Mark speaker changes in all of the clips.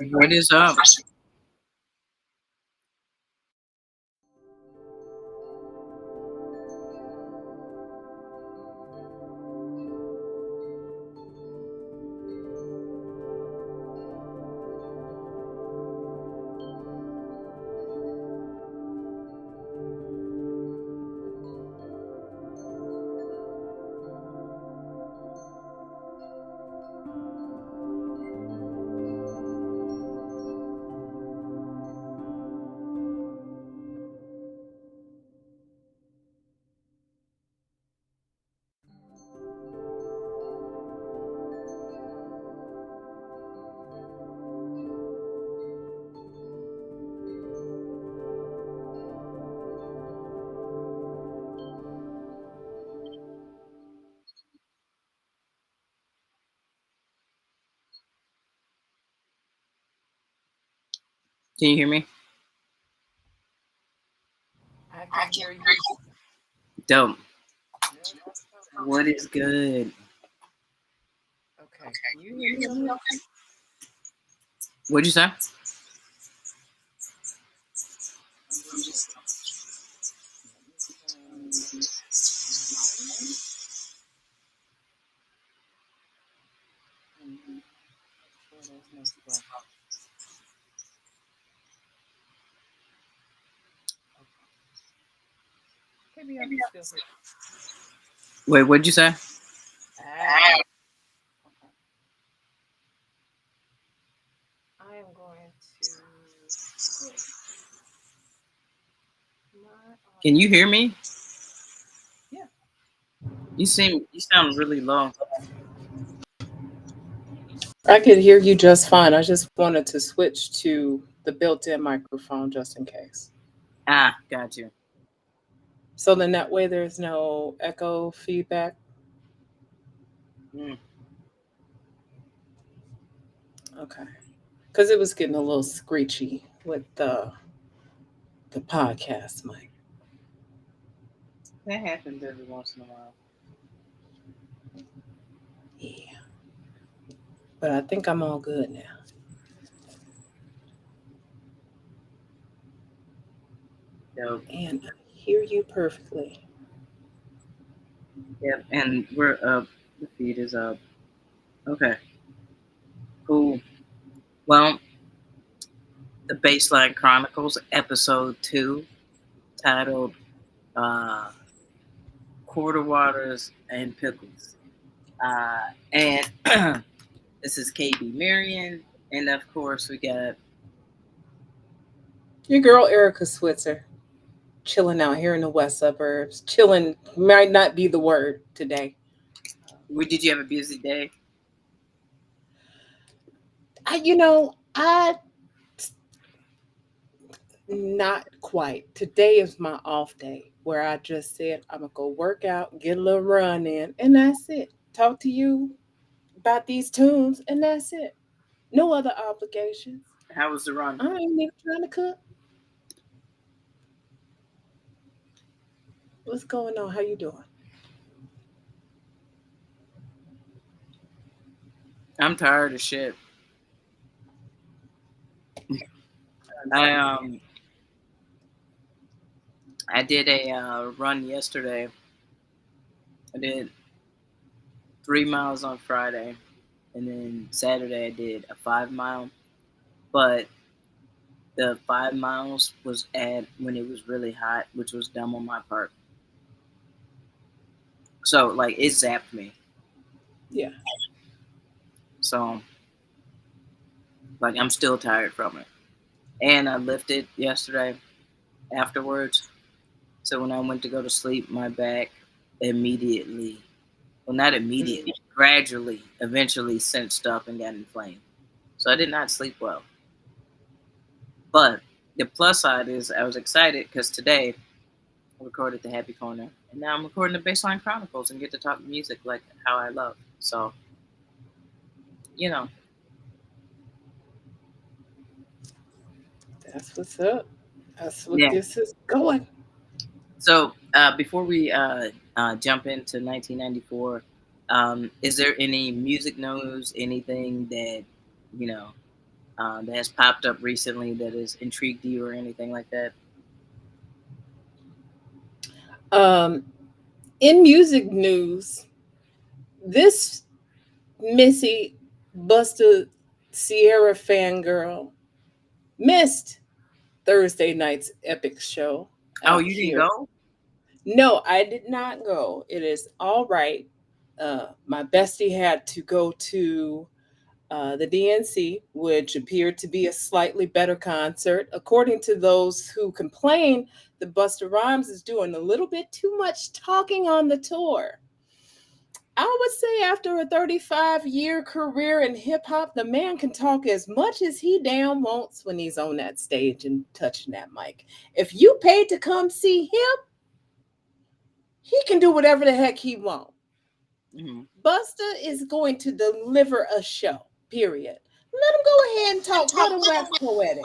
Speaker 1: What is up? Can you hear me?
Speaker 2: I can hear you.
Speaker 1: Dope. What is good?
Speaker 2: Okay. Can you hear me okay?
Speaker 1: What'd you say?
Speaker 2: I'm just maybe I can still hear.
Speaker 1: Wait, what'd you say?
Speaker 2: Okay. I am going to switch my
Speaker 1: Can you hear me?
Speaker 2: Yeah.
Speaker 1: You sound really low.
Speaker 2: I could hear you just fine. I just wanted to switch to the built-in microphone just in case.
Speaker 1: Ah, got you.
Speaker 2: So then that way there's no echo feedback.
Speaker 1: Mm.
Speaker 2: Okay. Because it was getting a little screechy with the podcast mic.
Speaker 1: That happens every once in a while.
Speaker 2: Yeah. But I think I'm all good now.
Speaker 1: Dope.
Speaker 2: And I hear you perfectly.
Speaker 1: Yep, and we're up. The feed is up. Okay, cool. Well, the Baseline Chronicles, episode 2, titled Quarter Waters and Pickles. And this is KB Marion, and of course we got
Speaker 2: Your girl Erica Switzer, chilling out here in the west suburbs. Chilling might not be the word today.
Speaker 1: Did you have a busy day?
Speaker 2: I not quite. Today is my off day where I just said I'm gonna go work out, get a little run in, and that's it. Talk to you about these tunes, and that's it. No other obligations.
Speaker 1: How was the run?
Speaker 2: I ain't even trying to cook. What's going on? How you doing?
Speaker 1: I'm tired of shit. I I did a run yesterday. I did 3 miles on Friday, and then Saturday I did a 5 mile. But the 5 miles was at when it was really hot, which was dumb on my part. So like it zapped me.
Speaker 2: Yeah.
Speaker 1: So like I'm still tired from it. And I lifted yesterday afterwards. So when I went to go to sleep, my back immediately, well, not immediately, gradually, eventually sensed up and got inflamed. So I did not sleep well. But the plus side is I was excited because today I recorded the Happy Corner, and now I'm recording the Baseline Chronicles and get to talk music like how I love. So, you know.
Speaker 2: That's what's up. That's what
Speaker 1: Yeah.
Speaker 2: this is going.
Speaker 1: So before we jump into 1994, is there any music news, anything that, you know, that has popped up recently that has intrigued you or anything like that?
Speaker 2: Um, in music news, this Missy Busta Sierra fangirl missed Thursday night's epic show
Speaker 1: Oh,
Speaker 2: out
Speaker 1: you didn't
Speaker 2: here.
Speaker 1: go?
Speaker 2: No, I did not go. It is all right. My bestie had to go to the DNC, which appeared to be a slightly better concert. According to those who complain, the Busta Rhymes is doing a little bit too much talking on the tour. I would say after a 35-year career in hip hop, the man can talk as much as he damn wants when he's on that stage and touching that mic. If you paid to come see him, he can do whatever the heck he wants.
Speaker 1: Hmm.
Speaker 2: Busta is going to deliver a show, period. Let him go ahead and talk. Let him wax poetic.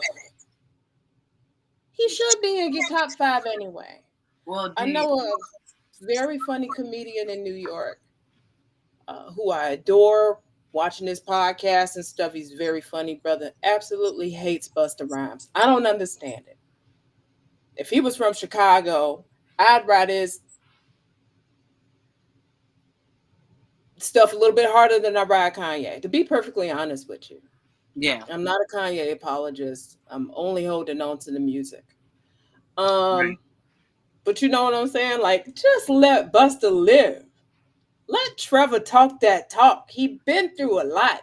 Speaker 2: He should be in your top five anyway.
Speaker 1: Well,
Speaker 2: I
Speaker 1: do you,
Speaker 2: know a very funny comedian in New York who I adore. Watching his podcast and stuff, he's very funny, brother. Absolutely hates Busta Rhymes. I don't understand it. If he was from Chicago, I'd write his stuff a little bit harder than I ride Kanye. To be perfectly honest with you,
Speaker 1: yeah,
Speaker 2: I'm not a Kanye apologist. I'm only holding on to the music.
Speaker 1: right.
Speaker 2: Um, but you know what I'm saying? Like, just let Busta live. Let Trevor talk that talk. He been through a lot.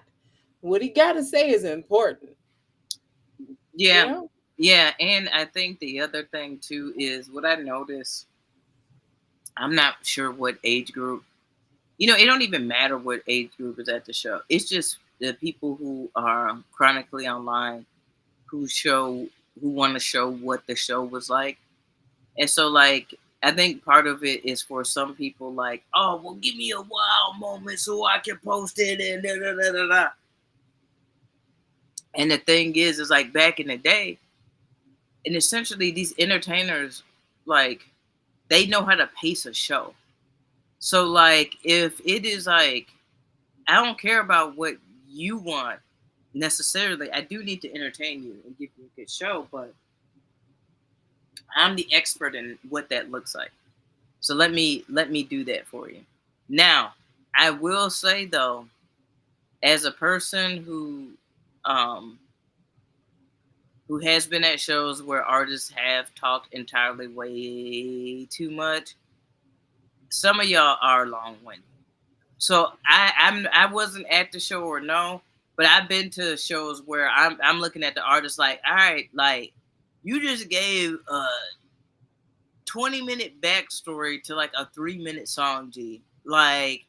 Speaker 2: What he got to say is important. You
Speaker 1: Yeah,
Speaker 2: know?
Speaker 1: yeah, and I think the other thing too is what I noticed. I'm not sure what age group. It don't even matter what age group is at the show. It's just the people who are chronically online who show who want to show what the show was like. And so like I think part of it is for some people like, oh well give me a wow moment so I can post it and da da da da da. And the thing is like back in the day, and essentially these entertainers like they know how to pace a show. So like if it is like I don't care about what you want necessarily. I do need to entertain you and give you a good show, but I'm the expert in what that looks like. So let me do that for you. Now, I will say though, as a person um who has been at shows where artists have talked entirely way too much, some of y'all are long winded. So I wasn't at the show or no, but I've been to shows where I'm looking at the artist like, all right, like you just gave a 20-minute backstory to like a 3-minute song, G. Like,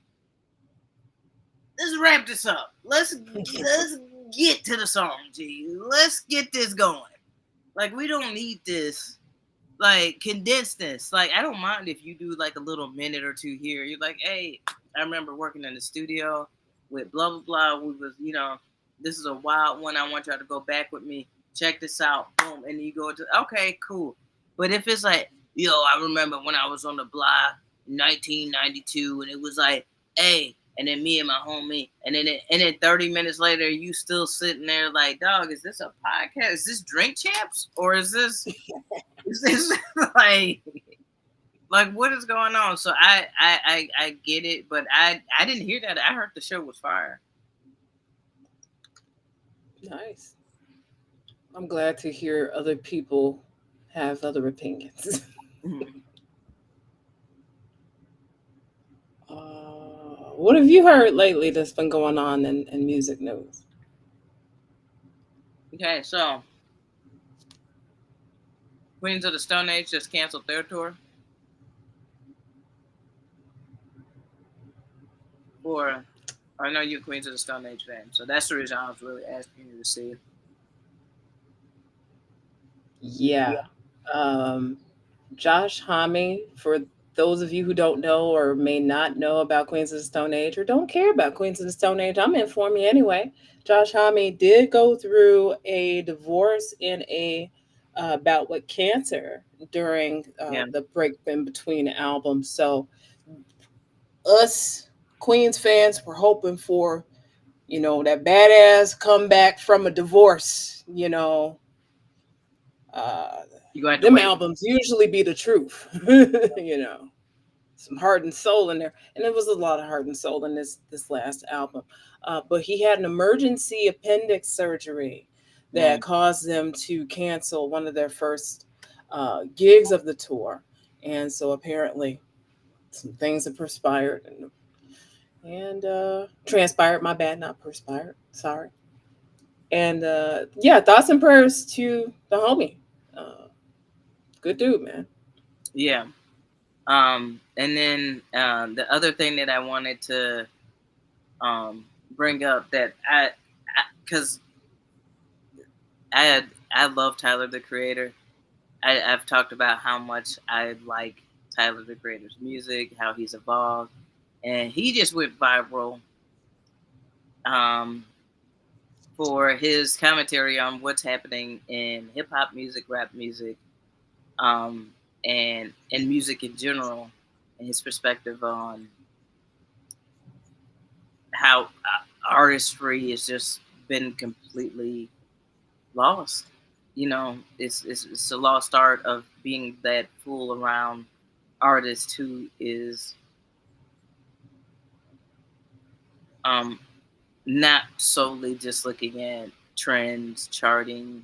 Speaker 1: let's wrap this up. Let's get to the song, G. Let's get this going. Like, we don't need this. Like, condense this. Like, I don't mind if you do like a little minute or two here. You're like, hey, I remember working in the studio with blah blah blah. We was, this is a wild one. I want y'all to go back with me. Check this out. Boom. And you go to okay, cool. But if it's like, yo, I remember when I was on the block 1992 and it was like, hey, and then me and my homie, and then 30 minutes later, you still sitting there like, dog, is this a podcast? Is this Drink Champs? Or is this like like what is going on? So I get it, but I didn't hear that. I heard the show was fire.
Speaker 2: Nice. I'm glad to hear other people have other opinions.
Speaker 1: Mhm.
Speaker 2: What have you heard lately that's been going on in music news?
Speaker 1: Okay, so Queens of the Stone Age just canceled their tour for. I know you're Queens of the Stone Age fan, so that's the reason I was really asking you to see.
Speaker 2: Yeah. Um, Josh Homme, for those of you who don't know or may not know about Queens of the Stone Age or don't care about Queens of the Stone Age, I'm informing you anyway. Josh Homme did go through a divorce and a bout with cancer during
Speaker 1: Yeah,
Speaker 2: the break in between albums. So us Queens fans were hoping for that badass comeback from a divorce, uh,
Speaker 1: You gonna have to
Speaker 2: them
Speaker 1: wait.
Speaker 2: albums usually be the truth. Some heart and soul in there, and there was a lot of heart and soul in this last album. But he had an emergency appendix surgery that
Speaker 1: Mm,
Speaker 2: caused them to cancel one of their first gigs of the tour, and so apparently some things have perspired and transpired. My bad, not perspired. Sorry. And yeah, thoughts and prayers to the homie. Uh, Good dude, man.
Speaker 1: yeah. And then the other thing that I wanted to bring up that because I love Tyler the Creator. I've talked about how much I like Tyler the Creator's music, how he's evolved, and he just went viral um, for his commentary on what's happening in hip hop music, rap music, um, and music in general, and his perspective on how artistry has just been completely lost. It's a lost art of being that fool around artist who is um, not solely just looking at trends, charting,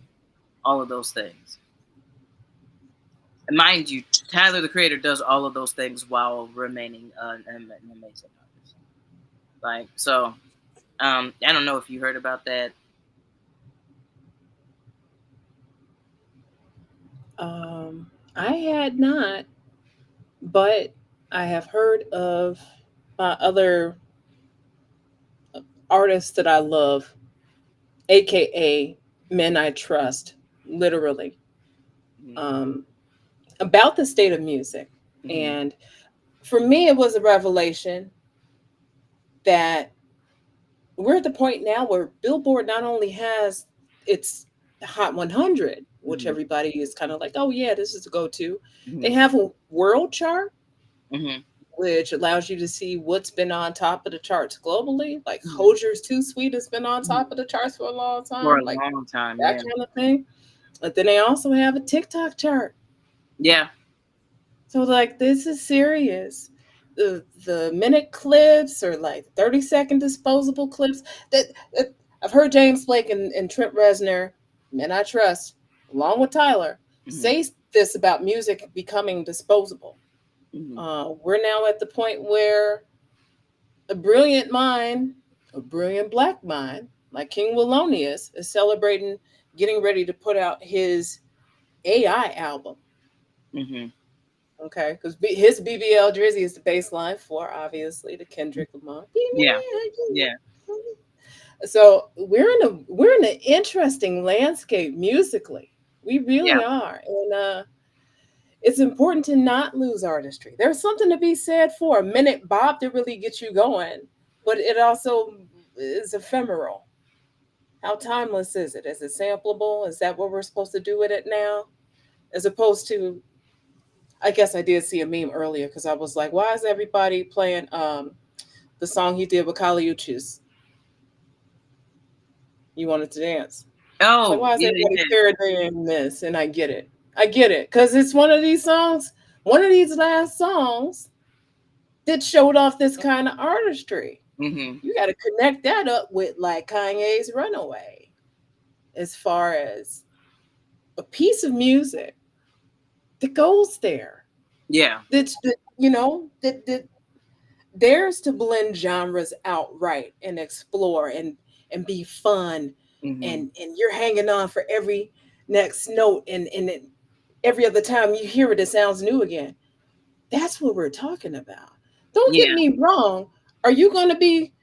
Speaker 1: all of those things. And mind you, Tyler the Creator does all of those things while remaining an amazing artist. Like so, I don't know if you heard about that.
Speaker 2: Um, I had not, but I have heard of other artists that I love, aka men I trust, literally,
Speaker 1: Mm-hmm.
Speaker 2: um, about the state of music.
Speaker 1: Mm-hmm.
Speaker 2: And for me, it was a revelation that we're at the point now where Billboard not only has its Hot 100, which
Speaker 1: Mm-hmm.
Speaker 2: everybody is kind of like, oh yeah, this is the go-to. They
Speaker 1: Mm-hmm.
Speaker 2: have a world chart,
Speaker 1: Mm-hmm.
Speaker 2: which allows you to see what's been on top of the charts globally. Like
Speaker 1: Mm-hmm.
Speaker 2: Hosier's Too Sweet has been on top of the charts for a long
Speaker 1: For
Speaker 2: time,
Speaker 1: a
Speaker 2: like
Speaker 1: long time,
Speaker 2: that
Speaker 1: yeah,
Speaker 2: kind of thing. But then they also have a TikTok chart.
Speaker 1: yeah.
Speaker 2: So like this is serious. The minute clips or like 30-second disposable clips that I've heard James Blake and Trent Reznor, men I trust, along with Tyler,
Speaker 1: Mm-hmm.
Speaker 2: say this about music becoming disposable.
Speaker 1: Mm-hmm.
Speaker 2: We're now at the point where a brilliant mind, a brilliant black mind, like King Wallonius, is celebrating getting ready to put out his AI album.
Speaker 1: Mm-hmm.
Speaker 2: Okay, because his BBL Drizzy is the bass line for obviously the Kendrick Lamar.
Speaker 1: Yeah, yeah,
Speaker 2: So we're in an interesting landscape musically. We
Speaker 1: yeah,
Speaker 2: really are, and it's important to not lose artistry. There's something to be said for a minute bop to really get you going, but it also is ephemeral. How timeless is it? Is it sampleable? Is that what we're supposed to do with it now? As opposed to, I guess I did see a meme earlier because I was like, why is everybody playing the song he did with Kali Uchis? You wanted to dance. It's like,
Speaker 1: oh
Speaker 2: why is
Speaker 1: yeah,
Speaker 2: everybody
Speaker 1: yeah.
Speaker 2: parodying this? And I get it. I get it. Because it's one of these songs, one of these last songs that showed off this kind of artistry.
Speaker 1: Mm-hmm.
Speaker 2: You got to connect that up with like Kanye's Runaway as far as a piece of music that goes there.
Speaker 1: Yeah.
Speaker 2: That's, that dares to blend genres outright and explore and be fun
Speaker 1: Mm-hmm.
Speaker 2: and you're hanging on for every next note and every other time you hear it sounds new again. That's what we're talking about. Don't get
Speaker 1: Yeah.
Speaker 2: me wrong. Are you going to be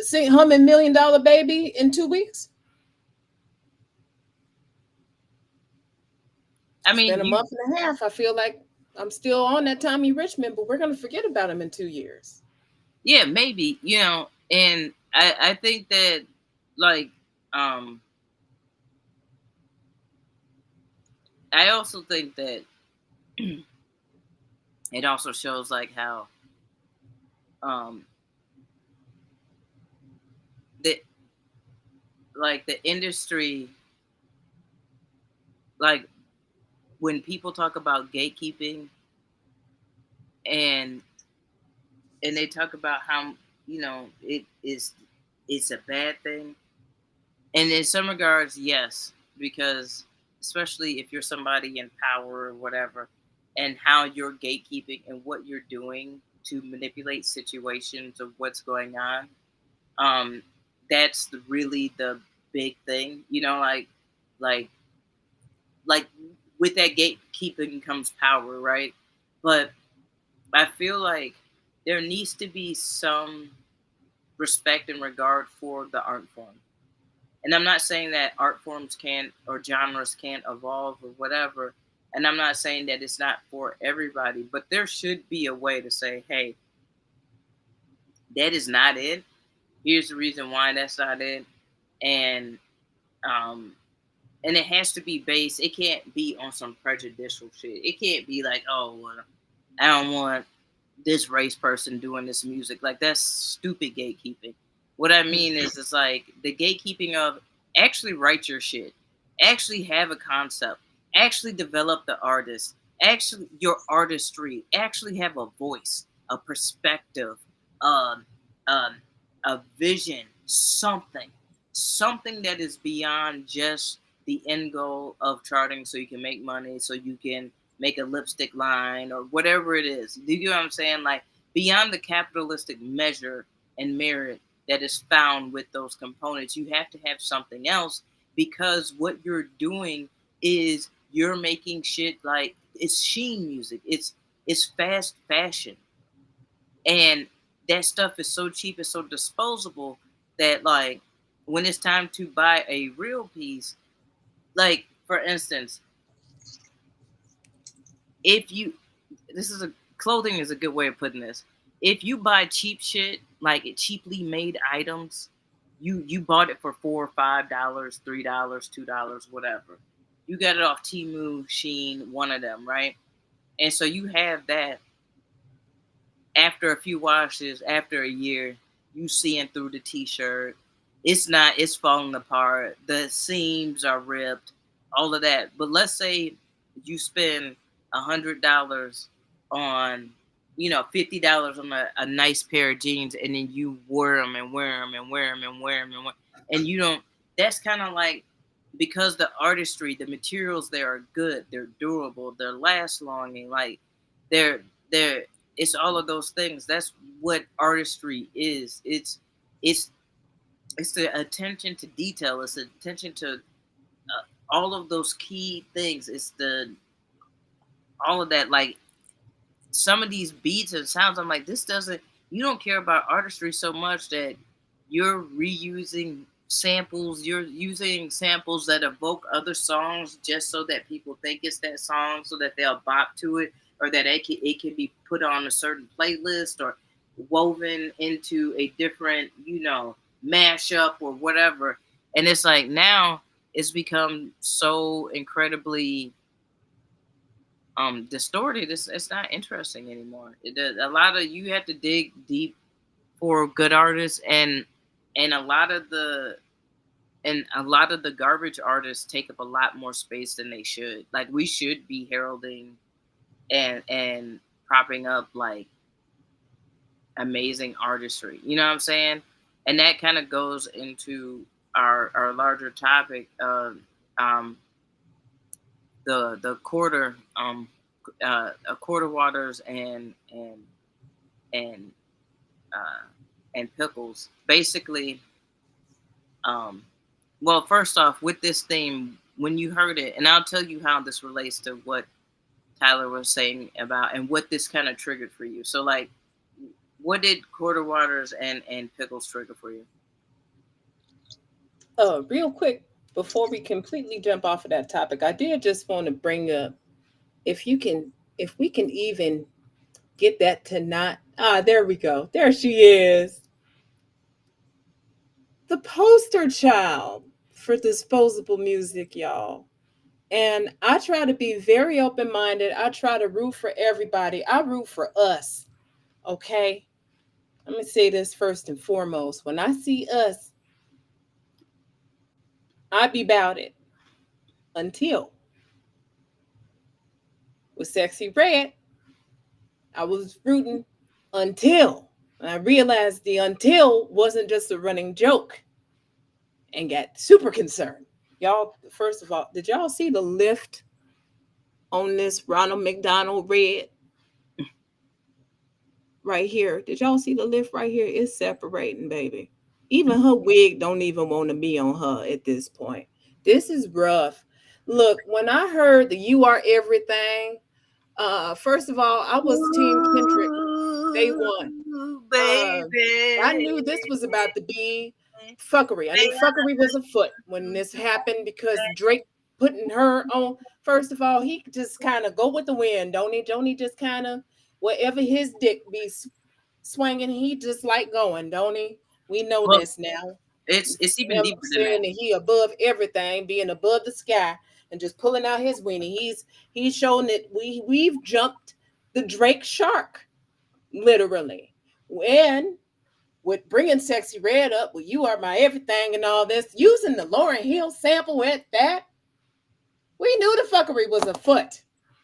Speaker 2: sing humming $1 Million Baby in 2 weeks?
Speaker 1: I
Speaker 2: It's
Speaker 1: mean,
Speaker 2: been a month and a half. I feel like I'm still on that Tommy Richmond, but we're going to forget about him in 2 years.
Speaker 1: yeah, maybe, and I think that like um I also think that it also shows like how um that like the industry, like when people talk about gatekeeping and they talk about how it's a bad thing, and in some regards, yes, because especially if you're somebody in power or whatever, and how you're gatekeeping and what you're doing to manipulate situations of what's going on, um, that's really the big thing. Like like with that gatekeeping comes power, right? But I feel like there needs to be some respect and regard for the art form. And I'm not saying that art forms can't or genres can't evolve or whatever. And I'm not saying that it's not for everybody, but there should be a way to say, hey, that is not it. Here's the reason why that's not it. And um and it has to be based, it can't be on some prejudicial shit. It can't be like, oh well, I don't want this race person doing this music. Like that's stupid gatekeeping. What I mean is it's like the gatekeeping of actually write your shit. Actually have a concept. Actually develop the artist. Actually your artistry. Actually have a voice, a perspective, um, um, a vision, something. Something that is beyond just the end goal of charting so you can make money, so you can make a lipstick line or whatever it is. Do you know what I'm saying? Like beyond the capitalistic measure and merit that is found with those components, you have to have something else because what you're doing is you're making shit like it's sheen music. It's fast fashion. And that stuff is so cheap, it's so disposable that like when it's time to buy a real piece, like for instance, if you this is a clothing is a good way of putting this. If you buy cheap shit, like cheaply made items, you bought it for $4 or $5, $3, $2, whatever. You got it off Temu, Sheen, one of them, right? And so you have that after a few washes, after a year, you seeing through the t-shirt. It's not, it's falling apart. The seams are ripped, all of that. But let's say you spend $100 on, $50 on a nice pair of jeans, and then you wear them and wear them and wear them and wear them and wear, and you don't. That's kind of like because the artistry, the materials there are good, they're durable, they're last long, and like they're they're it's all of those things. That's what artistry is. It's it's the attention to detail. It's the attention to all of those key things. It's the all of that. Like some of these beats and sounds, I'm like, this doesn't. You don't care about artistry so much that you're reusing samples. You're using samples that evoke other songs just so that people think it's that song, so that they'll bop to it, or that it can be put on a certain playlist or woven into a different, mashup or whatever. And it's like now it's become so incredibly distorted. It's not interesting anymore. A lot of you have to dig deep for good artists, and a lot of the garbage artists take up a lot more space than they should. Like we should be heralding and propping up like amazing artistry. You know what I'm saying? And that kind of goes into our larger topic of um the quarter quarter waters and uh and pickles. Basically, um well, first off, with this theme, when you heard it, and I'll tell you how this relates to what Tyler was saying about and what this kind of triggered for you. So like what did quarter waters and pickles trigger for you?
Speaker 2: Real quick, before we completely jump off of that topic, I did just want to bring up if you can, if we can even get that to not. Ah, there we go. There she is, the poster child for disposable music, y'all. And I try to be very open minded. I try to root for everybody. I root for us. Okay. Let me say this first and foremost. When I see us I'd be about it until with Sexy Red, I was rooting until I realized the until wasn't just a running joke and got super concerned. Y'all, first of all, did y'all see the lift on this Ronald McDonald Red right here? Did y'all see the lift right here? It's separating, baby. Even her wig don't even want to be on her at this point. This is rough. Look, when I heard the "You Are Everything," first of all, I was Team Kendrick day one.
Speaker 1: Ooh,
Speaker 2: Uh, I
Speaker 1: baby.
Speaker 2: knew this was about to be fuckery. I knew fuckery was afoot when this happened because Drake putting her on. First of all, he just kind of go with the wind, don't he? Don't he just kind of wherever his dick be swinging, he just like going, don't he? We know
Speaker 1: Well,
Speaker 2: this now.
Speaker 1: it's even
Speaker 2: Him
Speaker 1: deeper than
Speaker 2: saying
Speaker 1: that.
Speaker 2: that he above everything, being above the sky, and just pulling out his weenie. He's showing that we've jumped the Drake shark, literally. And with bringing Sexy Red up, well, you are my everything and all this, using the Lauryn Hill sample at that, we knew the fuckery was afoot.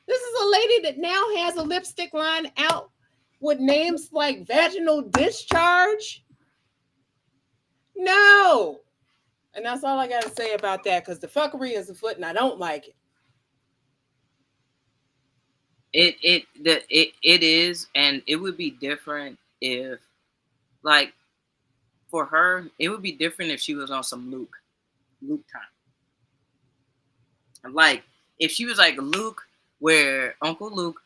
Speaker 2: This is a lady that now has a lipstick line out with names like Vaginal Discharge. No. And that's all I got to say about that because the fuckery is afoot and I don't like it.
Speaker 1: It is, and it would be different if, like, for her, it would be different if she was on some Luke time. Like, if she was like Luke, where Uncle Luke,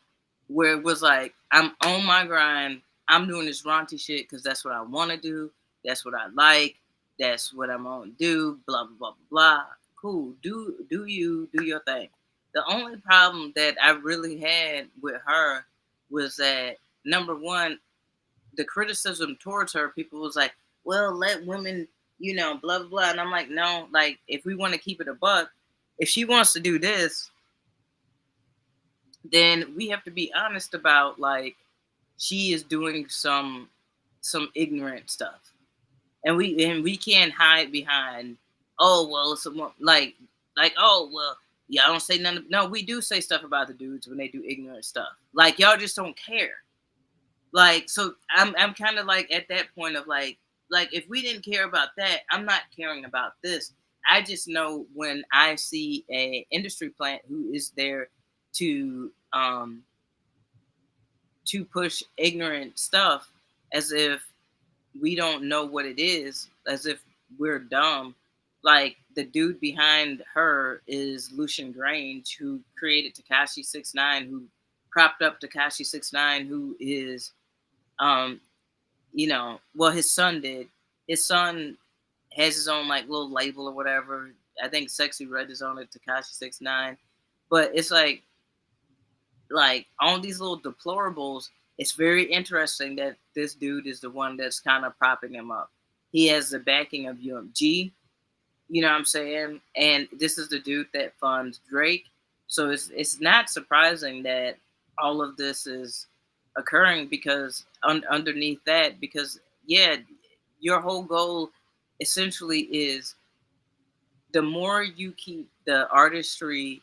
Speaker 1: where it was like, I'm on my grind, I'm doing this raunchy shit because that's what I want to do, that's what I like, that's what I'm gonna do, blah blah blah blah. Cool, do your thing. The only problem that I really had with her was that, number one, the criticism towards her, people was like, well, let women, blah blah blah, and I'm like, no, like, if we want to keep it a buck, if she wants to do this, then we have to be honest about, like, she is doing some ignorant stuff, and we can't hide behind, oh well, someone like, oh well, yeah, I don't say none of, no, we do say stuff about the dudes when they do ignorant stuff, like, y'all just don't care. Like, so I'm kind of like at that point of like, if we didn't care about that, I'm not caring about this. I just know when I see a industry plant who is there to push ignorant stuff, as if we don't know what it is, as if we're dumb. Like, the dude behind her is Lucian Grange, who created Takashi 69, who propped up Takashi 69, who is um well, his son did. His son has his own, like, little label or whatever. I think Sexy Red is on it, Takashi 69. But it's like all these little deplorables. It's very interesting that this dude is the one that's kind of propping him up. He has the backing of UMG. You know what I'm saying? And this is the dude that funds Drake. So it's not surprising that all of this is occurring, because underneath that, because, yeah, your whole goal essentially is, the more you keep the artistry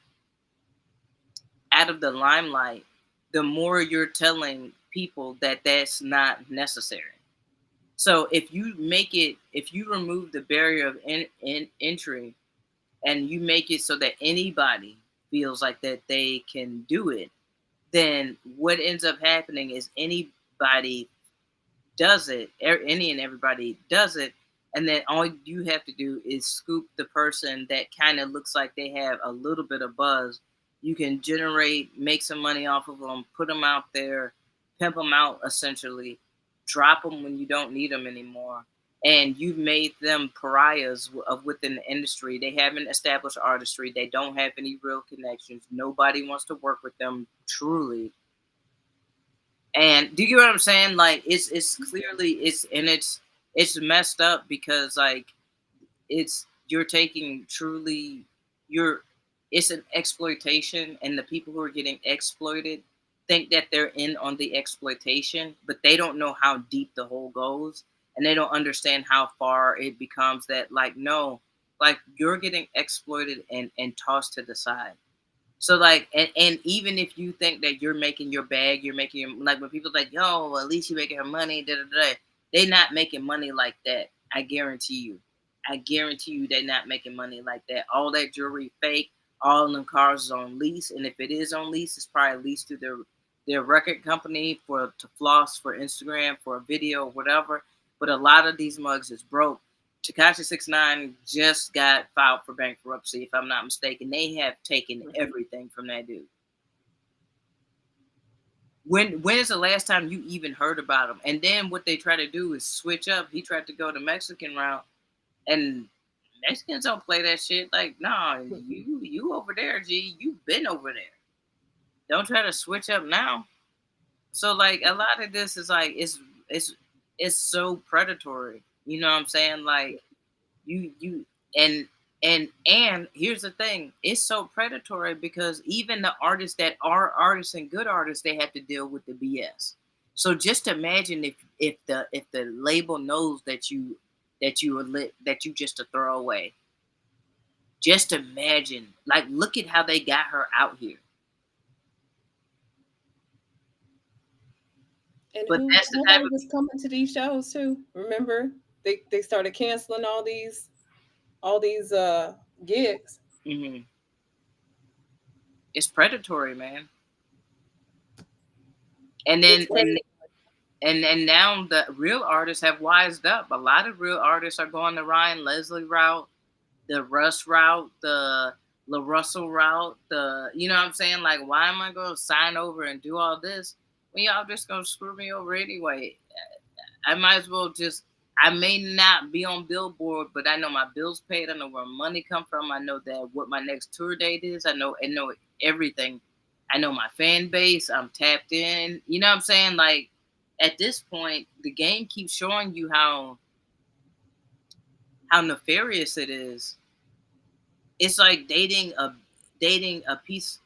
Speaker 1: out of the limelight, the more you're telling people that that's not necessary. So if you remove the barrier of entry, and you make it so that anybody feels like that they can do it, then what ends up happening is anybody does it, any and everybody does it, and then all you have to do is scoop the person that kind of looks like they have a little bit of buzz. You can make some money off of them, put them out there, pimp them out essentially, drop them when you don't need them anymore, and you've made them pariahs of within the industry. They haven't established artistry. They don't have any real connections. Nobody wants to work with them truly. And do you get what I'm saying? Like, it's clearly, it's messed up, because, like, it's you're taking truly you're it's an exploitation, and the people who are getting exploited think that they're in on the exploitation, but they don't know how deep the hole goes, and they don't understand how far it becomes that, like, no, like you're getting exploited and tossed to the side. So like, and even if you think that you're making your bag, you're making your, like when people like, yo, well, at least you making her money, da da da. They not making money like that. I guarantee you. I guarantee you they're not making money like that. All that jewelry fake. All of them cars is on lease, and if it is on lease, it's probably leased to their record company for to floss for Instagram for a video or whatever. But a lot of these mugs is broke. Takashi 69 just got filed for bankruptcy, if I'm not mistaken. They have taken everything from that dude. When is the last time you even heard about him? And then what they try to do is switch up. He tried to go the Mexican route, and Mexicans don't play that shit. Like, nah, you over there, G. You've been over there. Don't try to switch up now. So like a lot of this is like it's it's so predatory. You know what I'm saying? Like you and and here's the thing, it's so predatory because even the artists that are artists and good artists, they have to deal with the BS. So just imagine if the label knows that you are lit, that you just a throwaway. Just imagine, like, look at how they got her out here.
Speaker 2: And
Speaker 1: But
Speaker 2: who
Speaker 1: that's the type
Speaker 2: nobody
Speaker 1: of
Speaker 2: was coming to these shows too. Remember, they started canceling all these gigs.
Speaker 1: mhm. It's predatory, man. And
Speaker 2: It's
Speaker 1: then
Speaker 2: crazy.
Speaker 1: and now the real artists have wised up. A lot of real artists are going the Ryan Leslie route, the Russ route, the La Russell route, the, you know what I'm saying? Like, why am I going to sign over and do all this when y'all just going to screw me over anyway? I might as well just. I may not be on Billboard, but I know my bills paid. I know where money come from. I know that what my next tour date is. I know everything. I know my fan base. I'm tapped in. You know what I'm saying? Like at this point, the game keeps showing you how nefarious it is. It's like dating a piece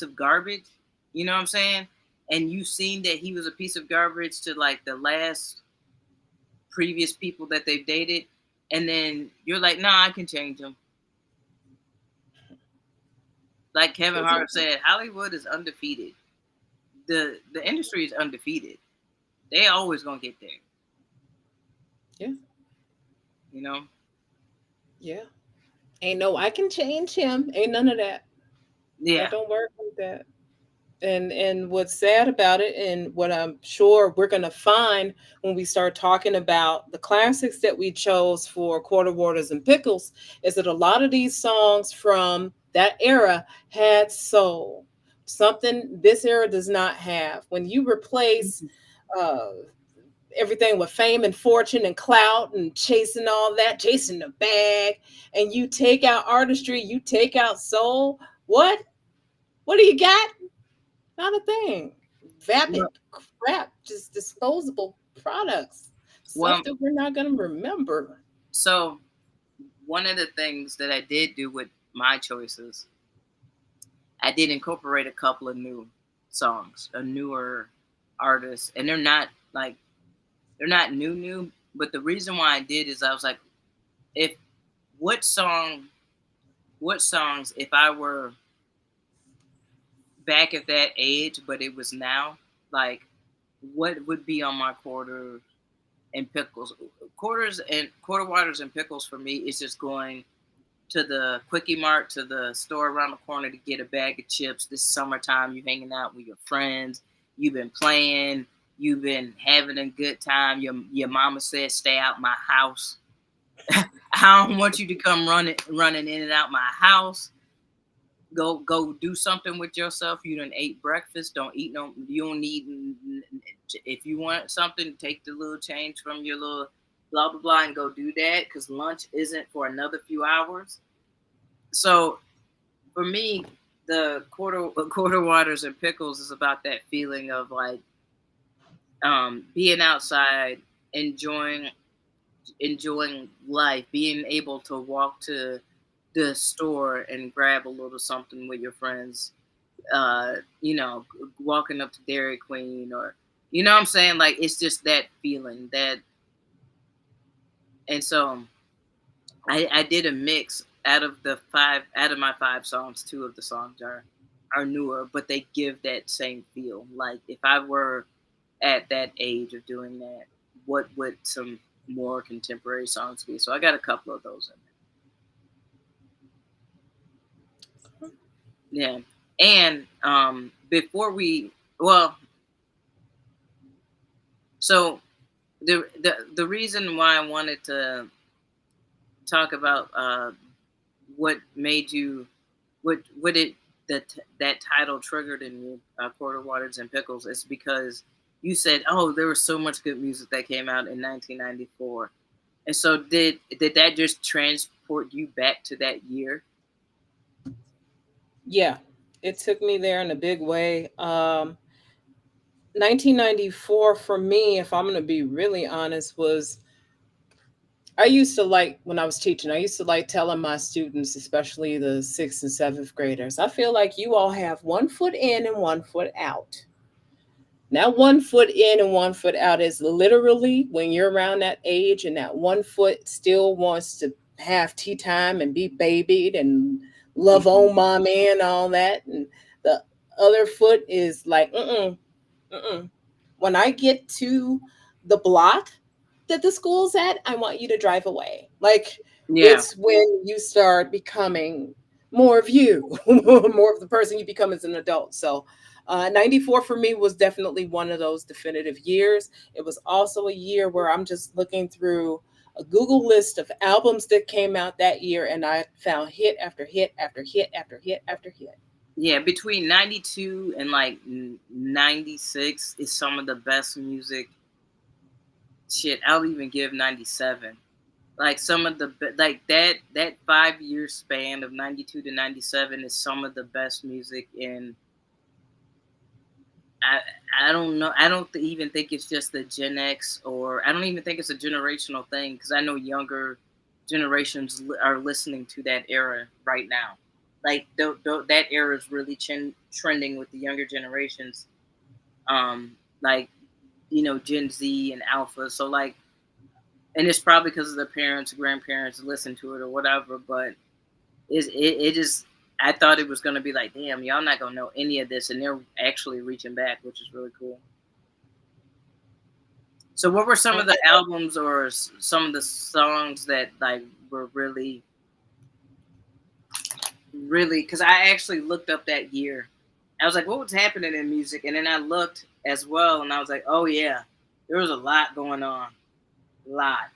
Speaker 1: of garbage. You know what I'm saying? And you've seen that he was a piece of garbage to like the last previous people that they've dated, and then you're like, nah, I can change them. Like Kevin Hart said, Hollywood is undefeated. The industry is undefeated. They always gonna get there.
Speaker 2: Yeah,
Speaker 1: You know?
Speaker 2: yeah. Ain't no I can change him. Ain't none of that. That
Speaker 1: Yeah.
Speaker 2: don't work like that. And what's sad about it, and what I'm sure we're gonna find when we start talking about the classics that we chose for Quarter Waters and Pickles, is that a lot of these songs from that era had soul. Something this era does not have. When you replace uh everything with fame and fortune and clout and chasing all that, chasing the bag, and you take out artistry, you take out soul, what do you got? Not a thing. Vapid
Speaker 1: Well,
Speaker 2: crap, just disposable products, stuff
Speaker 1: well,
Speaker 2: that we're not going to remember.
Speaker 1: so one of the things that I did do with my choices, I did incorporate a couple of new songs, a newer artist, and like they're not new, but the reason why I did is I was like, if what song, what songs, if I were back at that age, but it was now, like, what would be on my quarter and pickles? Quarters and quarter waters and pickles for me is just going to the quickie mart, to the store around the corner to get a bag of chips. This summertime, you hanging out with your friends, you've been playing, you've been having a good time. Your mama said stay out my house. I don't want you to come running in and out my house. Go do something with yourself. You done ate breakfast. Don't eat no. You don't need. If you want something, take the little change from your little blah blah blah and go do that, because lunch isn't for another few hours. So for me, the quarter waters and pickles is about that feeling of like being outside, enjoying life, being able to walk to the store and grab a little something with your friends, you know, walking up to Dairy Queen, or you know what I'm saying? Like it's just that feeling that. And so I did a mix out of my 5 songs. 2 of the songs are newer, but they give that same feel. Like if I were at that age of doing that, what would some more contemporary songs be? So I got a couple of those in there. Yeah, and before we well, so the reason why I wanted to talk about what made you what it that title triggered in you, Quarter Waters and Pickles, is because you said, "Oh, there was so much good music that came out in 1994," and so did that just transport you back to that year?
Speaker 2: Yeah, it took me there in a big way. 1994 for me, if I'm going to be really honest, was I used to like when I was teaching, I used to like telling my students, especially the sixth and seventh graders, I feel like you all have one foot in and one foot out. Now, one foot in and one foot out is literally when you're around that age and that one foot still wants to have tea time and be babied and love
Speaker 1: Mhm.
Speaker 2: on mommy and all that. And the other foot is like, mm-mm. When I get to the block that the school's at, I want you to drive away. Like,
Speaker 1: Yeah,
Speaker 2: it's when you start becoming more of you, more of the person you become as an adult. So, 94 for me was definitely one of those definitive years. It was also a year where I'm just looking through a Google list of albums that came out that year, and I found hit after hit after hit after hit after hit.
Speaker 1: yeah. Between 92 and like 96 is some of the best music. Shit, I'll even give 97. Like some of the like that 5 year span of 92 to 97 is some of the best music in. I I don't know. I don't even think it's just the Gen X, or I don't even think it's a generational thing, because I know younger generations are listening to that era right now. Like that era is really trending with the younger generations. Like Gen Z and Alpha. So like, and it's probably because of the parents, grandparents listen to it or whatever. But it is. I thought it was gonna be like, damn, y'all not gonna know any of this, and they're actually reaching back, which is really cool. So, what were some
Speaker 2: I
Speaker 1: of the albums or some of the songs that like were really, really? Because I actually looked up that year. I was like, what was happening in music? And then I looked as well, and I was like, oh yeah, there was a lot going on, a lot.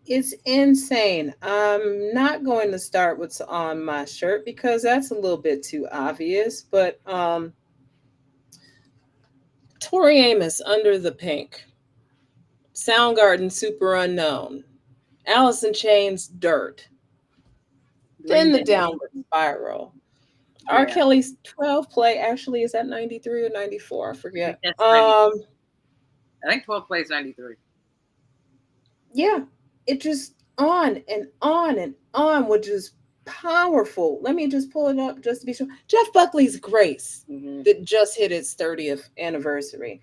Speaker 2: It's insane. I'm not going to start what's on my shirt because that's a little bit too obvious. But Tori Amos, Under the Pink, Soundgarden, Super Unknown, Alice in Chains, Dirt,
Speaker 1: Green
Speaker 2: then the
Speaker 1: Day,
Speaker 2: Downward Spiral. R.
Speaker 1: yeah,
Speaker 2: Kelly's 12 play actually is that 93 or 94? I
Speaker 1: I think
Speaker 2: forget.
Speaker 1: that's 90. I think 12 plays 93.
Speaker 2: Yeah, it just on and on, which is powerful. Let me just pull it up just to be sure. Jeff Buckley's Grace
Speaker 1: Hmm.
Speaker 2: that just hit its 30th anniversary.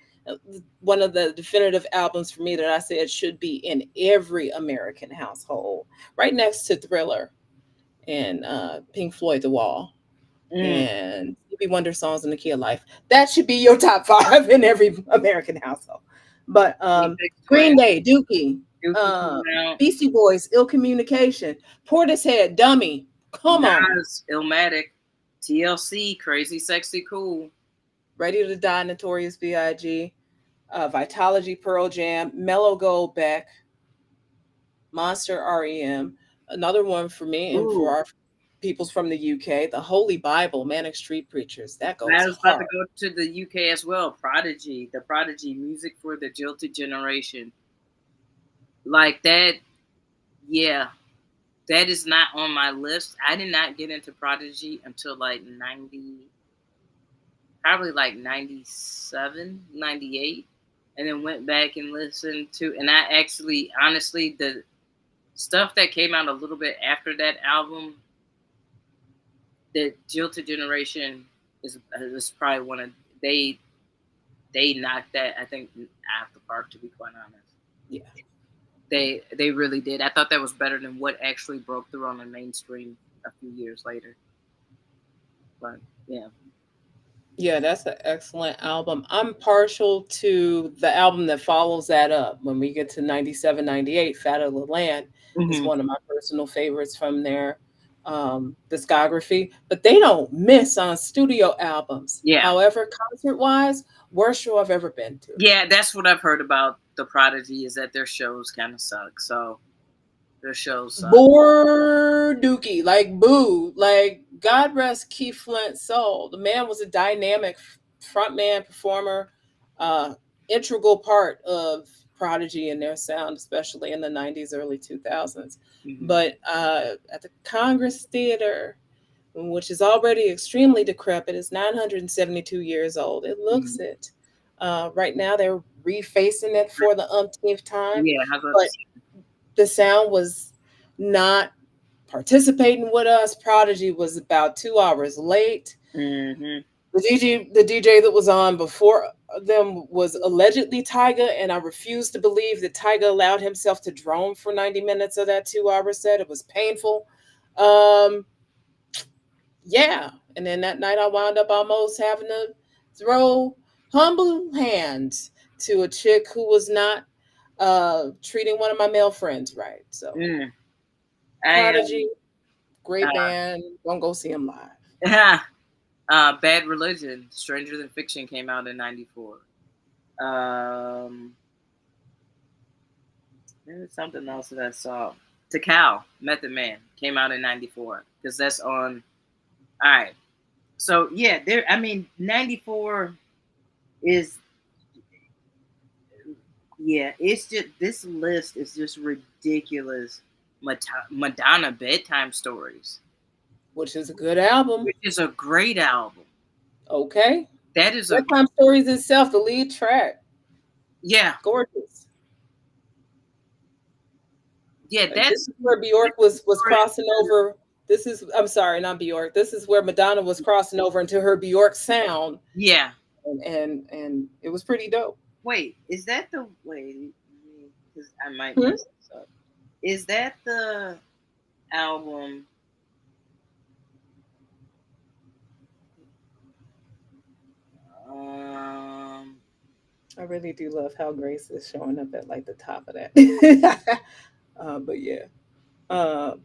Speaker 2: One of the definitive albums for me that I said should be in every American household, right next to Thriller and Pink Floyd The Wall
Speaker 1: Mm.
Speaker 2: and Stevie Wonder songs in the Key of Life. That should be your top five in every American household. But
Speaker 1: Aphex Twin,
Speaker 2: Green Day, Dookie,
Speaker 1: Dookie came out.
Speaker 2: Beastie Boys, Ill Communication, Portishead, Dummy. Come on.
Speaker 1: Nas, Illmatic, TLC, Crazy Sexy Cool.
Speaker 2: Ready to Die, Notorious B.I.G., Vitology, Pearl Jam, Mellow Gold, Beck, Monster, REM. Another one for me and for
Speaker 1: Ooh,
Speaker 2: our peoples from the UK, the Holy Bible, Manic Street Preachers. That
Speaker 1: I
Speaker 2: goes
Speaker 1: was about to
Speaker 2: hard.
Speaker 1: go to the UK as well. Prodigy, the Prodigy, music for the jilted generation. Like that, yeah, that is not on my list. I did not get into Prodigy until like 90, probably like 97, 98, and then went back and listened to, and I actually, honestly, the stuff that came out a little bit after that album, the jilted generation is probably one of, they they knocked that, I think, out the park, to be quite honest.
Speaker 2: Yeah.
Speaker 1: They really did. I thought that was better than what actually broke through on the mainstream a few years later. But yeah.
Speaker 2: Yeah, that's an excellent album. I'm partial to the album that follows that up. When we get to 97, 98, Fat of the Land is
Speaker 1: Hmm.
Speaker 2: one of my personal favorites from their discography. But they don't miss on studio albums.
Speaker 1: Yeah.
Speaker 2: However, concert wise, worst show I've ever been to.
Speaker 1: Yeah, that's what I've heard about the Prodigy is that their shows kind of suck. So their shows suck.
Speaker 2: Bore Dookie, like boo, like God rest Keith Flint's soul. The man was a dynamic frontman, performer, uh, integral part of Prodigy and their sound, especially in the '90s, early 2000s.
Speaker 1: Hmm.
Speaker 2: But at the Congress Theater, which is already extremely decrepit, is 972 years old. It looks
Speaker 1: Hmm.
Speaker 2: it. Right now, they're refacing it for the umpteenth time,
Speaker 1: Yeah, how's that?
Speaker 2: but the sound was not participating with us. Prodigy was about 2 hours late.
Speaker 1: Hmm.
Speaker 2: The DJ that was on before them was allegedly Tyga, and I refuse to believe that Tyga allowed himself to drone for 90 minutes of that 2 hour set. It was painful. Um, yeah. And then that night I wound up almost having to throw humble hands to a chick who was not treating one of my male friends right. So
Speaker 1: Mm. I
Speaker 2: Prodigy, great
Speaker 1: uh,
Speaker 2: band. Don't go see them live.
Speaker 1: Bad Religion, Stranger Than Fiction came out in '94. Um, there was something else that I saw. Takao, Method Man, came out in '94 because that's on. All right, so yeah, there. I mean, '94 is yeah. It's just this list is just ridiculous. Madonna bedtime stories,
Speaker 2: Which is a good album.
Speaker 1: which is a great album.
Speaker 2: Okay.
Speaker 1: That is a
Speaker 2: Bedtime Stories itself, the lead track,
Speaker 1: yeah,
Speaker 2: gorgeous.
Speaker 1: yeah.
Speaker 2: Like this
Speaker 1: That's
Speaker 2: is where Bjork was crossing over. This is I'm sorry, not Bjork. This is where Madonna was crossing over into her Bjork sound,
Speaker 1: yeah.
Speaker 2: and it was pretty dope.
Speaker 1: Wait, is that the wait? Because I might
Speaker 2: Hmm?
Speaker 1: mess this up. Is that the album? Um.
Speaker 2: I really do love how Grace is showing up at like the top of that. But yeah. Uh,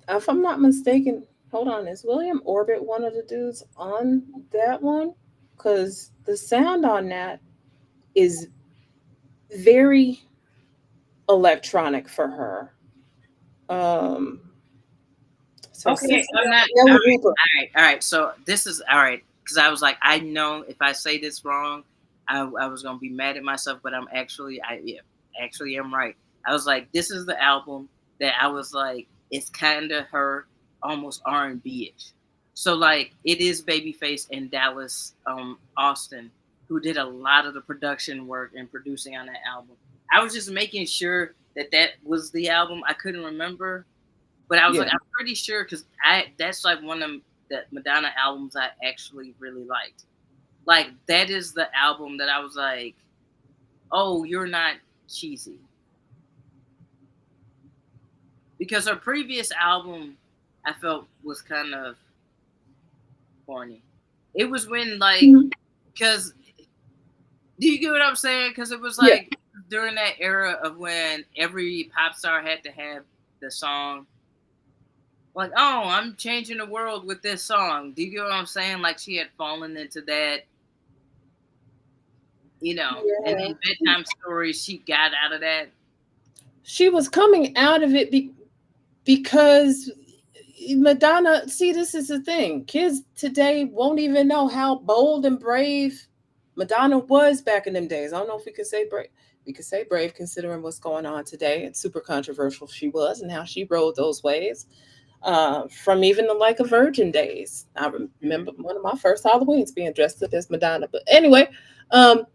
Speaker 2: if I'm not mistaken, hold on, is William Orbit one of the dudes on that one? Because the sound on that is very electronic for her. Um, so
Speaker 1: Okay,
Speaker 2: Sister
Speaker 1: I'm not. All
Speaker 2: Nelly
Speaker 1: right,
Speaker 2: Hooper.
Speaker 1: all right, all right. So this is all right because I was like, I know if I say this wrong, I was gonna be mad at myself, but I'm actually, I yeah, actually am right. I was like, this is the album that I was like, it's kind of her almost R&B ish. So like, it is Babyface and Dallas Austin who did a lot of the production work and producing on that album. I was just making sure that that was the album. I couldn't remember, but I was like,
Speaker 2: Yeah.
Speaker 1: I'm pretty sure because I that's like one of the Madonna albums I actually really liked. Like that is the album that I was like, oh, you're not cheesy. Because her previous album I felt was kind of corny. It was when like
Speaker 2: Mhm.
Speaker 1: because do you get what I'm saying? Because it was
Speaker 2: Yeah.
Speaker 1: like during that era of when every pop star had to have the song like, oh, I'm changing the world with this song. Do you get what I'm saying? Like she had fallen into that, and
Speaker 2: Yeah.
Speaker 1: then bedtime stories, she got out of that.
Speaker 2: She was coming out of it because Madonna, see, this is the thing. Kids today won't even know how bold and brave Madonna was back in them days. I don't know if we could say brave. We could say brave considering what's going on today. It's super controversial she was and how she rode those waves. From even the like a virgin days. I
Speaker 1: Mhm.
Speaker 2: remember one of my first Halloweens being dressed up as Madonna. But anyway, um,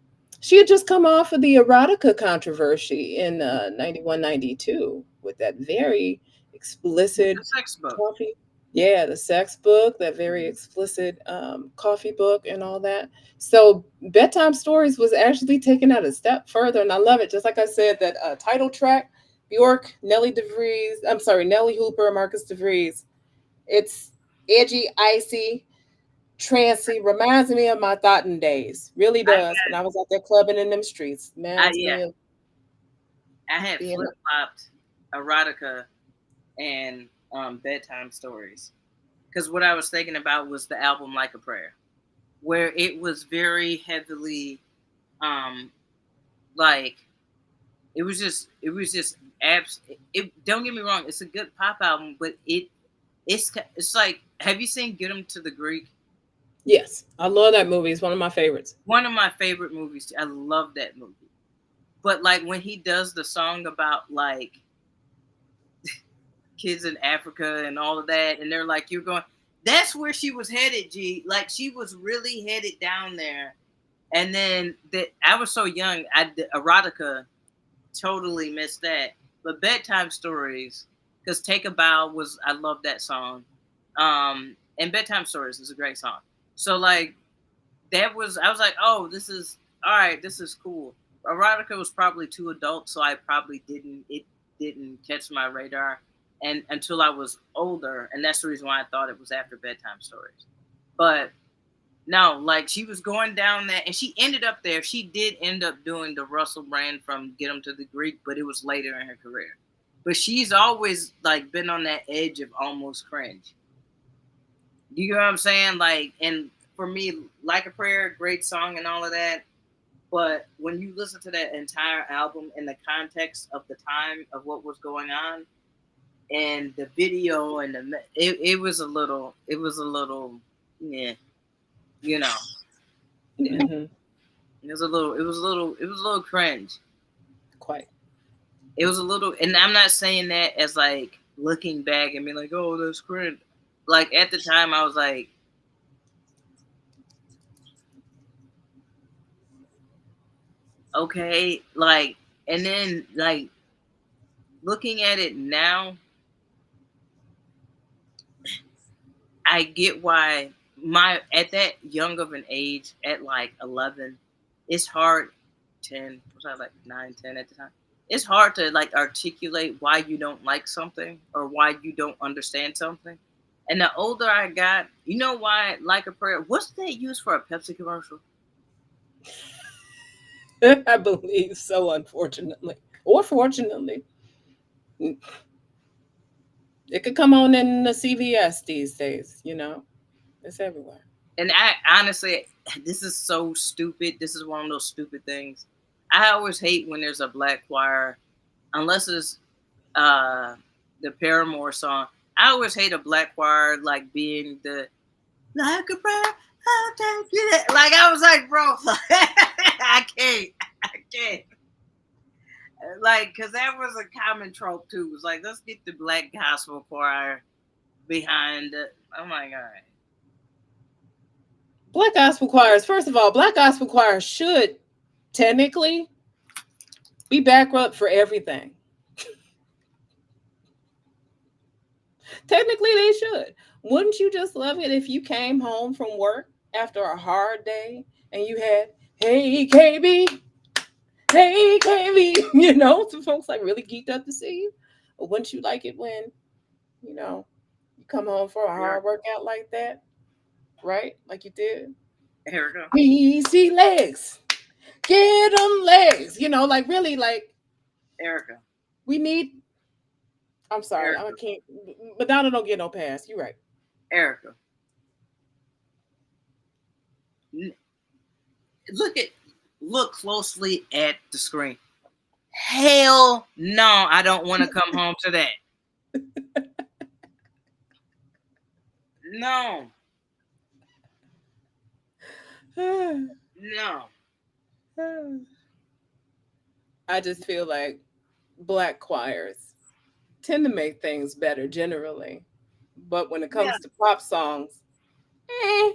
Speaker 2: she had just come off of the erotica controversy in 91, 92 with that very
Speaker 1: With
Speaker 2: explicit
Speaker 1: the sex book.
Speaker 2: coffee. Yeah, the sex book, that very explicit coffee book, and all that. So bedtime stories was actually taken out a step further, and I love it. Just like I said, that title track, Bjork, Nelly DeVries. I'm sorry, Nelly Hooper, Marcus DeVries. It's edgy, icy, trancy. Reminds me of my Thoughtin days. Really
Speaker 1: I
Speaker 2: does. When I was out there clubbing in them streets, reminds
Speaker 1: yeah,
Speaker 2: me of
Speaker 1: I had
Speaker 2: being.
Speaker 1: flip flopped erotica and bedtime stories because what I was thinking about was the album Like a Prayer, where it was very heavily um like it was just abs. It don't get me wrong, it's a good pop album, but it's like, have you seen Get 'Em to the Greek?
Speaker 2: Yes, I love that movie. It's one of my favorites.
Speaker 1: One of my favorite movies. I love that movie. But like when he does the song about like kids in Africa and all of that, and they're like, "You're going." That's where she was headed, G. Like she was really headed down there. And then that I was so young, the erotica totally missed that. But bedtime stories, because Take a Bow was, I love that song. And bedtime stories is a great song. So like that was, I was like, oh, this is all right. This is cool. Erotica was probably too adult, so I probably didn't. It didn't catch my radar, and until I was older, and that's the reason why I thought it was after bedtime stories. But no, like she was going down that, and she ended up there. She did end up doing the Russell Brand from Get 'Em to the Greek, but it was later in her career. But she's always like been on that edge of almost cringe. You know what I'm saying? Like, and for me, Like a Prayer, great song and all of that. But when you listen to that entire album in the context of the time of what was going on and the video and it was a little, yeah, you know, yeah.
Speaker 2: Hmm.
Speaker 1: It was a little cringe.
Speaker 2: Quite.
Speaker 1: It was a little, and I'm not saying that as like looking back and being like, oh, that's cringe. Like at the time, I was like, okay, like, and then like looking at it now, I get why my at that young of an age, at like 11, it's hard. 10, was I like 9, 10 at the time? It's hard to like articulate why you don't like something or why you don't understand something. And the older I got, you know why Like a Prayer? What's that used for a Pepsi commercial?
Speaker 2: I believe so, unfortunately. Or fortunately. It could come on in the CVS these days, you know. It's everywhere.
Speaker 1: And I honestly, this is so stupid. This is one of those stupid things. I always hate when there's a black choir, unless it's uh the Paramore song. I always hate a black choir like being the like a prayer. I'll take you there. Like I was like, bro, I can't, I can't. Like, cause that was a common trope too. It was like, let's get the black gospel choir behind it. Oh my god.
Speaker 2: Black gospel choirs, first of all, black gospel choirs should technically be bankrupt for everything. Technically, they should. Wouldn't you just love it if you came home from work after a hard day and you had, hey, KB, hey, KB, you know, some folks like really geeked up to see you? Or wouldn't you like it when, you know, you come home for a hard
Speaker 1: Erica,
Speaker 2: workout like that, right? Like you did?
Speaker 1: Erica,
Speaker 2: Easy legs, get them legs, you know, like really, like
Speaker 1: Erica,
Speaker 2: we need. I'm sorry, I
Speaker 1: Erica,
Speaker 2: can't. Madonna don't get no pass. You're right.
Speaker 1: Erica. Look at, look closely at the screen. Hell no, I don't want to come home to that. No, no.
Speaker 2: I just feel like black choirs tend to make things better generally, but when it
Speaker 1: Yeah,
Speaker 2: comes to pop songs, eh.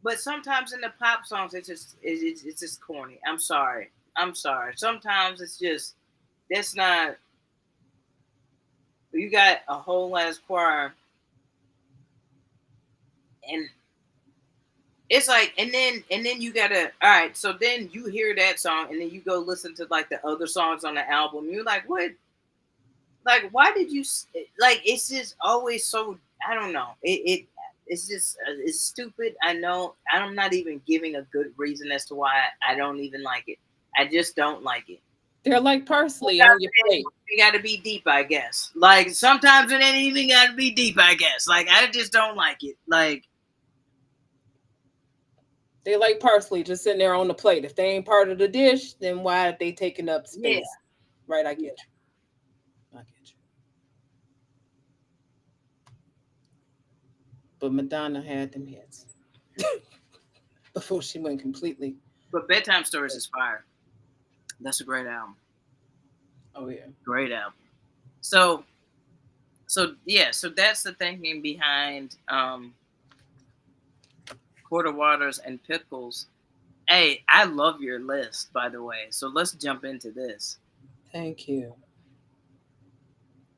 Speaker 1: but sometimes in the pop songs, it's just corny. I'm sorry. I'm sorry. Sometimes it's just that's not. You got a whole ass choir and it's like, and then you gotta, all right, so then you hear that song and then you go listen to like the other songs on the album. You're like, what? Like, why did you like? It's just always so, I don't know. It's just it's stupid. I know. I'm not even giving a good reason as to why I don't even like it. I just don't like it.
Speaker 2: They're like parsley on your plate.
Speaker 1: It got to be deep, I guess. Like sometimes it ain't even got to be deep, I guess. Like I just don't like it. Like
Speaker 2: They like parsley just sitting there on the plate. If they ain't part of the dish, then why are they taking up
Speaker 1: yeah,
Speaker 2: space? Right, I get you. I get you. But Madonna had them hits before she went completely.
Speaker 1: but bedtime stories is fire. That's a great album.
Speaker 2: Oh yeah.
Speaker 1: Great album. So yeah, so that's the thinking behind Quarter Waters and Pickles. Hey, I love your list, by the way. So let's jump into this
Speaker 2: Thank you.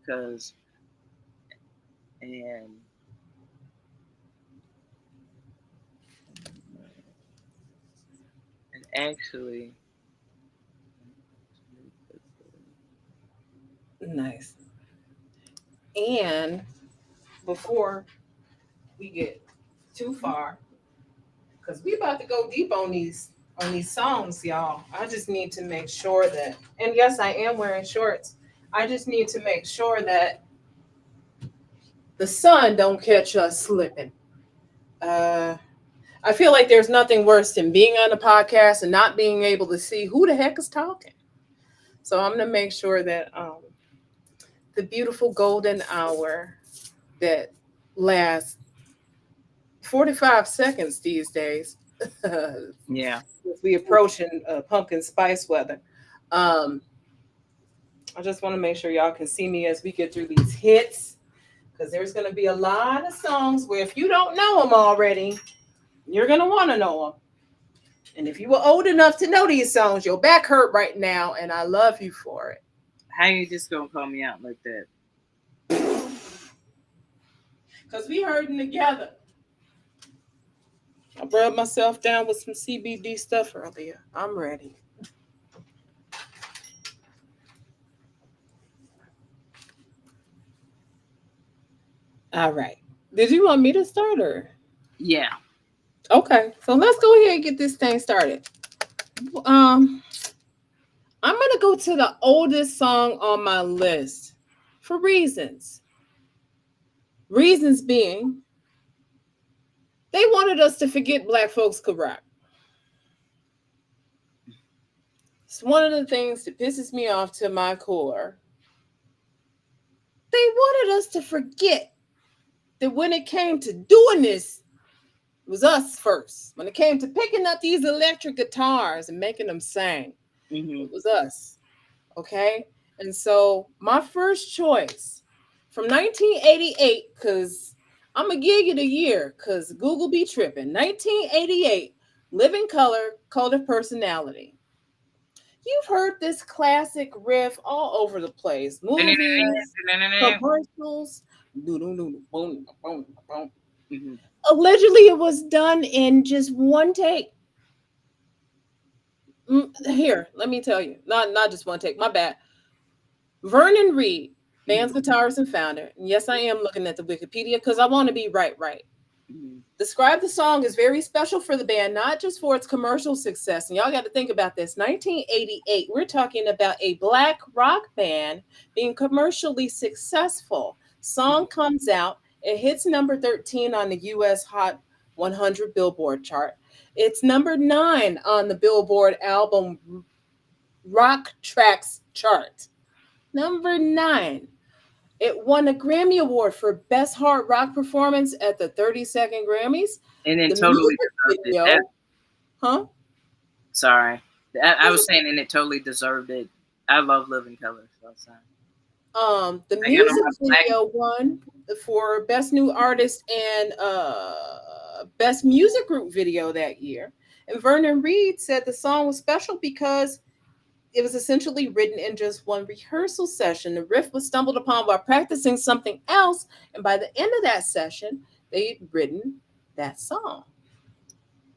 Speaker 1: because and and actually,
Speaker 2: Nice. And before we get too far, because we about to go deep on these songs, y'all. I just need to make sure that, and yes, I am wearing shorts. I just need to make sure that the sun don't catch us slipping. Uh, I feel like there's nothing worse than being on a podcast and not being able to see who the heck is talking. So I'm gonna make sure that the beautiful golden hour that lasts 45 seconds these days, as
Speaker 1: yeah,
Speaker 2: we approaching pumpkin spice weather. Um, I just want to make sure y'all can see me as we get through these hits, because there's going to be a lot of songs where if you don't know them already, you're going to want to know them. And if you were old enough to know these songs, your back hurt right now, and I love you for it.
Speaker 1: how you just gonna call me out like that?
Speaker 2: Because we heard them together. I rubbed myself down with some CBD stuff earlier. I'm ready. All right. Did you want me to start or?
Speaker 1: Yeah,
Speaker 2: Okay, so let's go ahead and get this thing started. I'm gonna go to the oldest song on my list for reasons. Reasons being, they wanted us to forget black folks could rock. It's one of the things that pisses me off to my core. They wanted us to forget that when it came to doing this, it was us first. When it came to picking up these electric guitars and making them sing,
Speaker 1: mm-hmm.
Speaker 2: it was us. Okay? And so my first choice from 1988, because I'm going to give you the year, because Google be tripping. 1988, Living Color, Cult of Personality. You've heard this classic riff all over the place. Movies, commercials.
Speaker 1: Mm-hmm.
Speaker 2: Allegedly, it was done in just one take. Here, let me tell you. Not just one take. My bad. Vernon Reid, band's guitarist and founder. And yes, I am looking at the Wikipedia because I want to be right.
Speaker 1: Mm-hmm.
Speaker 2: Described the song as very special for the band, not just for its commercial success. And y'all got to think about this. 1988, we're talking about a black rock band being commercially successful. Song comes out, it hits number 13 on the US Hot 100 Billboard chart. It's number 9 on the Billboard album Rock Tracks chart. Number 9. It won a Grammy Award for Best Hard Rock Performance at the 32nd Grammys.
Speaker 1: And it
Speaker 2: The
Speaker 1: totally
Speaker 2: music
Speaker 1: deserved it.
Speaker 2: video, huh?
Speaker 1: Sorry, I was saying, and it totally deserved it. I love Living Color. So
Speaker 2: The
Speaker 1: I got on
Speaker 2: music
Speaker 1: my black.
Speaker 2: video won for Best New Artist and Best Music Group Video that year. And Vernon Reid said the song was special because it was essentially written in just one rehearsal session. The riff was stumbled upon while practicing something else, and by the end of that session, they'd written that song.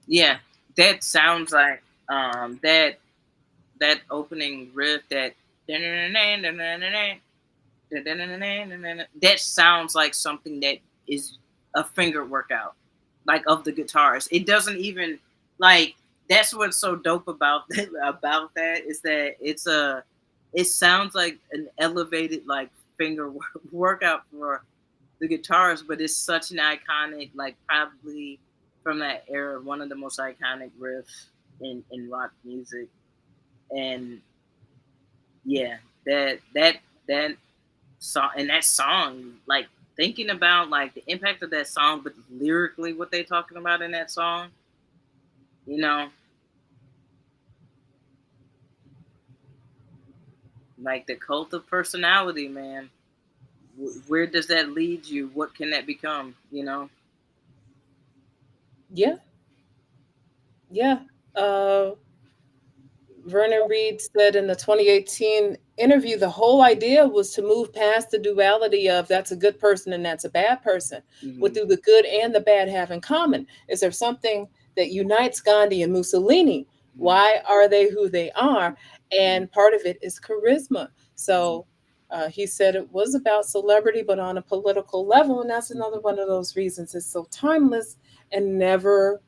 Speaker 1: Yeah, that sounds like that opening riff, that that sounds like something that is a finger workout, like of the guitarist. It doesn't even like that's what's so dope about about that is that it sounds like an elevated like finger workout for the guitarist, but it's such an iconic, like probably from that era, one of the most iconic riffs in rock music. And yeah, that song and that song, like thinking about like the impact of that song, but lyrically what they talking about in that song, you know, like the cult of personality, man. Where does that lead you? What can that become? You know?
Speaker 2: Yeah, yeah. Uh, Vernon Reid said in the 2018 interview, the whole idea was to move past the duality of that's a good person and that's a bad person. What
Speaker 1: Hmm.
Speaker 2: do the good and the bad have in common? Is there something that unites Gandhi and Mussolini? Why are they who they are? And part of it is charisma. So he said it was about celebrity, but on a political level. And that's another one of those reasons it's so timeless and never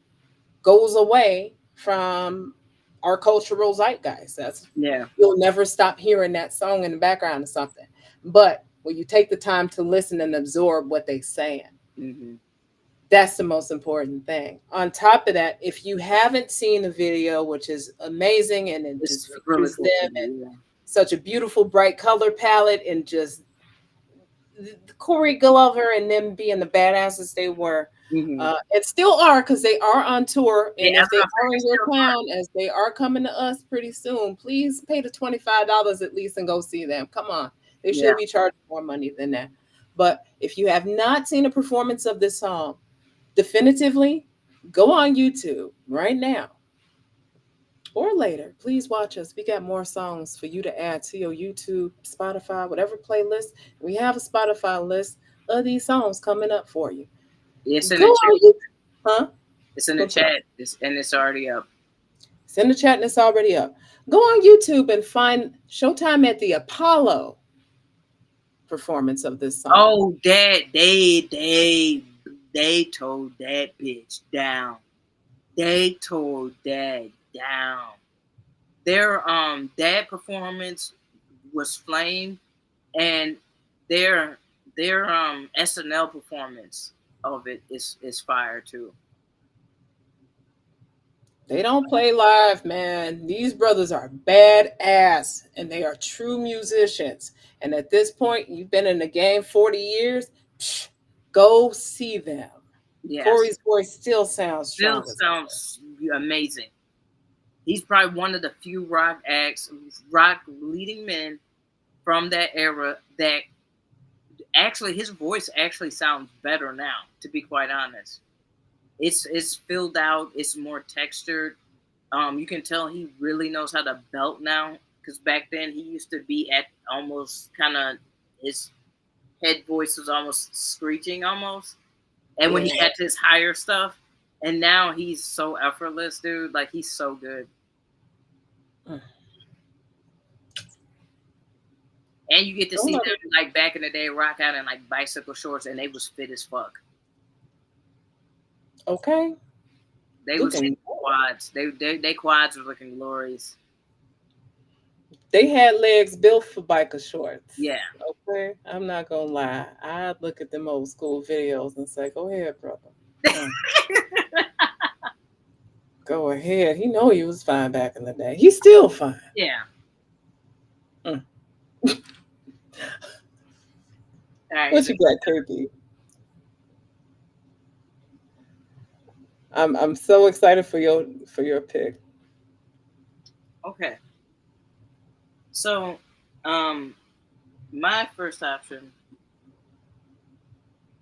Speaker 2: goes away from our cultural zeitgeist. That's
Speaker 1: Yeah.
Speaker 2: you'll never stop hearing that song in the background or something. But when you take the time to listen and absorb what they're saying,
Speaker 1: Hmm.
Speaker 2: that's the most important thing. On top of that, if you haven't seen the video, which is amazing, and it
Speaker 1: It's
Speaker 2: just
Speaker 1: really
Speaker 2: features
Speaker 1: cool.
Speaker 2: them and
Speaker 1: Yeah.
Speaker 2: such a beautiful bright color palette and just Corey Glover and them being the badasses they were,
Speaker 1: Hmm.
Speaker 2: and still are because they are on tour.
Speaker 1: Yeah,
Speaker 2: And
Speaker 1: I
Speaker 2: if
Speaker 1: was
Speaker 2: they
Speaker 1: gonna say
Speaker 2: are in
Speaker 1: it's
Speaker 2: your
Speaker 1: still
Speaker 2: town, as they are coming to us pretty soon, please pay the $25 at least and go see them. Come on, they
Speaker 1: yeah.
Speaker 2: should be charging more money than that. But if you have not seen a performance of this song, definitively go on YouTube right now or later. Please watch us. We got more songs for you to add to your YouTube, Spotify, whatever playlist. We have a Spotify list of these songs coming up for you.
Speaker 1: It's in
Speaker 2: Go
Speaker 1: the chat.
Speaker 2: on YouTube. Huh?
Speaker 1: It's in the
Speaker 2: I'm sorry.
Speaker 1: chat. And it's already up.
Speaker 2: It's in the chat and it's already up. Go on YouTube and find Showtime at the Apollo performance of this song.
Speaker 1: Oh, they tore that bitch down. They tore that down. Their that performance was flame, and their their SNL performance of it is fire too.
Speaker 2: They don't play live, man. These brothers are badass and they are true musicians. And at this point, you've been in the game 40 years, psh, go see them.
Speaker 1: Yes,
Speaker 2: Corey's voice still sounds
Speaker 1: still
Speaker 2: strong as ever.
Speaker 1: sounds amazing. He's probably one of the few rock acts, rock leading men from that era that actually his voice actually sounds better now. To be quite honest, it's filled out. It's more textured. You can tell he really knows how to belt now. Because back then he used to be at almost kind of his head voice was almost screeching almost. And when he
Speaker 2: Yeah.
Speaker 1: got to his higher stuff, and now he's so effortless, dude. Like he's so good.
Speaker 2: Mm.
Speaker 1: And you get to
Speaker 2: Don't
Speaker 1: see
Speaker 2: let it.
Speaker 1: them like back in the day rock out in like bicycle shorts, and they was fit as fuck.
Speaker 2: Okay.
Speaker 1: They was
Speaker 2: Looking
Speaker 1: hitting
Speaker 2: good.
Speaker 1: quads. They quads were looking glorious.
Speaker 2: They had legs built for biker shorts.
Speaker 1: Yeah.
Speaker 2: Okay. I'm not gonna lie. I look at them old school videos and say, go ahead, brother. Mm. Go ahead. He know he was fine back in the day. He's still fine.
Speaker 1: Yeah.
Speaker 2: Mm.
Speaker 1: All right.
Speaker 2: What you got, KP? I'm so excited for your pick.
Speaker 1: Okay. So, um, my first option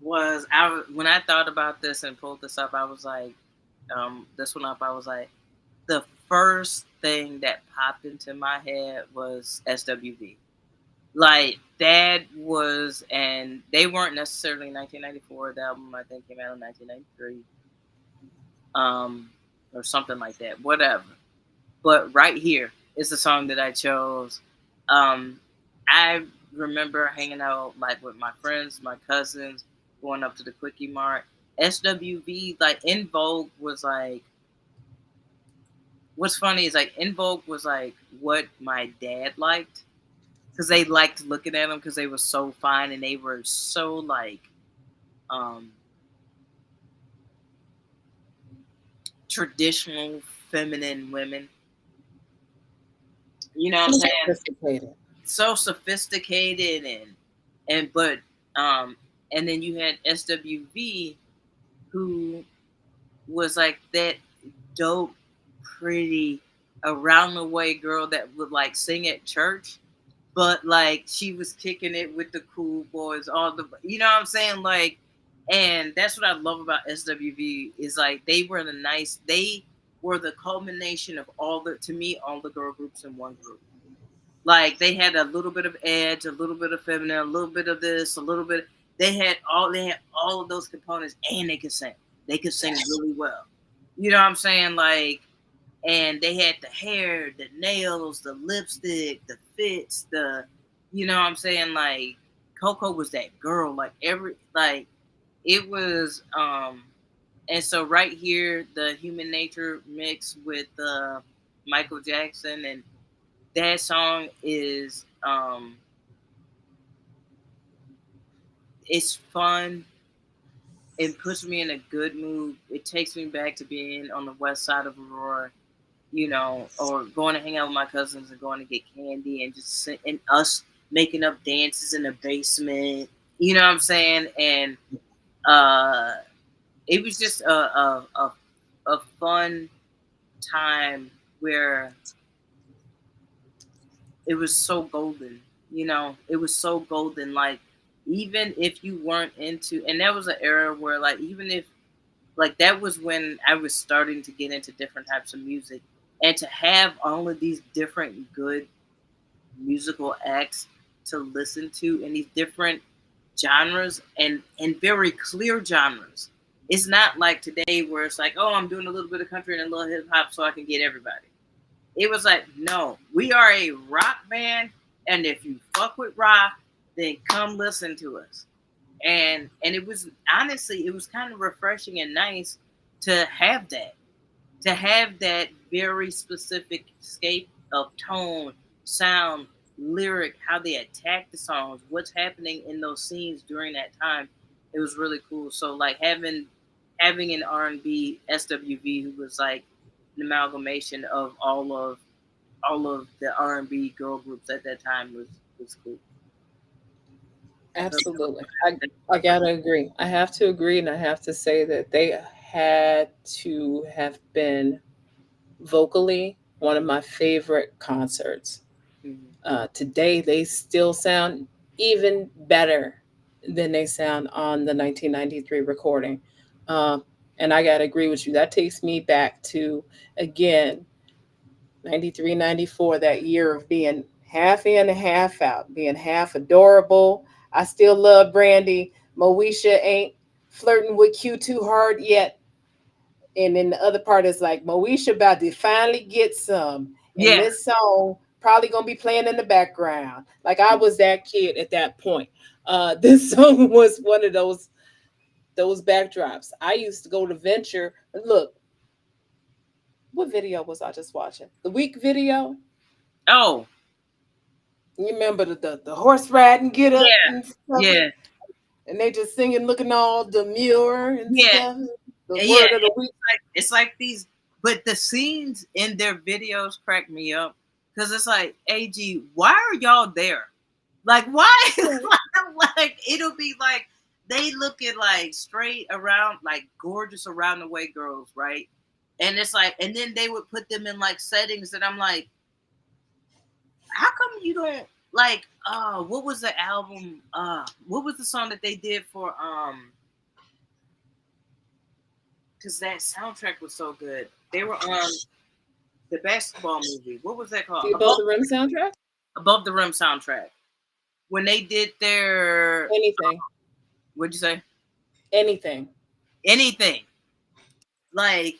Speaker 1: was when I thought about this and pulled this up, I was like, this one up. I was like, the first thing that popped into my head was SWV. Like that was, and they weren't necessarily 1994. The album I think came out in 1993. um, or something like that. Whatever. But right here is the song that I chose. Um, I remember hanging out like with my friends, my cousins, going up to the Quickie Mart. SWV, like In Vogue was like, what's funny is like In Vogue was like what my dad liked because they liked looking at them because they were so fine and they were so like um traditional feminine women. You know what I'm
Speaker 2: So
Speaker 1: saying?
Speaker 2: sophisticated.
Speaker 1: So sophisticated and but um and then you had SWV who was like that dope, pretty, around the way girl that would like sing at church, but like she was kicking it with the cool boys, all the you know what I'm saying, like, and that's what I love about SWV is like they were the culmination of all the to me all the girl groups in one group. Like they had a little bit of edge, a little bit of feminine, a little bit of this, a little bit. They had all of those components, and they could sing. They could sing really well. You know what I'm saying? Like, and they had the hair, the nails, the lipstick, the fits, you know what I'm saying? Like, Coco was that girl. Like it was. And so right here, the Human Nature mix with Michael Jackson and that song is it's fun. It puts me in a good mood. It takes me back to being on the west side of Aurora, you know, or going to hang out with my cousins and going to get candy and just and us making up dances in the basement. You know what I'm saying? And uh, it was just a fun time where it was so golden. You know, it was so golden. Like even if you weren't into, and that was an era where like even if like that was when I was starting to get into different types of music, and to have all of these different good musical acts to listen to in these different genres and very clear genres. It's not like today where it's like, oh, I'm doing a little bit of country and a little hip hop so I can get everybody. It was like, no, we are a rock band, and if you fuck with rock, then come listen to us. And it was honestly, it was kind of refreshing and nice to have that, very specific scape of tone, sound, lyric, how they attack the songs, what's happening in those scenes during that time. It was really cool. So like having an R&B SWV who was like an amalgamation of all of the R&B girl groups at that time was cool. So,
Speaker 2: Absolutely.
Speaker 1: that's
Speaker 2: I
Speaker 1: my first.
Speaker 2: gotta agree. I have to agree, and I have to say that they had to have been vocally one of my favorite concerts.
Speaker 1: Mhm.
Speaker 2: Today, they still sound even better than they sound on the 1993 recording. Uh, and I gotta agree with you. That takes me back to, again, 93, 94, that year of being half in and half out, being half adorable. I still love Brandy. Moesha ain't flirting with Q too hard yet. And then the other part is like Moesha about to finally get some. And
Speaker 1: Yeah.
Speaker 2: this song probably gonna be playing in the background. Like I was that kid at that point. This song was one of those backdrops. I used to go to Venture. Look, what video was I just watching? The week video.
Speaker 1: Oh,
Speaker 2: You remember the horse riding get up
Speaker 1: yeah.
Speaker 2: and stuff,
Speaker 1: Yeah.
Speaker 2: and they just singing, looking all demure and
Speaker 1: Yeah.
Speaker 2: stuff. The
Speaker 1: Yeah.
Speaker 2: word of the week.
Speaker 1: It's like these, but the scenes in their videos crack me up because it's like, AG, why are y'all there? Like, why? Like, it'll be like they looking like straight around, like gorgeous around the way girls, right? And it's like, and then they would put them in like settings that I'm like, how come you don't like? What was the album? What was the song that they did for? Because that soundtrack was so good. They were on the basketball movie. What was that called?
Speaker 2: The Above the Rim soundtrack.
Speaker 1: Above the Rim soundtrack. When they did their
Speaker 2: Anything,
Speaker 1: what'd you say?
Speaker 2: anything.
Speaker 1: Anything. Like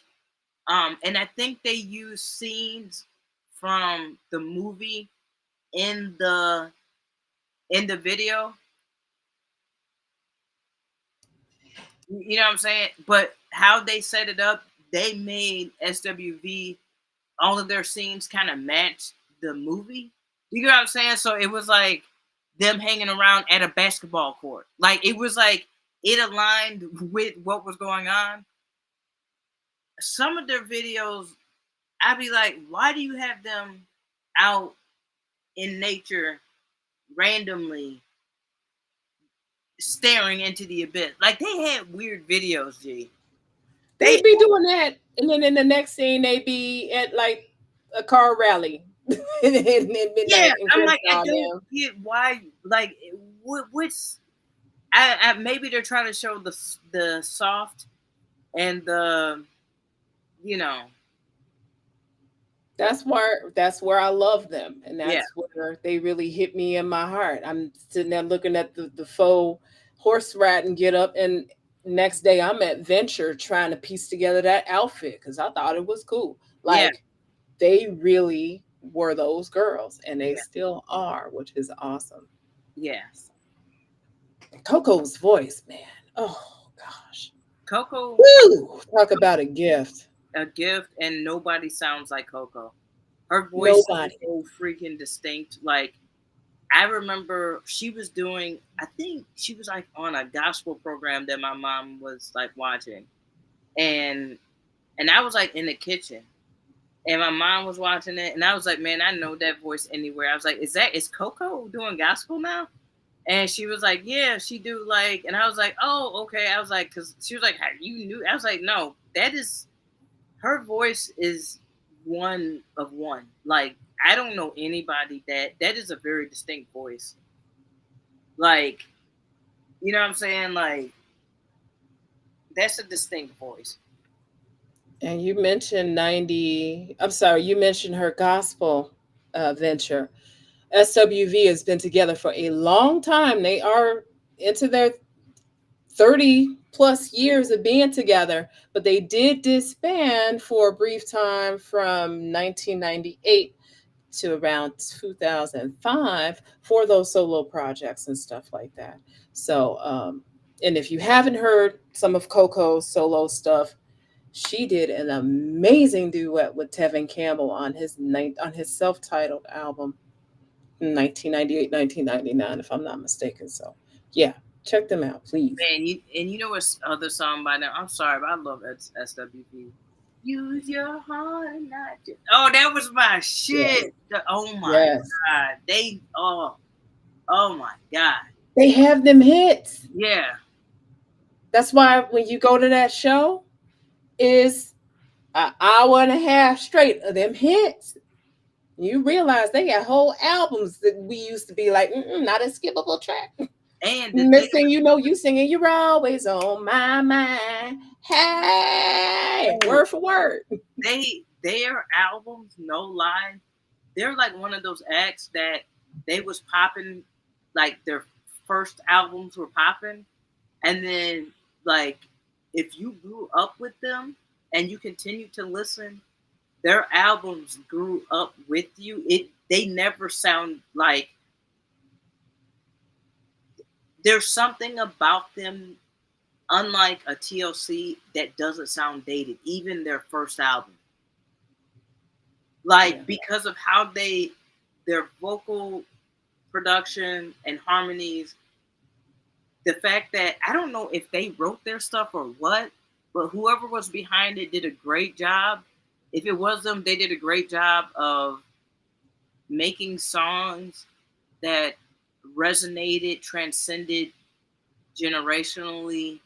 Speaker 1: And I think they use scenes from the movie in the video. You know what I'm saying? But how they set it up, they made SWV, all of their scenes kind of match the movie. You know what I'm saying? So it was like them hanging around at a basketball court. Like it was like it aligned with what was going on. Some of their videos, I'd be like, why do you have them out in nature randomly staring into the abyss? Like they had weird videos, G. They
Speaker 2: They be doing that, and then in the next scene they be at like a car rally at
Speaker 1: Yeah,
Speaker 2: midnight in
Speaker 1: I'm like, I
Speaker 2: Crenshaw
Speaker 1: don't
Speaker 2: now.
Speaker 1: get why. Like, what's maybe they're trying to show the soft and the you know
Speaker 2: That's where I love them, and
Speaker 1: yeah,
Speaker 2: that's where they really hit me in my heart. I'm sitting there looking at the faux horse riding get up, and next day I'm at Venture trying to piece together that outfit because I thought it was cool.
Speaker 1: yeah,
Speaker 2: Like they really were those girls, and they
Speaker 1: yeah,
Speaker 2: still are, which is awesome.
Speaker 1: yeah.
Speaker 2: Coco's voice, man. Oh gosh.
Speaker 1: Coco,
Speaker 2: Woo! Talk about a gift.
Speaker 1: a gift, and nobody sounds like Coco. Her voice is
Speaker 2: Nobody.
Speaker 1: so freaking distinct. Like I remember she was doing. I think she was like on a gospel program that my mom was like watching, and I was like in the kitchen, and my mom was watching it, and I was like, man, I know that voice anywhere. I was like, is Coco doing gospel now? And she was like, yeah, she do like, and I was like, oh, okay. I was like, because she was like, how you knew? I was like, no, that is her voice is one of one. Like I don't know anybody that is a very distinct voice. Like you know what I'm saying? Like that's a distinct voice.
Speaker 2: And you mentioned 90, I'm sorry, you mentioned her gospel venture. SWV has been together for a long time. They are into their 30 plus years of being together, but they did disband for a brief time from 1998 to around 2005 for those solo projects and stuff like that. So, and if you haven't heard some of Coco's solo stuff, she did an amazing duet with Tevin Campbell on his self-titled album in 1998, 1999, if I'm not mistaken. So, yeah, check them out, please.
Speaker 1: Man, you know what other song by them? I'm sorry, but I love SWV. Use your heart, not just. Oh, that was my
Speaker 2: Yes,
Speaker 1: shit. Oh my
Speaker 2: yes.
Speaker 1: god, they oh my god,
Speaker 2: They have them hits.
Speaker 1: yeah.
Speaker 2: That's why when you go to that show, is an hour and a half straight of them hits. You realize they got whole albums that we used to be like, not a skippable track.
Speaker 1: And the thing,
Speaker 2: Next thing you know, you singing, you're always on my mind. Hey,
Speaker 1: oh,
Speaker 2: word for word.
Speaker 1: their albums, no lie, they're like one of those acts that they was popping, like their first albums were popping, and then like if you grew up with them and you continue to listen, their albums grew up with you. They never sound like there's something about them, unlike a TLC, that doesn't sound dated. Even their first album,
Speaker 2: Yeah.
Speaker 1: like because of how their vocal production and harmonies, the fact that I don't know if they wrote their stuff or what, but whoever was behind it did a great job. If it was them, they did a great job of making songs that resonated, transcended generationally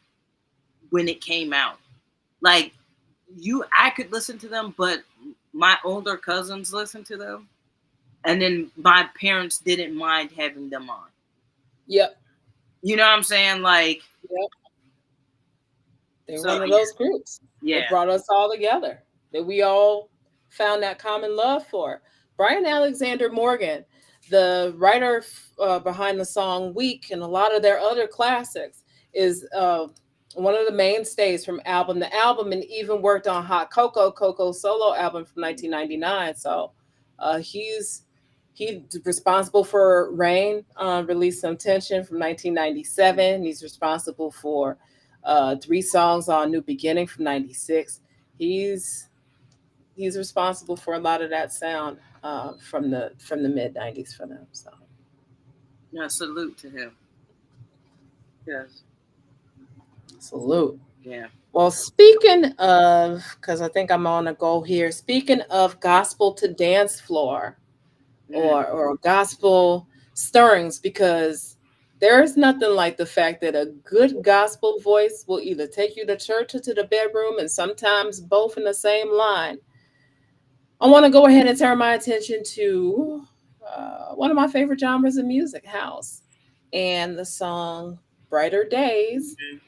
Speaker 1: when it came out. Like I could listen to them, but my older cousins listened to them, and then my parents didn't mind having them on.
Speaker 2: Yep.
Speaker 1: You know what I'm saying? Like,
Speaker 2: Yep. They're
Speaker 1: so
Speaker 2: one of those groups
Speaker 1: yeah,
Speaker 2: that brought us all together, that we all found that common love for. Brian Alexander Morgan, the writer behind the song Weak and a lot of their other classics, is one of the mainstays from album to album, and even worked on Hot Cocoa solo album from 1999. So he's responsible for Rain, Release Some Tension from 1997. He's responsible for three songs on New Beginning from 96. He's he's responsible for a lot of that sound from the mid 90s for them. So
Speaker 1: No, salute to him. Yes.
Speaker 2: salute.
Speaker 1: Yeah.
Speaker 2: Well, speaking of, because I think I'm on a go here. Speaking of gospel to dance floor,
Speaker 1: Mm,
Speaker 2: or gospel stirrings, because there's nothing like the fact that a good gospel voice will either take you to church or to the bedroom, and sometimes both in the same line. I want to go ahead and turn my attention to one of my favorite genres of music, house, and the song Brighter Days
Speaker 1: mm,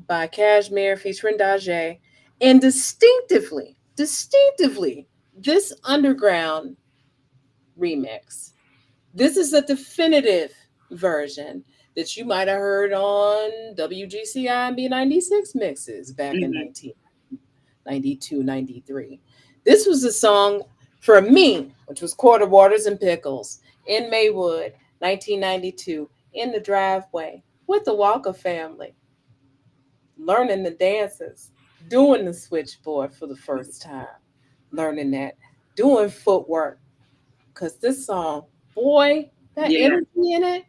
Speaker 2: by Cashmere featuring Dajé. And distinctively, this underground remix. This is a definitive version that you might have heard on WGCI and B96 mixes back in
Speaker 1: mhm,
Speaker 2: 1992, 93. This was a song for me, which was Quarter Waters and Pickles in Maywood, 1992, in the driveway with the Walker family, learning the dances, doing the switchboard for the first time, learning that, doing footwork. Because this song, boy, that
Speaker 1: yeah.
Speaker 2: energy in it,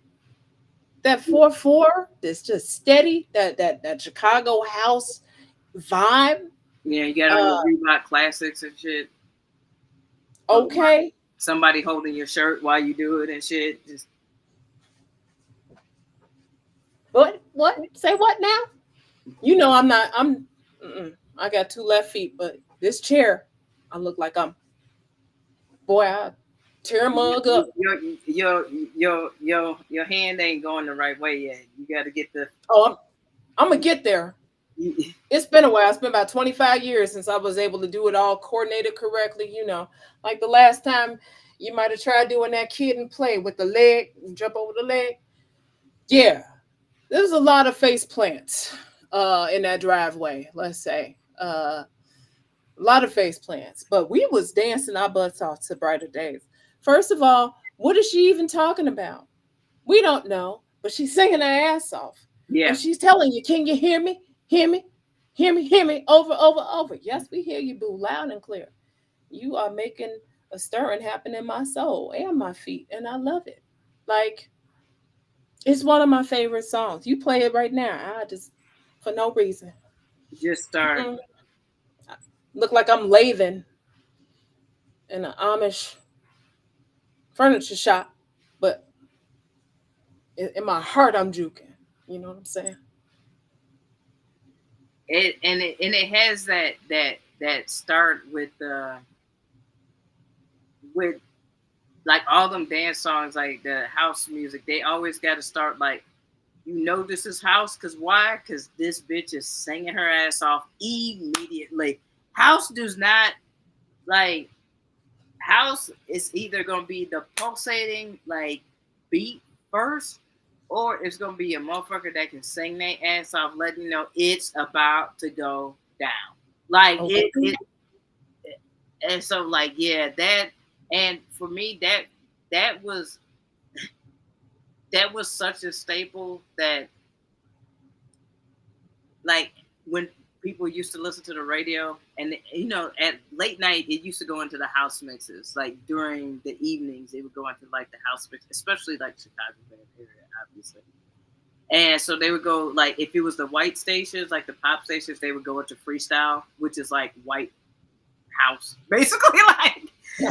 Speaker 2: that 4/4, that's just steady, that Chicago house vibe.
Speaker 1: Yeah, you got on your
Speaker 2: Uh,
Speaker 1: Reebok classics and shit. But
Speaker 2: okay,
Speaker 1: somebody holding your shirt while you do it and shit. Just
Speaker 2: but what? Say what now? You know I'm not. I got two left feet, but this chair, I look like I'm. Boy, I tear a mug
Speaker 1: your
Speaker 2: up.
Speaker 1: your your hand ain't going the right way yet. You got to get the.
Speaker 2: Oh, I'm gonna get there. It's been a while. It's been about 25 years since I was able to do it all coordinated correctly. Like the last time you might have tried doing that kid and play with the leg, jump over the leg. Yeah, there's a lot of face plants in that driveway, let's say. A lot of face plants. But we was dancing our butts off to Brighter Days. First of all, what is she even talking about? We don't know, but she's singing her ass off. And
Speaker 1: Yeah,
Speaker 2: she's telling you, can you hear me? Hear me? Hear me, over, over, over. Yes, we hear you, boo, loud and clear. You are making a stirring happen in my soul and my feet, and I love it. Like, it's one of my favorite songs. You play it right now. I just, for no reason.
Speaker 1: just start.
Speaker 2: Mm-mm. Look like I'm laving in an Amish furniture shop, but in my heart, I'm juking. You know what I'm saying?
Speaker 1: It has that start with like all them dance songs, like the house music. They always got to start like, this is house, because why? Because this bitch is singing her ass off immediately. House does not, like, house is either gonna be the pulsating like beat first, or it's gonna be a motherfucker that can sing their ass off, letting you know it's about to go down. Like
Speaker 2: Okay.
Speaker 1: and so like yeah, that, and for me that was that was such a staple that, like, when people used to listen to the radio, and at late night it used to go into the house mixes, like during the evenings it would go into like the house mix, especially like Chicago area, obviously. And so they would go, like, if it was the white stations, like the pop stations, they would go into freestyle, which is like white house basically. Like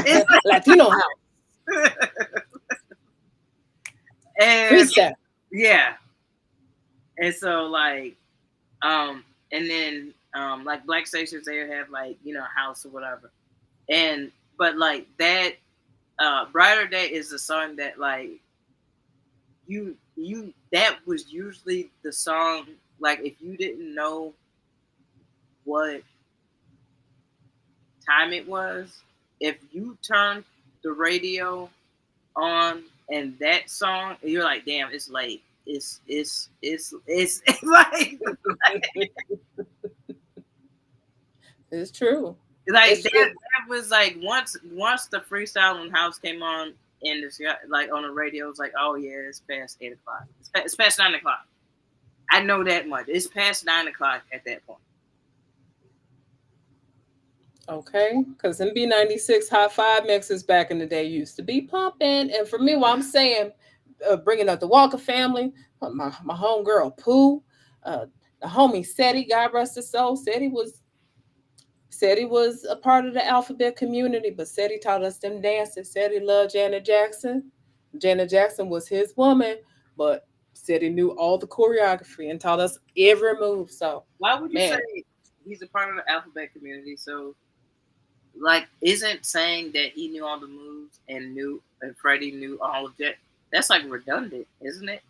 Speaker 1: it's
Speaker 2: Latino house.
Speaker 1: like, and
Speaker 2: Freestyle.
Speaker 1: yeah, and so like and then like black stations, they would have like house or whatever. And but like that, Brighter Day is a song that, like, you that was usually the song, like, if you didn't know what time it was, if you turned the radio on and that song, you're like, damn, it's late. it's like
Speaker 2: It's true.
Speaker 1: like
Speaker 2: It's
Speaker 1: that. That was like once the freestyle house came on in this like on the radio, it was like, oh yeah, it's past 8 o'clock. It's past 9 o'clock. I know that much. It's past 9 o'clock at that point.
Speaker 2: okay, because MB96 Hot 5 mixes back in the day used to be pumping. And for me, what I'm saying, bringing up the Walker family, my homegirl Pooh, uh, the homie Seti, God rest his soul, Seti was a part of the alphabet community, but Seti taught us them dances. Seti loved Janet Jackson. Janet Jackson was his woman, but Seti knew all the choreography and taught us every move. So,
Speaker 1: Why would you say
Speaker 2: man,
Speaker 1: he's a part of the alphabet community? So like, isn't saying that he knew all the moves and Freddie knew all of that? That's like redundant, isn't it?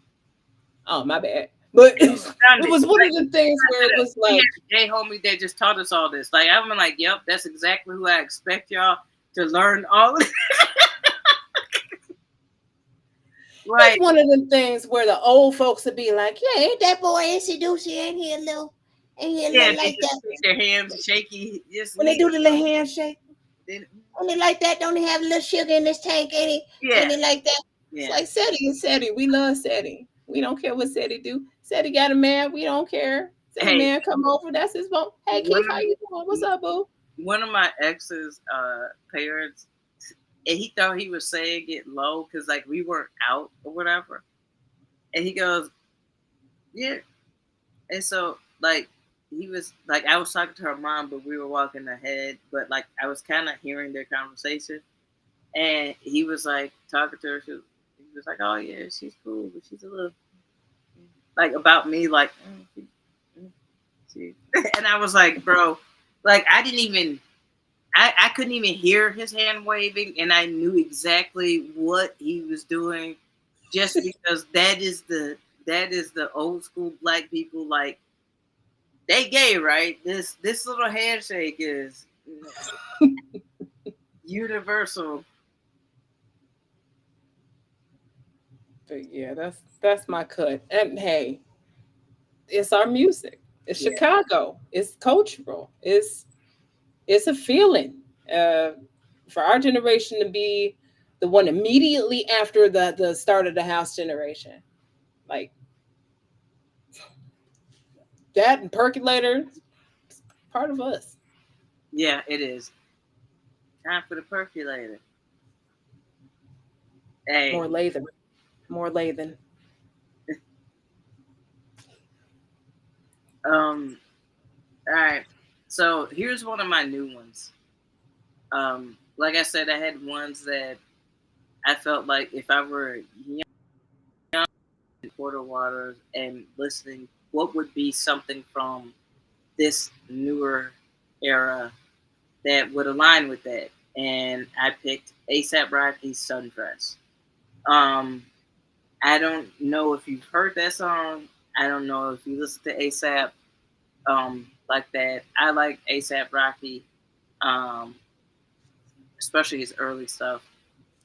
Speaker 2: oh my bad. But it
Speaker 1: It's
Speaker 2: was, it
Speaker 1: redundant.
Speaker 2: was one
Speaker 1: Like
Speaker 2: of the things where it was
Speaker 1: we
Speaker 2: like,
Speaker 1: had a J homie that just taught us all this. Like I'm like, yep, that's exactly who I expect y'all to learn all.
Speaker 2: it's
Speaker 1: Like,
Speaker 2: one of the things where the old folks would be like, yeah, ain't that boy introducing ain't he a
Speaker 1: yeah,
Speaker 2: little
Speaker 1: they
Speaker 2: like
Speaker 1: just
Speaker 2: that?
Speaker 1: push their hands shaky. Just
Speaker 2: When they
Speaker 1: he,
Speaker 2: do the little handshake,
Speaker 1: then,
Speaker 2: only like that, don't he have a little sugar in his tank,
Speaker 1: yeah,
Speaker 2: ain't he like that? It's
Speaker 1: yeah.
Speaker 2: like Seti and Seti. We love Seti. We don't care what Seti do. Seti got a man, we don't care. Seti
Speaker 1: Hey,
Speaker 2: man come over, that's his phone. Hey
Speaker 1: one
Speaker 2: Keith,
Speaker 1: of
Speaker 2: how you doing? What's up, boo?
Speaker 1: one of my ex's parents, and he thought he was saying it low because like we weren't out or whatever, and he goes, yeah, and so like he was like I was talking to her mom, but we were walking ahead, but like I was kind of hearing their conversation, and he was like talking to her. He was like, "Oh yeah, she's cool, but she's a little like about me, like." Mm, she. And I was like, "Bro, like I didn't even, I couldn't even hear his hand waving, and I knew exactly what he was doing, just because that is the old school black people like." They gay, right? This little handshake is universal.
Speaker 2: But yeah, that's my cut. And hey, it's our music. It's
Speaker 1: Yeah,
Speaker 2: Chicago. It's cultural. It's a feeling. Uh, for our generation to be the one immediately after the start of the house generation, like that and percolator, part of us.
Speaker 1: yeah, it is. Time for the percolator. Hey,
Speaker 2: More Lathan, more Lathan.
Speaker 1: all right. So here's one of my new ones. Like I said, I had ones that I felt like if I were young in Porter Waters and listening, what would be something from this newer era that would align with that? And I picked ASAP Rocky's Sundress. Um, I don't know if you've heard that song. I don't know if you listen to ASAP like that. I like ASAP Rocky, um, especially his early stuff.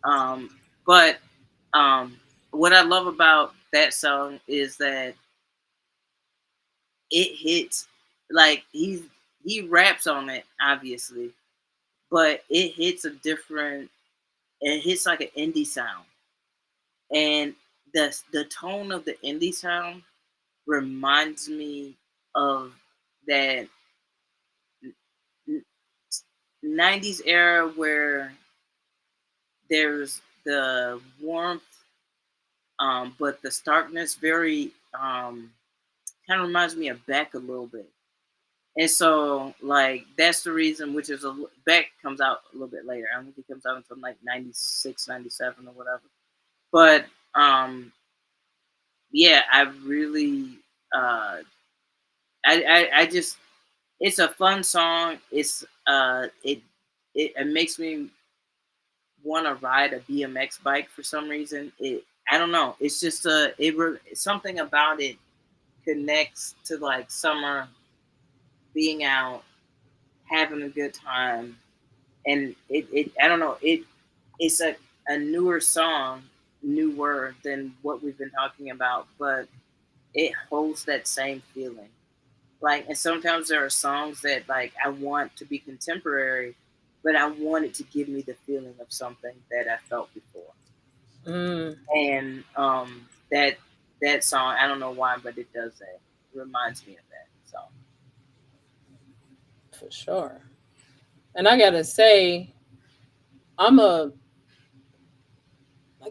Speaker 1: Um, but um, what I love about that song is that it hits like he raps on it obviously, but it hits a different. It hits like an indie sound, and the tone of the indie sound reminds me of that 90s era where there's the warmth, but the starkness very kind of reminds me of Beck a little bit. And so, like, that's the reason, which is Beck comes out a little bit later. I don't think he comes out until like 96, 97 or whatever. But yeah, I really, uh, I just, it's a fun song. It makes me want to ride a BMX bike for some reason. I don't know. It's just something about it connects to like summer, being out, having a good time, and it I don't know. It's a newer song newer than what we've been talking about, but it holds that same feeling. Like, and sometimes there are songs that like I want to be contemporary, but I want it to give me the feeling of something that I felt before.
Speaker 2: Mm,
Speaker 1: And that song, I don't know why, but it does that. It reminds me of that. So
Speaker 2: for sure. And I gotta say, I'm a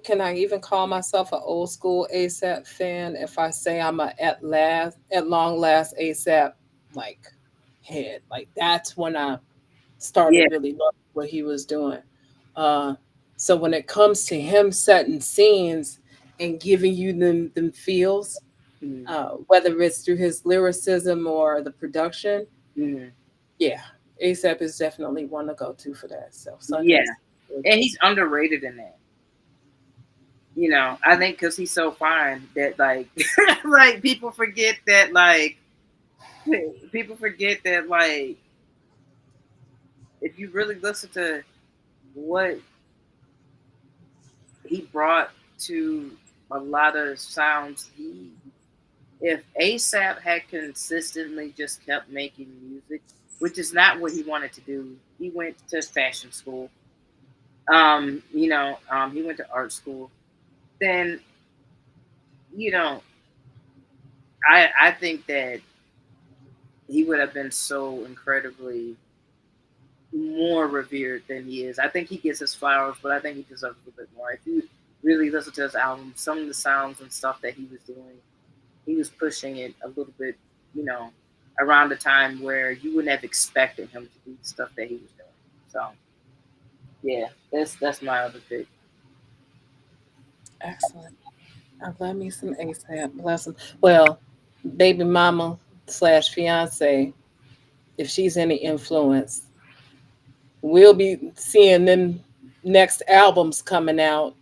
Speaker 2: can I even call myself an old school ASAP fan if I say I'm a at long last ASAP like head? Like that's when I started
Speaker 1: yeah.
Speaker 2: really loving what he was doing. Uh, so when it comes to him setting scenes and giving you them feels,
Speaker 1: Mm-hmm.
Speaker 2: whether it's through his lyricism or the production,
Speaker 1: Mm-hmm.
Speaker 2: yeah, ASAP is definitely one to go to for that. So
Speaker 1: Yeah,
Speaker 2: Sundance.
Speaker 1: and he's underrated in that. You know, I think because he's so fine that like like people forget that like if you really listen to what he brought to a lot of sounds, he if ASAP had consistently just kept making music, which is not what he wanted to do. He went to fashion school. He went to art school. Then, you know, I think that he would have been so incredibly more revered than he is. I think he gets his flowers, but I think he deserves a little bit more. If you really listen to his album, some of the sounds and stuff that he was doing, he was pushing it a little bit, you know, around the time where you wouldn't have expected him to do the stuff that he was doing. So yeah, that's my other pick.
Speaker 2: Excellent. I love me some ASAP. Bless him. Well, baby mama slash fiance, if she's any influence, we'll be seeing them next albums coming out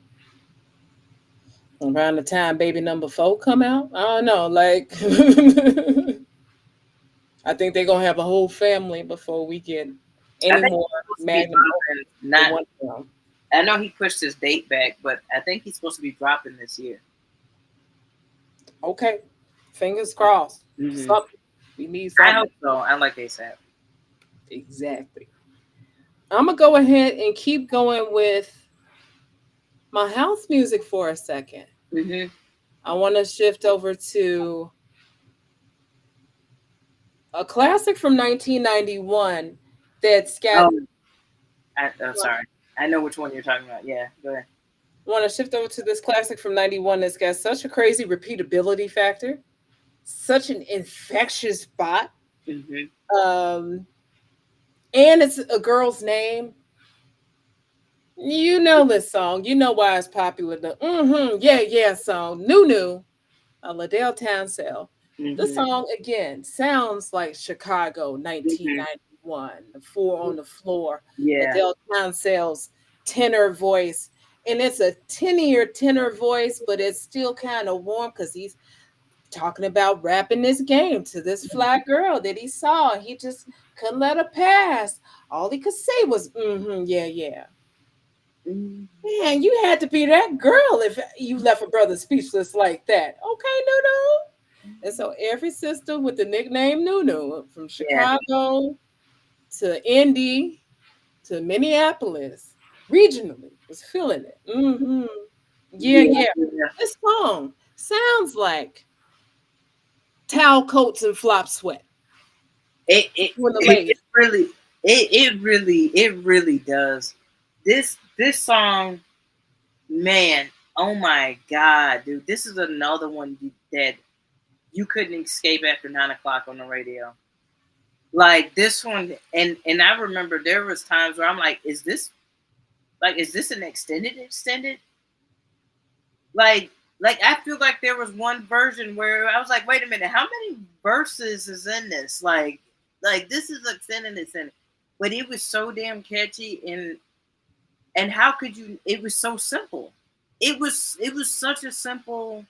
Speaker 2: around the time baby number 4 come out. I don't know. Like I think they're gonna have a whole family before we get
Speaker 1: I
Speaker 2: any
Speaker 1: think
Speaker 2: more
Speaker 1: he's supposed to be
Speaker 2: magnum
Speaker 1: dropping
Speaker 2: than
Speaker 1: not.
Speaker 2: one of them.
Speaker 1: I know he pushed his date back, but I think he's supposed to be dropping this year.
Speaker 2: Okay. Fingers crossed.
Speaker 1: Hmm.
Speaker 2: Something. We need
Speaker 1: I
Speaker 2: something.
Speaker 1: hope so. I like ASAP.
Speaker 2: Exactly. I'm gonna go ahead and keep going with my house music for a second.
Speaker 1: Hmm.
Speaker 2: I want to shift over to a classic from 1991 that's got.
Speaker 1: Oh, sorry. I know which one you're talking about. Yeah, go ahead.
Speaker 2: I want to shift over to this classic from 91 that's got such a crazy repeatability factor, such an infectious spot.
Speaker 1: Hmm.
Speaker 2: Um, and it's a girl's name. You know this song. You know why it's popular. The yeah, yeah song. Nunu, Liddell Townsend. The
Speaker 1: Hmm.
Speaker 2: song again sounds like Chicago
Speaker 1: Hmm.
Speaker 2: 1991, the Four on the Floor,
Speaker 1: Yeah.
Speaker 2: Liddell Townsend's tenor voice. And it's a tenor voice, but it's still kind of warm because he's talking about rapping this game to this fly girl that he saw. He just couldn't let her pass. All he could say was, yeah, yeah.
Speaker 1: Mhm.
Speaker 2: Man, you had to be that girl if you left a brother speechless like that. Okay, Nunu. And so every sister with the nickname Nunu, from
Speaker 1: Yeah.
Speaker 2: Chicago to Indy to Minneapolis, regionally, was feeling it. Yeah,
Speaker 1: Yeah.
Speaker 2: yeah.
Speaker 1: Yeah.
Speaker 2: This song sounds like towel coats and flop sweat
Speaker 1: It it
Speaker 2: when the
Speaker 1: it
Speaker 2: ladies.
Speaker 1: really it really does. This song, man. Oh my god, dude! This is another one that you couldn't escape after 9 o'clock on the radio. Like this one, and I remember there was times where I'm like, is this an extended? Like I feel like there was one version where I was like, wait a minute, how many verses is in this? Like this is extended, but it was so damn catchy, and how could you? It was so simple. It was such a simple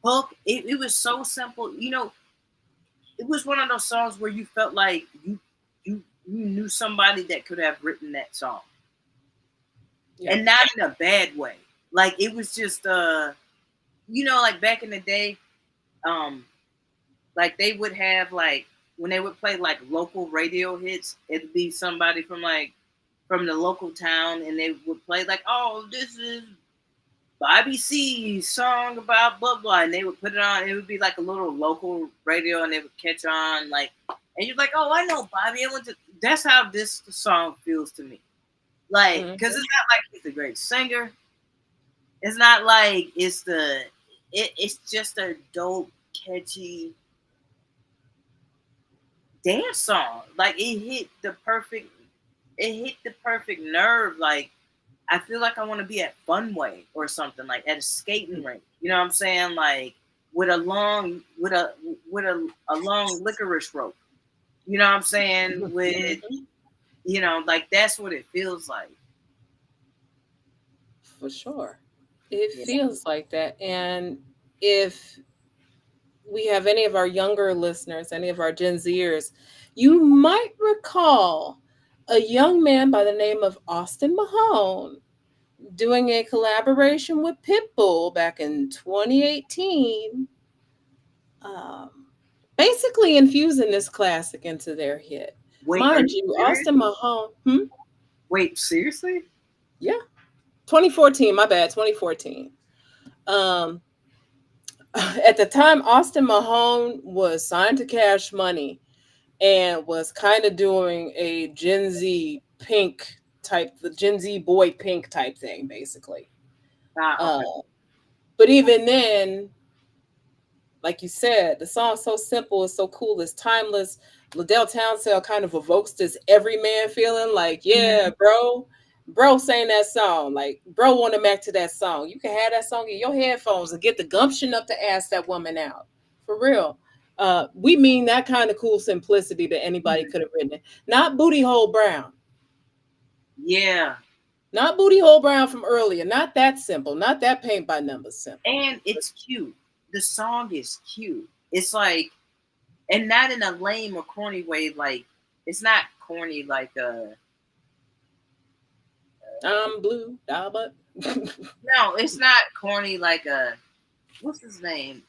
Speaker 1: hook. It was so simple. It was one of those songs where you felt like you knew somebody that could have written that song,
Speaker 2: Yeah.
Speaker 1: and not in a bad way. Like it was just like back in the day, um, like they would have like when they would play like local radio hits, it'd be somebody from like from the local town, and they would play like, "Oh, this is Bobby C's song about blah blah," and they would put it on. It would be like a little local radio, and they would catch on like, and you're like, "Oh, I know Bobby." I went to. That's how this song feels to me. Like, because
Speaker 2: Hmm.
Speaker 1: it's not like he's a great singer. It's not like it's just a dope, catchy dance song. Like it hit the perfect nerve. Like I feel like I want to be at Funway or something, like at a skating rink. You know what I'm saying? Like with a long with a long licorice rope. You know what I'm saying? With
Speaker 2: Hmm.
Speaker 1: like that's what it feels like.
Speaker 2: For sure. It
Speaker 1: Yeah.
Speaker 2: feels like that. And if we have any of our younger listeners, any of our Gen Zers, you might recall a young man by the name of Austin Mahone doing a collaboration with Pitbull back in 2018, um, basically infusing this classic into their hit.
Speaker 1: Wait, are
Speaker 2: Mind
Speaker 1: you
Speaker 2: you,
Speaker 1: serious?
Speaker 2: Austin Mahone,
Speaker 1: Wait, seriously?
Speaker 2: yeah, 2014, my bad, 2014. Um, at the time, Austin Mahone was signed to Cash Money and was kind of doing a Gen Z Pink type, the Gen Z boy Pink type thing, basically.
Speaker 1: Ah,
Speaker 2: Uh,
Speaker 1: okay.
Speaker 2: but even then, like you said, the song's so simple, it's so cool, it's timeless. Liddell Townsend kind of evokes this everyman feeling, like, yeah,
Speaker 1: Mhm.
Speaker 2: bro sang that song. Like, bro want to back to that song. You can have that song in your headphones and get the gumption up to ask that woman out. For real. We mean that kind of cool simplicity that anybody
Speaker 1: Mhm.
Speaker 2: could have written it. Not Booty Hole Brown.
Speaker 1: Yeah,
Speaker 2: Not Booty Hole Brown from earlier. Not that simple. Not that paint by numbers simple.
Speaker 1: and it's cute. The song is cute. It's like, and not in a lame or corny way. Like, it's not corny like
Speaker 2: I'm blue, but
Speaker 1: no, it's not corny like what's his name?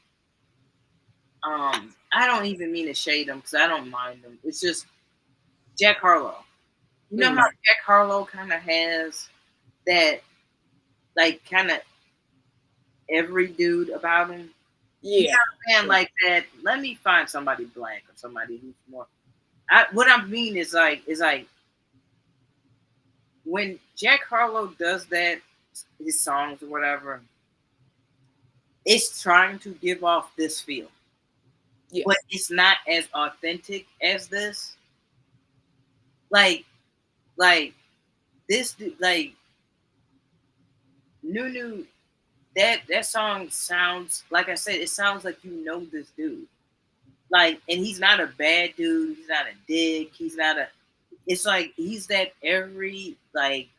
Speaker 1: I don't even mean to shade him because I don't mind him. It's just Jack Harlow. You know how
Speaker 2: Mm,
Speaker 1: Jack Harlow kind of has that, like, kind of every dude about him. You know
Speaker 2: yeah.
Speaker 1: what I'm saying?
Speaker 2: Yeah.
Speaker 1: Like that. Let me find somebody black or somebody who's more. What I mean is like when Jack Harlow does that, his songs or whatever, it's trying to give off this feel, but
Speaker 2: Yes.
Speaker 1: it's not as authentic as this. Like, like this, like Nunu. That song sounds like I said. It sounds like you know this dude. Like, and he's not a bad dude. He's not a dick. He's not a. It's like he's that every like.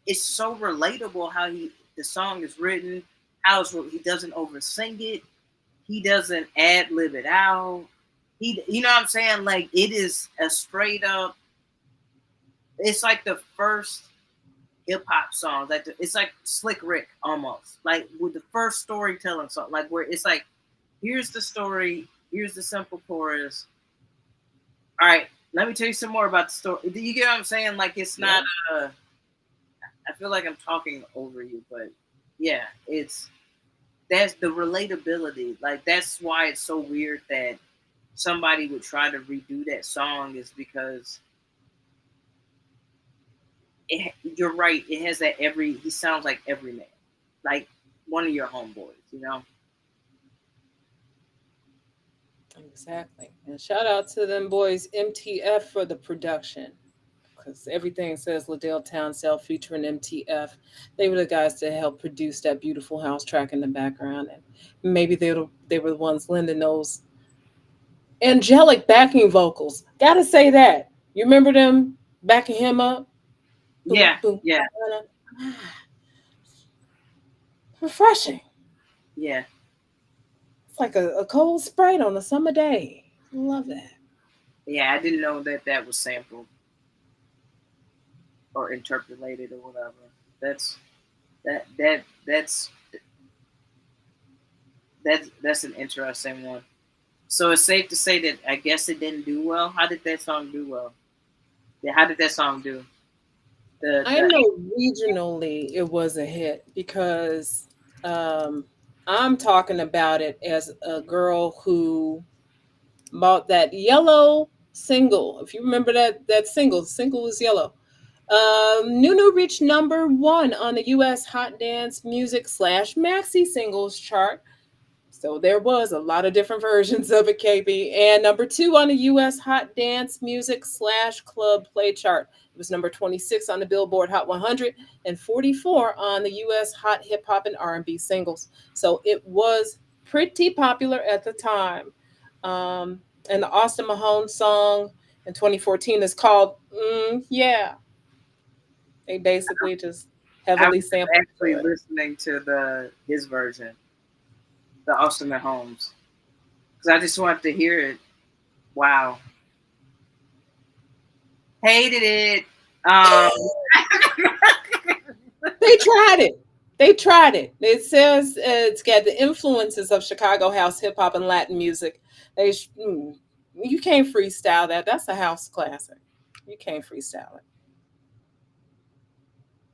Speaker 1: It's so relatable how the song is written. He doesn't oversing it. He doesn't ad lib it out. You know what I'm saying? Like it is a straight up. It's like the first hip hop song. Like it's like Slick Rick almost. Like with the first storytelling song. Like where it's like, here's the story. Here's the simple chorus. All right, let me tell you some more about the story. Do you get what I'm saying? Like it's not.
Speaker 2: Yeah.
Speaker 1: I feel like I'm talking over you, but yeah, that's the relatability. Like that's why it's so weird that somebody would try to redo that song is because you're right. It has that every. He sounds like every man, like one of your homeboys. You know.
Speaker 2: Exactly. And shout out to them boys MTF for the production. Because everything says Liddell Townsend featuring MTF. They were the guys that helped produce that beautiful house track in the background. And maybe they were the ones lending those angelic backing vocals. Gotta say that. You remember them backing him up? Boom,
Speaker 1: Yeah.
Speaker 2: boom.
Speaker 1: Yeah.
Speaker 2: Refreshing.
Speaker 1: Yeah.
Speaker 2: It's like a cold Sprite on a summer day. Love that.
Speaker 1: Yeah. I didn't know that that was sampled. or interpolated or whatever. That's that that that's that's an interesting one. So it's safe to say that I guess it didn't do well. How did that song do well? Yeah, how did that song do?
Speaker 2: I
Speaker 1: The
Speaker 2: know regionally it was a hit because um, I'm talking about it as a girl who bought that yellow single. If you remember that single, the single was yellow. Nunu reached number one on the U.S. Hot Dance Music slash Maxi Singles chart. So there was a lot of different versions of it, KB. And number two on the U.S. Hot Dance Music slash Club Play chart. It was number 26 on the Billboard Hot 100 and 44 on the U.S. Hot Hip Hop and R&B Singles. So it was pretty popular at the time. Um, and the Austin Mahone song in 2014 is called Yeah. They basically just
Speaker 1: I
Speaker 2: heavily
Speaker 1: was
Speaker 2: sampled
Speaker 1: actually
Speaker 2: to it.
Speaker 1: listening to the his version, the Austin Holmes, because I just wanted to hear it. Wow, hated it. Um,
Speaker 2: They tried it. They tried it. It says it's got the influences of Chicago house, hip hop, and Latin music. You can't freestyle that. That's a house classic. You can't freestyle it.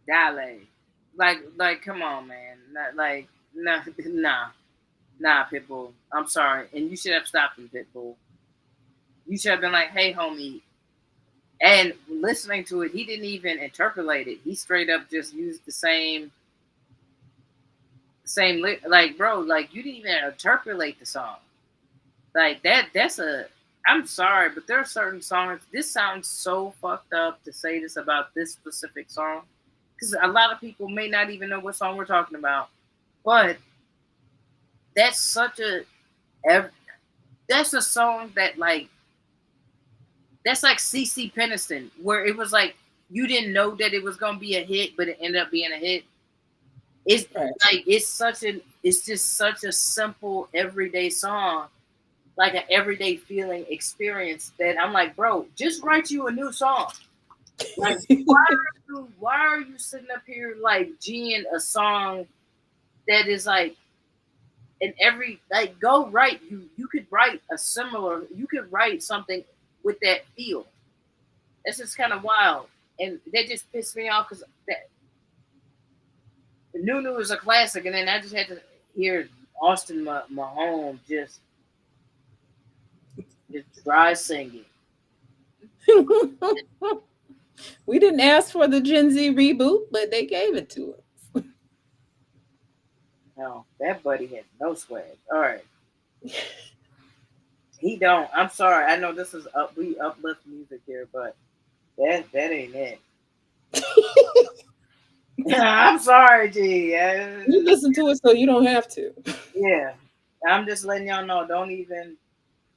Speaker 1: Dale, come on, man. Not, like, nah, nah, Pitbull. I'm sorry, and you should have stopped him, Pitbull. You should have been like, hey, homie. And listening to it, he didn't even interpolate it. He straight up just used the same like, bro, like you didn't even interpolate the song. Like that's a I'm sorry, but there are certain songs. This sounds so fucked up to say this about this specific song, because a lot of people may not even know what song we're talking about. But that's such a that's a song that like that's like CC Peniston, where it was like you didn't know that it was gonna be a hit, but it ended up being a hit. It's
Speaker 2: Right.
Speaker 1: like it's just such a simple everyday song, like an everyday feeling experience that I'm like, bro, just write you a new song. Like, why are you sitting up here like G'ing a song that is like in every like go write you could write a similar you could write something with that feel. That's just kind of wild, and that just pissed me off because that Nunu is a classic, and then I just had to hear Austin Mahone just dry singing.
Speaker 2: We didn't ask for the Gen Z reboot, but they gave it to us.
Speaker 1: No, that buddy had no swag. All right, he don't. I'm sorry. I know this is we uplift music here, but that ain't it. I'm sorry, G.
Speaker 2: You listen to it so you don't have to.
Speaker 1: Yeah, I'm just letting y'all know. Don't even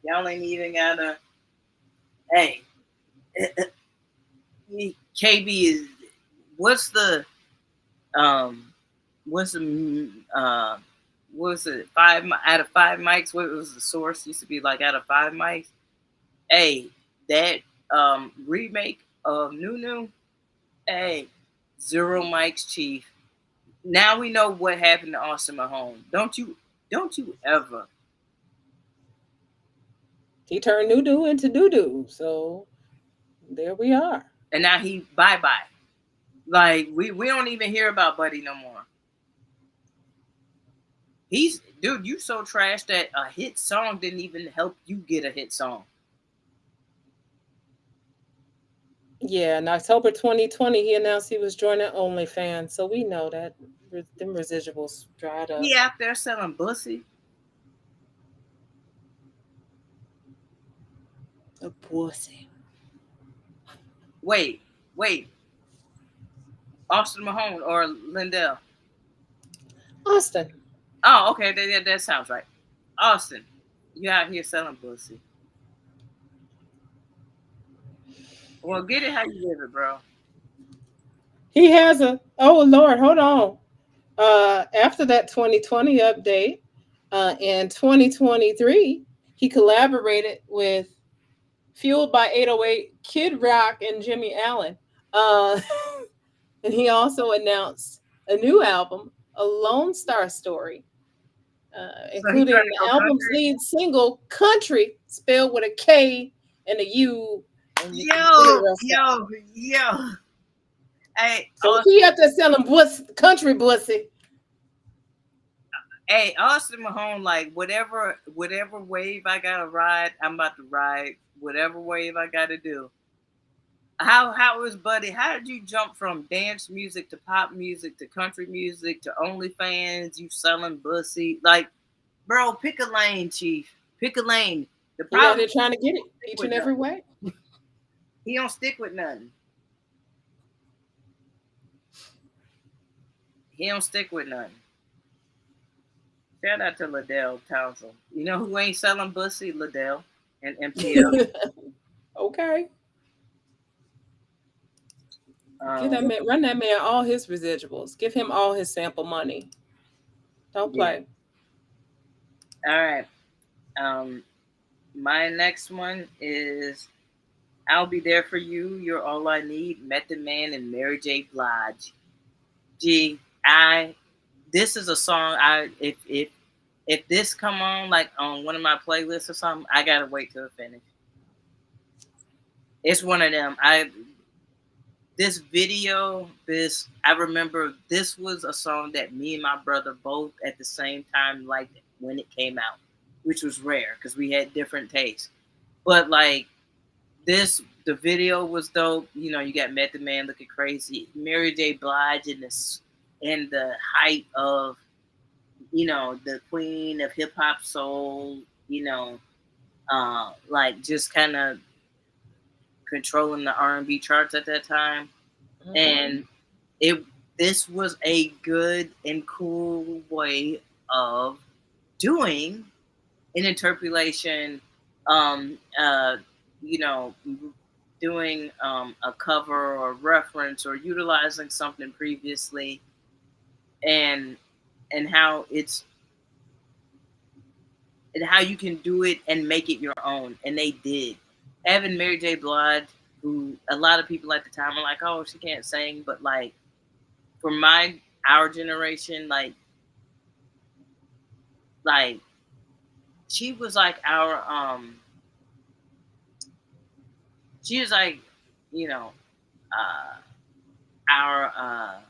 Speaker 1: y'all ain't even gotta. Hey, KB is what's the um what's the what's it out of five mics? What was the source? Used to be like out of five mics. Hey, that remake of Nunu. Hey, zero mics, Chief. Now we know what happened to Austin Mahone. Don't you ever.
Speaker 2: He turned new doo into doo doo. So there we are.
Speaker 1: And now he bye bye. Like we don't even hear about Buddy no more. He's dude, you so trash that a hit song didn't even help you get a hit song.
Speaker 2: Yeah, in October 2020, he announced he was joining OnlyFans. So we know that them residuals dried up.
Speaker 1: He out there selling bussy.
Speaker 2: A pussy.
Speaker 1: Wait, wait. Austin Mahone or Lindell?
Speaker 2: Austin.
Speaker 1: Oh, okay, that sounds right. Austin, you out here selling pussy. Well, get it how you live it, bro.
Speaker 2: He has a, oh Lord, hold on. After that 2020 update, in 2023, he collaborated with Fueled by 808, Kid Rock, and Jimmy Allen. Uh, And he also announced a new album, A Lone Star Story,
Speaker 1: So he trying
Speaker 2: including
Speaker 1: to
Speaker 2: the
Speaker 1: go
Speaker 2: album's
Speaker 1: country.
Speaker 2: lead single, Country, spelled with a K and a U, and you fill the
Speaker 1: Yo,
Speaker 2: rest out.
Speaker 1: yo, yo. Hey,
Speaker 2: So he up there selling country pussy.
Speaker 1: Austin Mahone, like whatever wave I gotta ride, I'm about to ride whatever wave I gotta do. How was Buddy? How did you jump from dance music to pop music to country music to OnlyFans? You selling bussy, like, bro? Pick a lane, Chief. Pick a lane. The
Speaker 2: He out
Speaker 1: problem
Speaker 2: there
Speaker 1: is
Speaker 2: trying to get it
Speaker 1: he don't stick
Speaker 2: each
Speaker 1: with
Speaker 2: and every
Speaker 1: nothing.
Speaker 2: way.
Speaker 1: He don't stick with nothing. He don't stick with nothing. Shout out to Liddell Townsend. You know who ain't selling bussy? Liddell and MTL.
Speaker 2: Okay. Get that
Speaker 1: Um,
Speaker 2: man, run that man all his residuals. Give him all his sample money. Don't
Speaker 1: yeah.
Speaker 2: play.
Speaker 1: All right. Um, my next one is "I'll Be There for You." You're all I need. Method Man and Mary J. Blige. Gee, I this is a song I if this come on like on one of my playlists or something, I gotta wait till it finish. It's one of them. This video, this I remember this was a song that me and my brother both at the same time liked when it came out, which was rare because we had different tastes. But like the video was dope. You know, you got Method Man looking crazy, Mary J. Blige in this in the height of the queen of hip hop soul. Like just kind of controlling the R&B charts at that time,
Speaker 2: Mm-hmm.
Speaker 1: and it this was a good and cool way of doing an interpolation, um, uh, you know, doing a cover or reference or utilizing something previously, and how it's and how you can do it and make it your own, and they did. Having Mary J. Blige, who a lot of people at the time are like, oh, she can't sing, but like for our generation, like she was like she was like you know uh our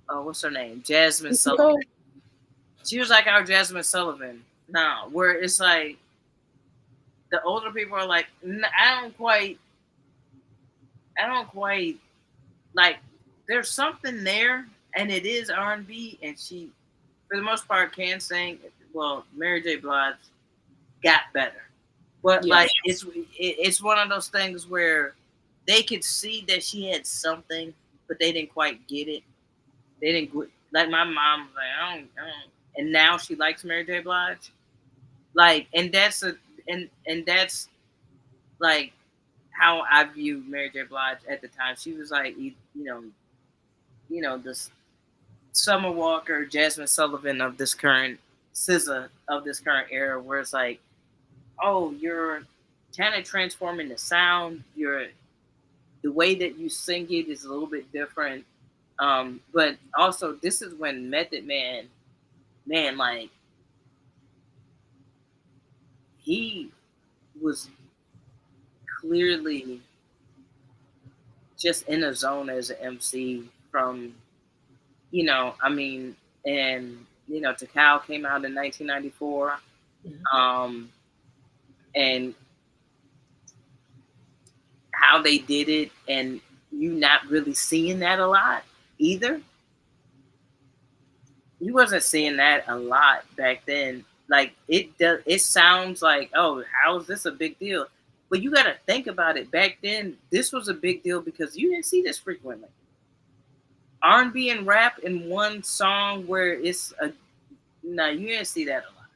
Speaker 1: oh, what's her name, Jasmine Sullivan.
Speaker 2: Nicole.
Speaker 1: She was like our Jasmine Sullivan now, where it's like the older people are like, I don't quite like, there's something there, and it is R&B, and she for the most part can sing. Well, Mary J. Blige got better, but like
Speaker 2: Yes.
Speaker 1: it's one of those things where they could see that she had something, but they didn't quite get it. They didn't like my mom was like, I don't, and now she likes Mary J. Blige. Like, and that's like how I viewed Mary J. Blige at the time. She was like, this Summer Walker, Jasmine Sullivan of this current SZA of this current era, where it's like, oh, you're kind of transforming the sound. The way that you sing it is a little bit different. But also, this is when Method Man, like he was clearly just in a zone as an MC from, I mean, and Takao came out in 1994,
Speaker 2: Mm-hmm.
Speaker 1: um, and how they did it, and you not really seeing that a lot either. You wasn't seeing that a lot back then. Like it does, it sounds like, oh, how is this a big deal? But you got to think about it. Back then, this was a big deal because you didn't see this frequently. R&B and rap in one song where it's a no, you didn't see that a lot.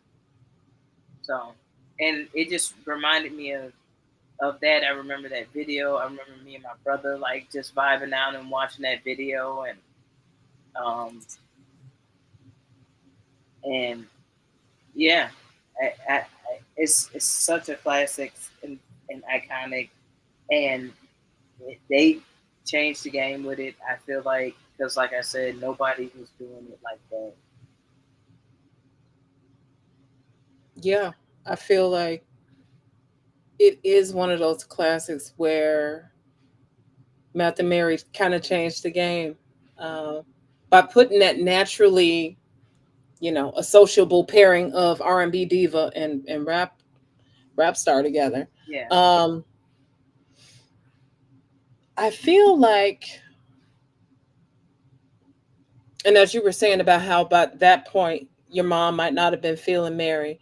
Speaker 1: So, and it just reminded me of that. I remember that video. I remember me and my brother like just vibing out and watching that video, um and yeah, it's such a classic and iconic, and they changed the game with it. I feel like because, like I said, nobody was doing it like that.
Speaker 2: Yeah, I feel like it is one of those classics where Matt and Mary kind of changed the game uh, by putting that naturally, a sociable pairing of R&B diva and rap star together.
Speaker 1: Yeah,
Speaker 2: Um, I feel like, and as you were saying about how by that point your mom might not have been feeling Mary,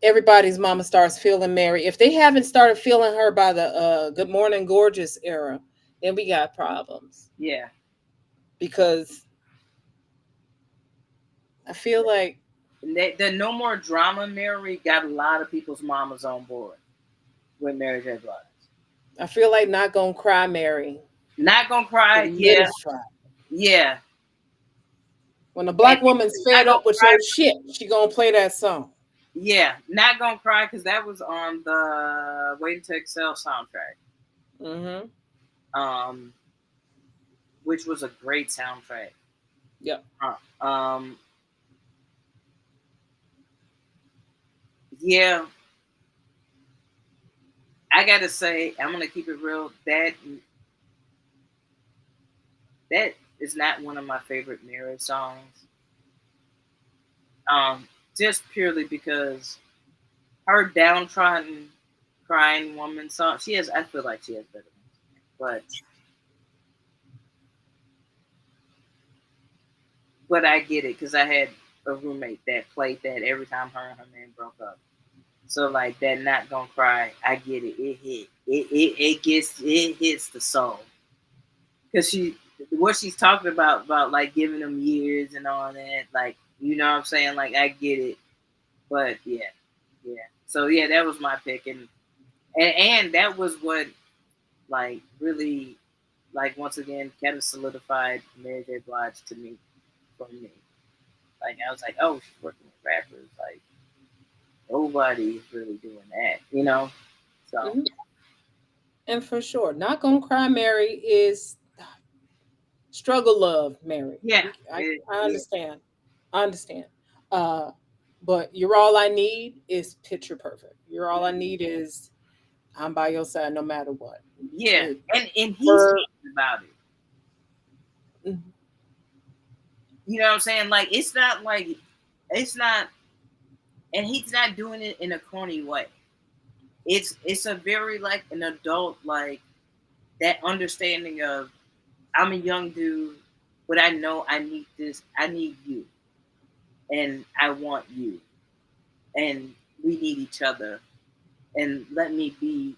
Speaker 2: everybody's mama starts feeling Mary. If they haven't started feeling her by the Good Morning Gorgeous era, then we got problems
Speaker 1: yeah.
Speaker 2: because I feel like
Speaker 1: The No More Drama Mary got a lot of people's mamas on board with Mary J. Blige.
Speaker 2: Not Gonna Cry Mary
Speaker 1: Not Gonna Cry, yeah,
Speaker 2: solidified.
Speaker 1: yeah.
Speaker 2: When a
Speaker 1: And
Speaker 2: black woman's
Speaker 1: Not
Speaker 2: fed
Speaker 1: Gonna
Speaker 2: up with
Speaker 1: Cry,
Speaker 2: your shit, she gonna play that song.
Speaker 1: yeah. Not Gonna Cry because that was on the Waiting to Excel soundtrack,
Speaker 2: Mm-hmm.
Speaker 1: um, which was a great soundtrack.
Speaker 2: Yep.
Speaker 1: Um, yeah, I gotta say, I'm gonna keep it real. That is not one of my favorite Mary songs. Just purely because her downtrodden, crying woman song. She has. I feel like she has better ones, but I get it because I had a roommate that played that every time her and her man broke up. So like that, not gonna cry. I get it. It hit. It hits the soul because she what she's talking about like giving them years and all that. Like you know what I'm saying. Like I get it, but yeah, yeah. So yeah, that was my pick, and that was what like really like once again kind of solidified Mary J. Blige to me for me. Like I was like, oh, she's working with rappers. Like nobody is really doing that, you know. So
Speaker 2: Mm-hmm. And for sure, Not Gonna Cry Mary is struggle love Mary.
Speaker 1: yeah,
Speaker 2: I
Speaker 1: yeah,
Speaker 2: understand. I understand. Uh, but You're All I Need is picture perfect. You're All I Need is I'm by your side no matter what.
Speaker 1: yeah,
Speaker 2: It,
Speaker 1: and he's
Speaker 2: for
Speaker 1: talking about it.
Speaker 2: Mhm.
Speaker 1: You know what I'm saying? Like it's not, and he's not doing it in a corny way. It's a very like an adult like that understanding of I'm a young dude, but I know I need this. I need you, and I want you, and we need each other, and let me be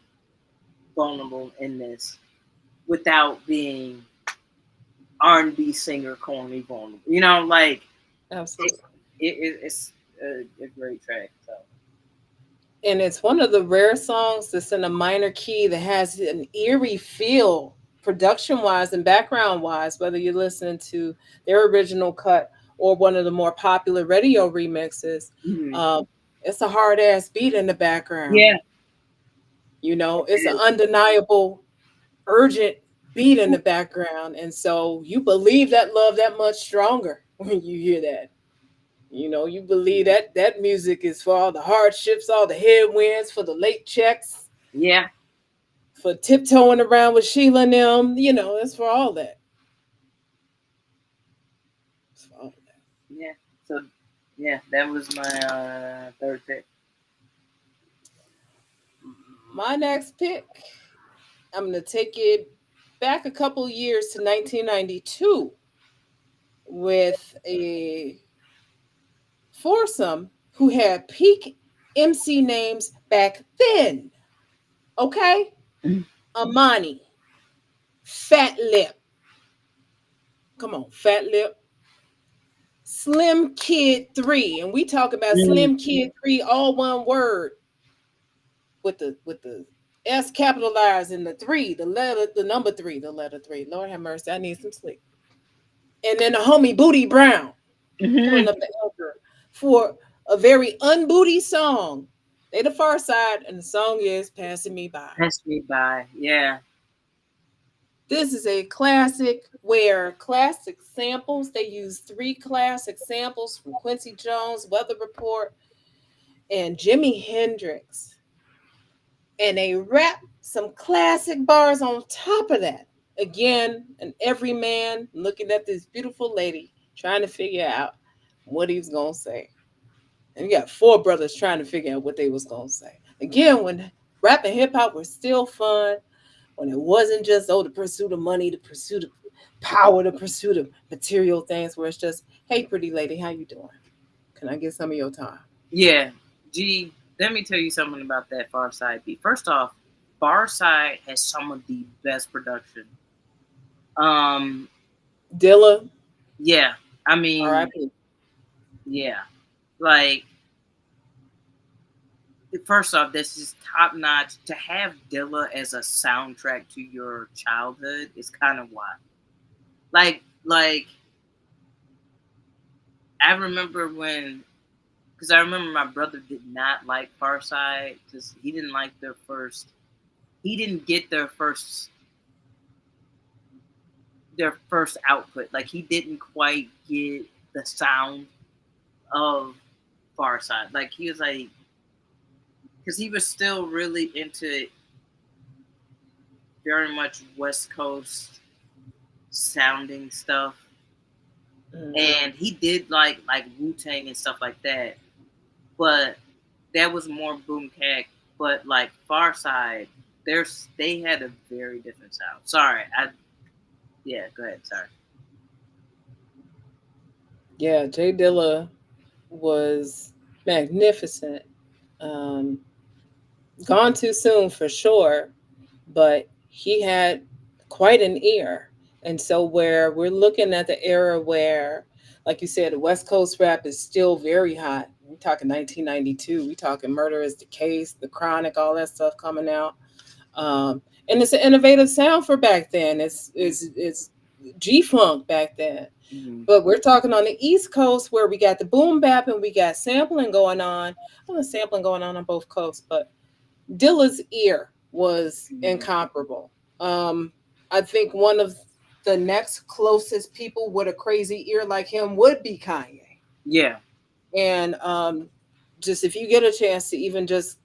Speaker 1: vulnerable in this without being R&B singer corny vulnerable. You know, like it,
Speaker 2: Absolutely.
Speaker 1: it's a great track. So
Speaker 2: And it's one of the rare songs that's in a minor key that has an eerie feel, production wise and background wise, whether you're listening to their original cut or one of the more popular radio remixes.
Speaker 1: mhm.
Speaker 2: Um, it's a hard ass beat in the background.
Speaker 1: Yeah,
Speaker 2: It's an undeniable, urgent beat in the background. And so you believe that love that much stronger when you hear that. You believe that that music is for all the hardships, all the headwinds, for the late checks,
Speaker 1: yeah,
Speaker 2: for tiptoeing around with Sheila and them. It's for all that. It's for all that.
Speaker 1: yeah. So yeah, that was my third pick.
Speaker 2: My next pick, I'm going to take it back a couple years to 1992 with a foursome who had peak MC names back then. Okay? Amani, Fat Lip. Come on, Fat Lip. Slim Kid 3. And we talk about
Speaker 1: Mm,
Speaker 2: Slim Kid 3, all one word, with the S capitalized in the three, the number three, the letter three. Lord have mercy, I need some sleep. And then the homie Booty Brown pulling
Speaker 1: mhm.
Speaker 2: up the anchor for a very unbooty song. They the far side, and the song is Passing Me By.
Speaker 1: Pass me by. Yeah,
Speaker 2: This is a classic where classic samples, they use three classic samples from Quincy Jones, Weather Report, and Jimi Hendrix. And they rap some classic bars on top of that. Again, an everyman looking at this beautiful lady trying to figure out what he was gonna say. And you got four brothers trying to figure out what they was gonna say. Again, when rap and hip hop were still fun, when it wasn't just the pursuit of money, the pursuit of power, the pursuit of material things, where it's just, hey, pretty lady, how you doing? Can I get some of your time?
Speaker 1: Yeah, G. Let me tell you something about that Far Side beat. First off, Far Side has some of the best production. Um,
Speaker 2: Dilla,
Speaker 1: yeah, I mean,
Speaker 2: R.I.P.
Speaker 1: yeah, like first off, this is top notch. To have Dilla as a soundtrack to your childhood is kind of wild. Like I remember when, because I remember my brother did not like Farside because he didn't like their first. He didn't get their first output. Like he didn't quite get the sound of Farside. Like he was like, because he was still really into very much West Coast sounding stuff, and he did like Wu Tang and stuff like that. But that was more boom cat. But like Far Side, they had a very different sound. Sorry, yeah, go ahead. Sorry.
Speaker 2: Yeah, Jay Dilla was magnificent. Um, Gone too soon for sure, but he had quite an ear. And so, where we're looking at the era where, like you said, the West Coast rap is still very hot. We're talking 1992. We're talking Murder is the Case, The Chronic, all that stuff coming out. Um, and it's an innovative sound for back then. It's G Funk back then.
Speaker 1: Mm-hmm.
Speaker 2: But we're talking on the East Coast where we got the boom bap and we got sampling going on. Well, sampling going on both coasts, but Dilla's ear was
Speaker 1: Mm-hmm.
Speaker 2: incomparable. I think one of the next closest people with a crazy ear like him would be Kanye.
Speaker 1: Yeah.
Speaker 2: And just if you get a chance to even just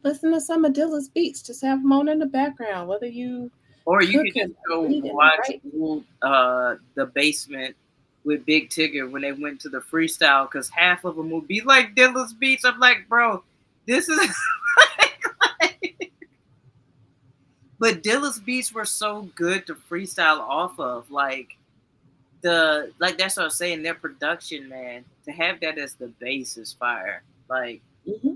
Speaker 2: listen to some of Dilla's beats, just have them on in the background, whether you
Speaker 1: Or you could
Speaker 2: cooking,
Speaker 1: just go
Speaker 2: eating,
Speaker 1: watch
Speaker 2: right?
Speaker 1: the basement with Big Tigger when they went to the freestyle because half of them would be like Dilla's beats. I'm like, bro, this is. But Dilla's beats were so good to freestyle off of. That's what I was saying. Their production, man, to have that as the base is fire. Like,
Speaker 2: Mm-hmm.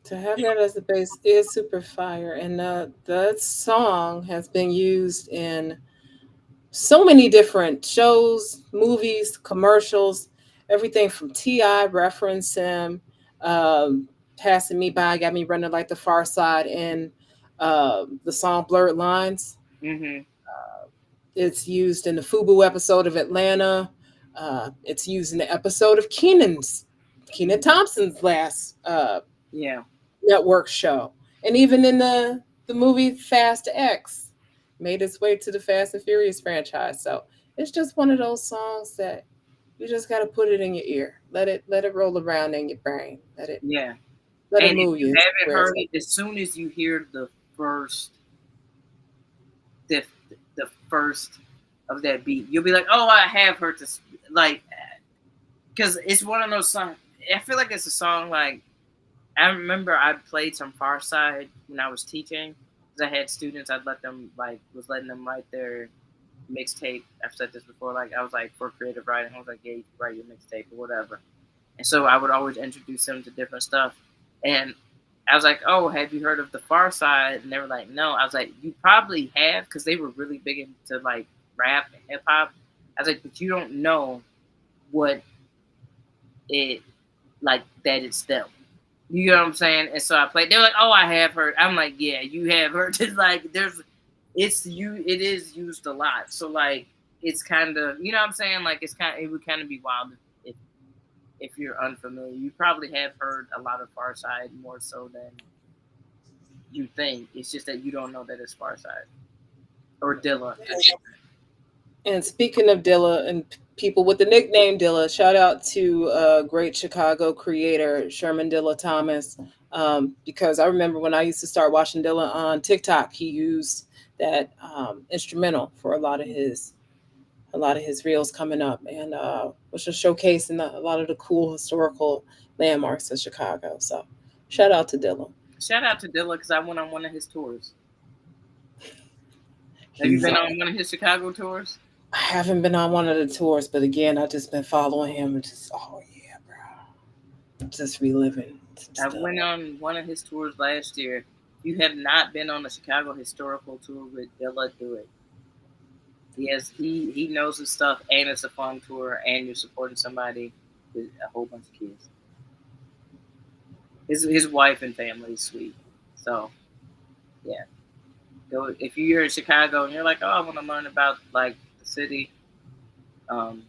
Speaker 2: To have that as the base is super fire, and that song has been used in so many different shows, movies, commercials, everything from Ti reference him, passing me by, got me running like the Far Side in the song "Blurred Lines."
Speaker 1: mm-hmm.
Speaker 2: It's used in the FUBU episode of Atlanta. It's used in the episode of Kenan Thompson's last
Speaker 1: Yeah,
Speaker 2: network show, and even in the movie Fast X, made its way to the Fast and Furious franchise. So it's just one of those songs that you just got to put it in your ear, let it roll around in your brain,
Speaker 1: yeah.
Speaker 2: let it
Speaker 1: And if
Speaker 2: move
Speaker 1: you
Speaker 2: you
Speaker 1: haven't
Speaker 2: where it's
Speaker 1: heard it, as soon as you hear first, the the first of that beat, you'll be like, "Oh, I have heard this." Like, because it's one of those songs. I feel like it's a song like I remember I played some Far Side when I was teaching because I had students. I'd let them was letting them write their mixtape. I've said this before. Like I was like for creative writing, I was like, yeah, you can write your mixtape or whatever. And so I would always introduce them to different stuff. And I was like, oh, have you heard of the Far Side? And they were like, no. I was like, you probably have because they were really big into like rap and hip hop. I was like, but you don't know what it like that it's them. You know what I'm saying? And so I played. They were like, "Oh, I have heard." I'm like, "Yeah, you have heard." It's like it is used a lot. So like, it's kind of, you know what I'm saying? Like, it would kind of be wild if you're unfamiliar. You probably have heard a lot of Farside more so than you think. It's just that you don't know that it's Far Side or Dilla.
Speaker 2: And speaking of Dilla and people with the nickname Dilla, shout out to great Chicago creator Sherman Dilla Thomas. Because I remember when I used to start watching Dilla on TikTok, he used that instrumental for a lot of his reels coming up, and was just showcasing a lot of the cool historical landmarks of Chicago. So, shout out to Dilla.
Speaker 1: Shout out to Dilla because I went on one of his tours. Have you
Speaker 2: He's
Speaker 1: been on one of his Chicago tours?
Speaker 2: I haven't been on one of the tours, but again, I just been following him and just oh yeah, bro, just reliving some
Speaker 1: I
Speaker 2: stuff.
Speaker 1: went on one of his tours last year. If you have not been on a Chicago historical tour with Dilla, do it. He knows his stuff, and it's a fun tour, and you're supporting somebody with a whole bunch of kids. His wife and family is sweet. So yeah, go if you're in Chicago and you're like, oh, I want to learn about like the city, um,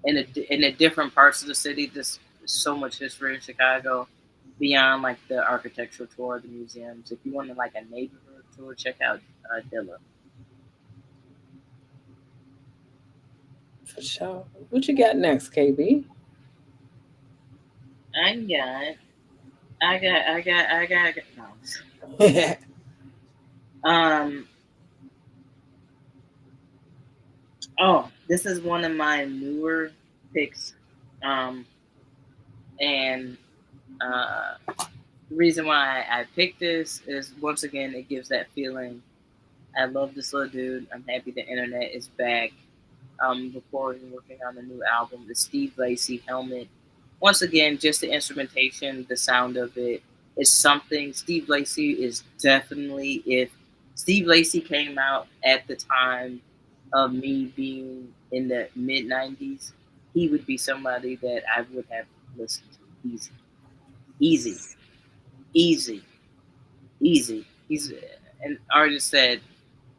Speaker 1: in the different parts of the city. There's so much history in Chicago beyond like the architectural tour, the museums. If you want to like a neighborhood tour, check out Dilla.
Speaker 2: For sure. What you got next, KB?
Speaker 1: I got, I got. No. Um. Oh, this is one of my newer picks. Um. And the reason why I picked this is once again it gives that feeling. I love this little dude. I'm happy the internet is back. Recording, working on a new album, the Steve Lacy Helmet. Once again, just the instrumentation, the sound of it is something. Steve Lacy is definitely, if Steve Lacy came out at the time of me being in the mid 90s, he would be somebody that I would have listened to. Easy, easy, easy, easy. He's an artist that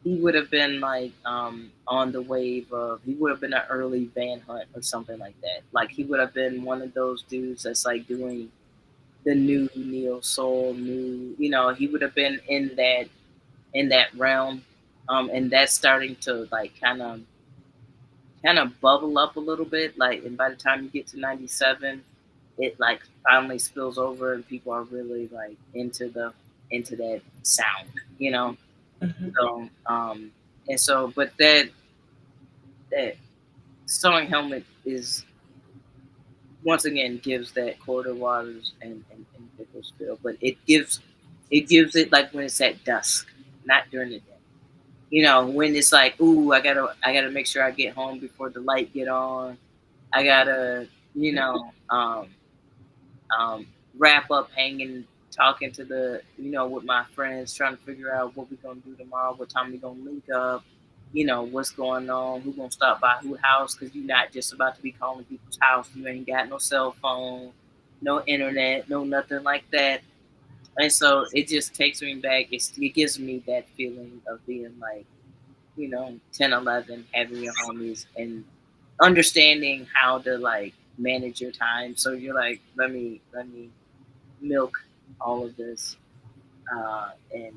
Speaker 1: he would have been like on the wave of he would have been an early Van Hunt or something like that. Like he would have been one of those dudes that's like doing the new neo soul, new he would have been in that realm. And that's starting to like kind of bubble up a little bit. Like and by the time you get to 97, it like finally spills over and people are really like into that sound, you know?
Speaker 2: Mhm.
Speaker 1: So and so but that sewing helmet is once again gives that quarter waters and pickles feel, but it gives it like when it's at dusk, not during the day. When it's like, ooh, I gotta make sure I get home before the light get on. I gotta, you know, um, wrap up hanging, talking to with my friends, trying to figure out what we're gonna do tomorrow, what time we gonna link up, what's going on, who gonna stop by who house, because you're not just about to be calling people's house. You ain't got no cell phone, no internet, no nothing like that. And so it just takes me back. It gives me that feeling of being like, 10, 11, having your homies and understanding how to like manage your time. So you're like, let me milk all of this, and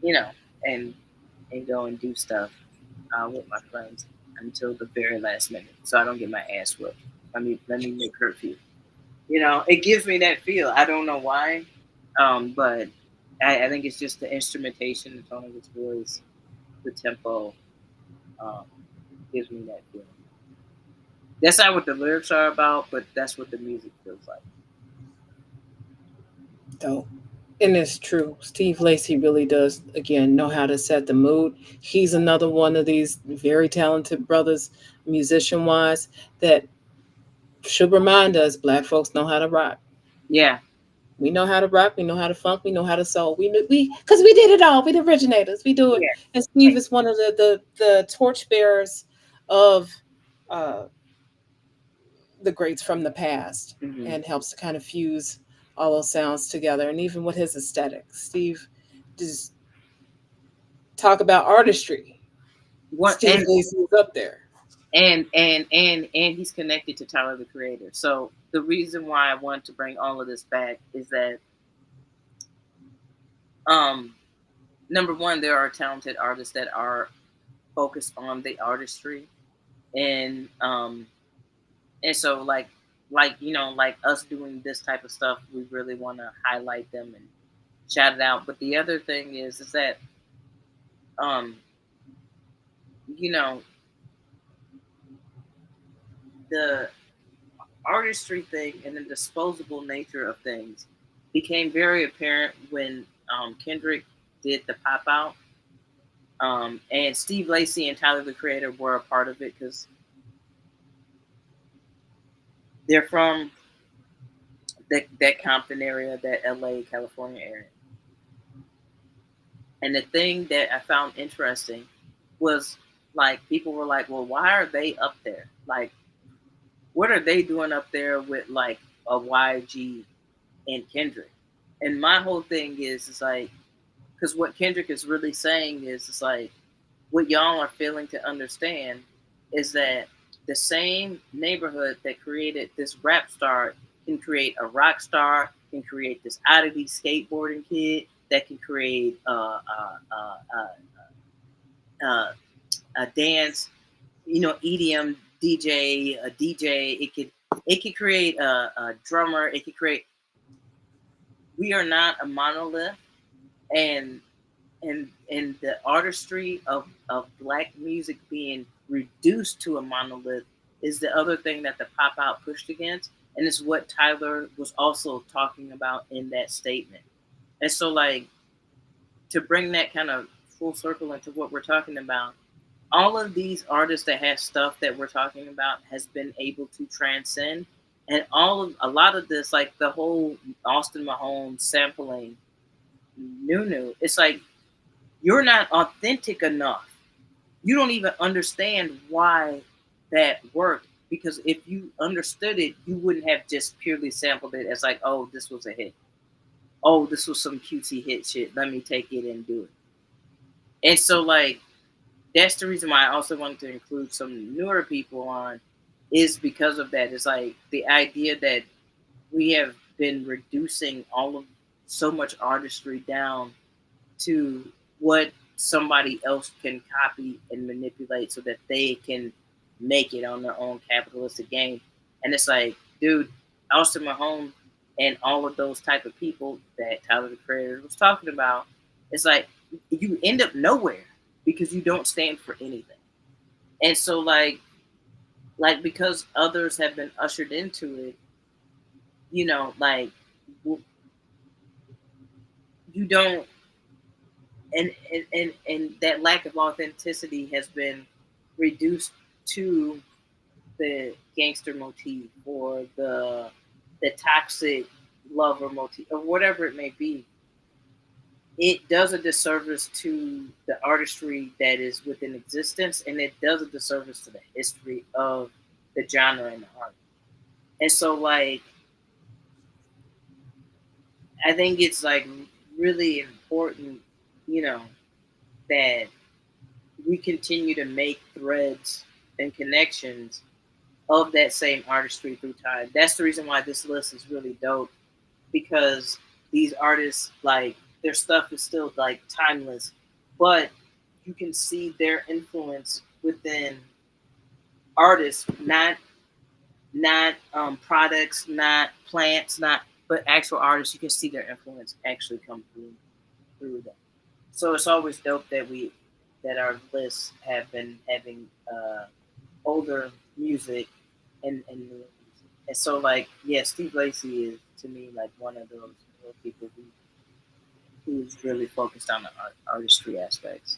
Speaker 1: you know, and go and do stuff with my friends until the very last minute, so I don't get my ass whipped. Let me make her feel. It gives me that feel. I don't know why, but I think it's just the instrumentation, the tone of its voice, the tempo, um, gives me that feeling. That's not what the lyrics are about, but that's what the music feels like.
Speaker 2: Dope. And it's true. Steve Lacy really does, again, know how to set the mood. He's another one of these very talented brothers, musician wise, that should remind us black folks know how to rock.
Speaker 1: Yeah,
Speaker 2: We know how to rock. We know how to funk. We know how to soul. Because we did it all. We the originators. We do it.
Speaker 1: yeah,
Speaker 2: And Steve is one of the torchbearers of uh, the greats from the past,
Speaker 1: mm-hmm.
Speaker 2: and helps to kind of fuse all those sounds together. And even with his aesthetic, Steve just talk about artistry.
Speaker 1: What
Speaker 2: Steve Lacy is up there.
Speaker 1: and he's connected to Tyler the Creator. So the reason why I wanted to bring all of this back is that Um, Number one, there are talented artists that are focused on the artistry, and so like like us doing this type of stuff, we really want to highlight them and shout it out. But the other thing is that um you know the artistry thing and the disposable nature of things became very apparent when Kendrick did the pop out. And Steve Lacy and Tyler the Creator were a part of it because they're from that Compton area, that LA, California area. And the thing that I found interesting was like people were like, well, why are they up there? Like, what are they doing up there with like a YG and Kendrick? And my whole thing is like, because what Kendrick is really saying is, it's like, what y'all are failing to understand is that the same neighborhood that created this rap star can create a rock star, can create this oddity skateboarding kid that can create a dance, EDM DJ, a DJ. It could create a drummer. It could create. We are not a monolith, and the artistry of black music being reduced to a monolith is the other thing that the pop out pushed against, and it's what Tyler was also talking about in that statement. And so, like, to bring that kind of full circle into what we're talking about, all of these artists that have stuff that we're talking about has been able to transcend, and a lot of this, like the whole Austin Mahone sampling Nunu, it's like you're not authentic enough. You don't even understand why that worked, because if you understood it, you wouldn't have just purely sampled it as like, oh, this was a hit. Oh, this was some cutesy hit shit. Let me take it and do it. And so, like, that's the reason why I also wanted to include some newer people on, is because of that. It's like the idea that we have been reducing all of so much artistry down to what somebody else can copy and manipulate so that they can make it on their own capitalistic game. And it's like, dude, Austin Mahone and all of those type of people that Tyler the Creator was talking about, it's like you end up nowhere because you don't stand for anything. And so like because others have been ushered into it, like you don't, and that lack of authenticity has been reduced to the gangster motif or the toxic lover motif or whatever it may be. It does a disservice to the artistry that is within existence, and it does a disservice to the history of the genre and the art. And so, like, I think it's like really important, you know, that we continue to make threads and connections of that same artistry through time. That's the reason why this list is really dope, because these artists, like, their stuff is still like timeless, but you can see their influence within artists, not products, not plants, not but actual artists. You can see their influence actually come through them. So it's always dope that our lists have been having older music and new music. And so, like, yeah, Steve Lacy is to me like one of those people who's really focused on the artistry aspects.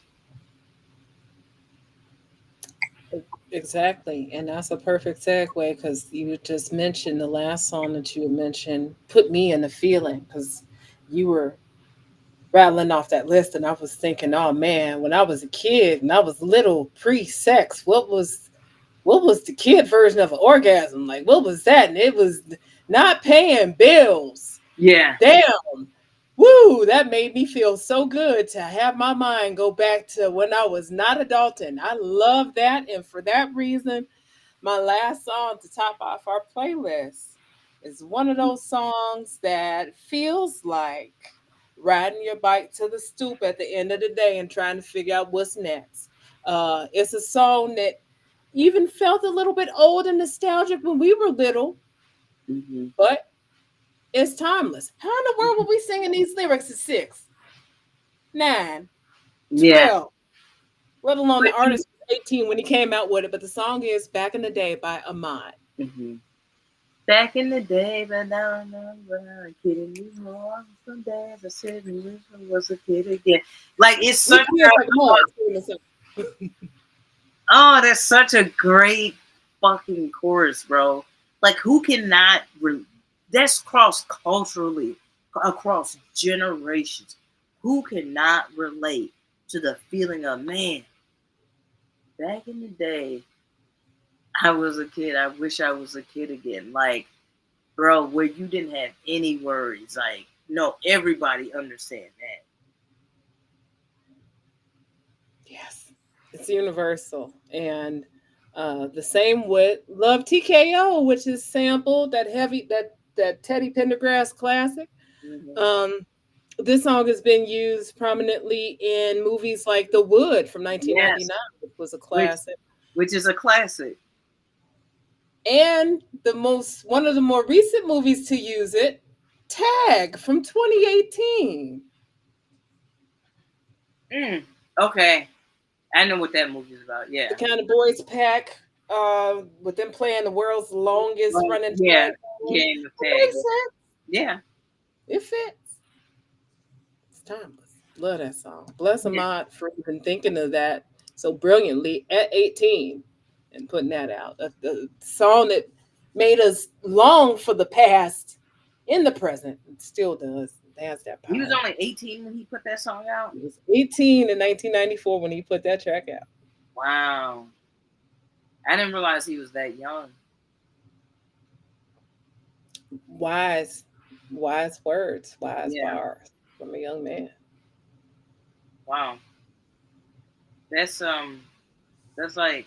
Speaker 2: Exactly. And that's a perfect segue because you just mentioned the last song that you mentioned put me in the feeling because you were rattling off that list and I was thinking, oh man, when I was a kid and I was little pre-sex, what was the kid version of an orgasm? Like what was that? And it was not paying bills.
Speaker 1: Yeah,
Speaker 2: Damn. Woo, that made me feel so good to have my mind go back to when I was not adulting. I love that. And for that reason, my last song to top off our playlist is one of those songs that feels like riding your bike to the stoop at the end of the day and trying to figure out what's next. It's a song that even felt a little bit old and nostalgic when we were little,
Speaker 1: Mm-hmm.
Speaker 2: but it's timeless. How in the world were we singing these lyrics at 6, 9,
Speaker 1: Yeah.
Speaker 2: 12? Let alone
Speaker 1: But
Speaker 2: the artist was 18 when he came out with it. But the song is Back in the Day by Ahmad.
Speaker 1: hmm back in the day, but now I'm not a kid anymore. Some days I sit and wish I was a kid again. Like it's
Speaker 2: We
Speaker 1: such
Speaker 2: kids like Ahmad singing the song.
Speaker 1: oh, that's such a great fucking chorus, bro. Like who cannot that's cross culturally across generations. Who cannot relate to the feeling of man, back in the day I was a kid, I wish I was a kid again. Like, bro, where you didn't have any worries. Like, no, everybody understand that.
Speaker 2: Yes, it's universal. And the same with Love TKO, which is sampled that heavy that Teddy Pendergrass classic.
Speaker 1: hmm
Speaker 2: Um, this song has been used prominently in movies like The Wood from
Speaker 1: Yes,
Speaker 2: 1999, which was a
Speaker 1: which
Speaker 2: classic,
Speaker 1: which is a classic.
Speaker 2: and the most one of the more recent movies to use it, Tag from 2018.
Speaker 1: Mm, okay, I know what that movie is about.
Speaker 2: The
Speaker 1: Yeah.
Speaker 2: kind of boys pack, with them playing the world's longest
Speaker 1: Well,
Speaker 2: running
Speaker 1: yeah,
Speaker 2: tag game.
Speaker 1: game of
Speaker 2: It
Speaker 1: tag.
Speaker 2: makes sense.
Speaker 1: Yeah,
Speaker 2: It fits. It's timeless. Love that song. Bless
Speaker 1: yeah.
Speaker 2: Ahmad for even thinking of that so brilliantly at 18 and putting that out. The song that made us long for the past in the present. It still does. It has that
Speaker 1: He was
Speaker 2: power.
Speaker 1: only 18 when he put that song out.
Speaker 2: He was 18 in 1994 when he put that track out.
Speaker 1: Wow, I didn't realize he was that young.
Speaker 2: Wise, wise words, wise
Speaker 1: Yeah,
Speaker 2: bars from a young man.
Speaker 1: wow. That's that's like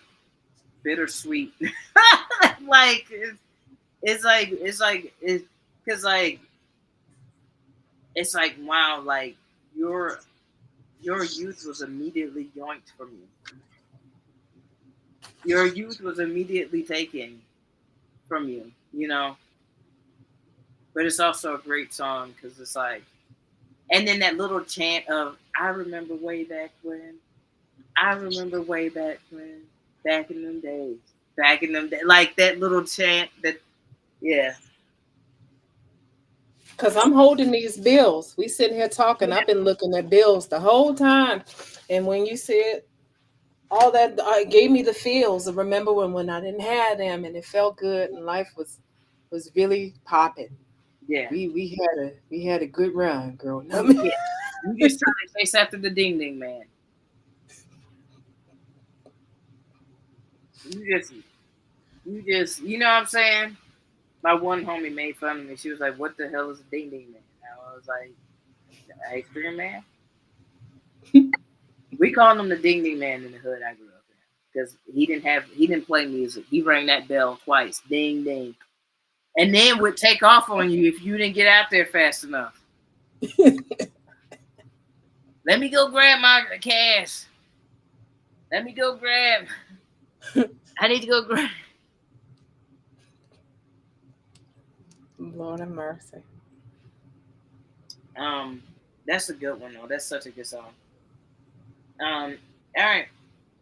Speaker 1: bittersweet. Like it's because like it's like wow, like your your youth was immediately yoinked from you. Your youth was immediately taken from you, you know. But it's also a great song because it's like, and then that little chant of "I remember way back when, I remember way back when, back in them days, back in them days," like that little chant. That yeah,
Speaker 2: Cause I'm holding these bills. We sitting here talking. I've been looking at bills the whole time. And when you said all that, it gave me the feels of remember when I didn't have them and it felt good and life was really popping.
Speaker 1: yeah.
Speaker 2: We had a good run growing up.
Speaker 1: Yeah. You just turn your face after the ding ding man. You just you know what I'm saying? My one homie made fun of me. She was like, "What the hell is a ding ding man?" And I was like, "The ice cream man." We called him the ding ding man in the hood I grew up in because he didn't play music. He rang that bell twice, ding ding, and then would take off on you if you didn't get out there fast enough. Let me go grab my cash. Let me go grab. I need to go grab.
Speaker 2: Lord have mercy.
Speaker 1: Um, that's a good one though. That's such a good song. All right.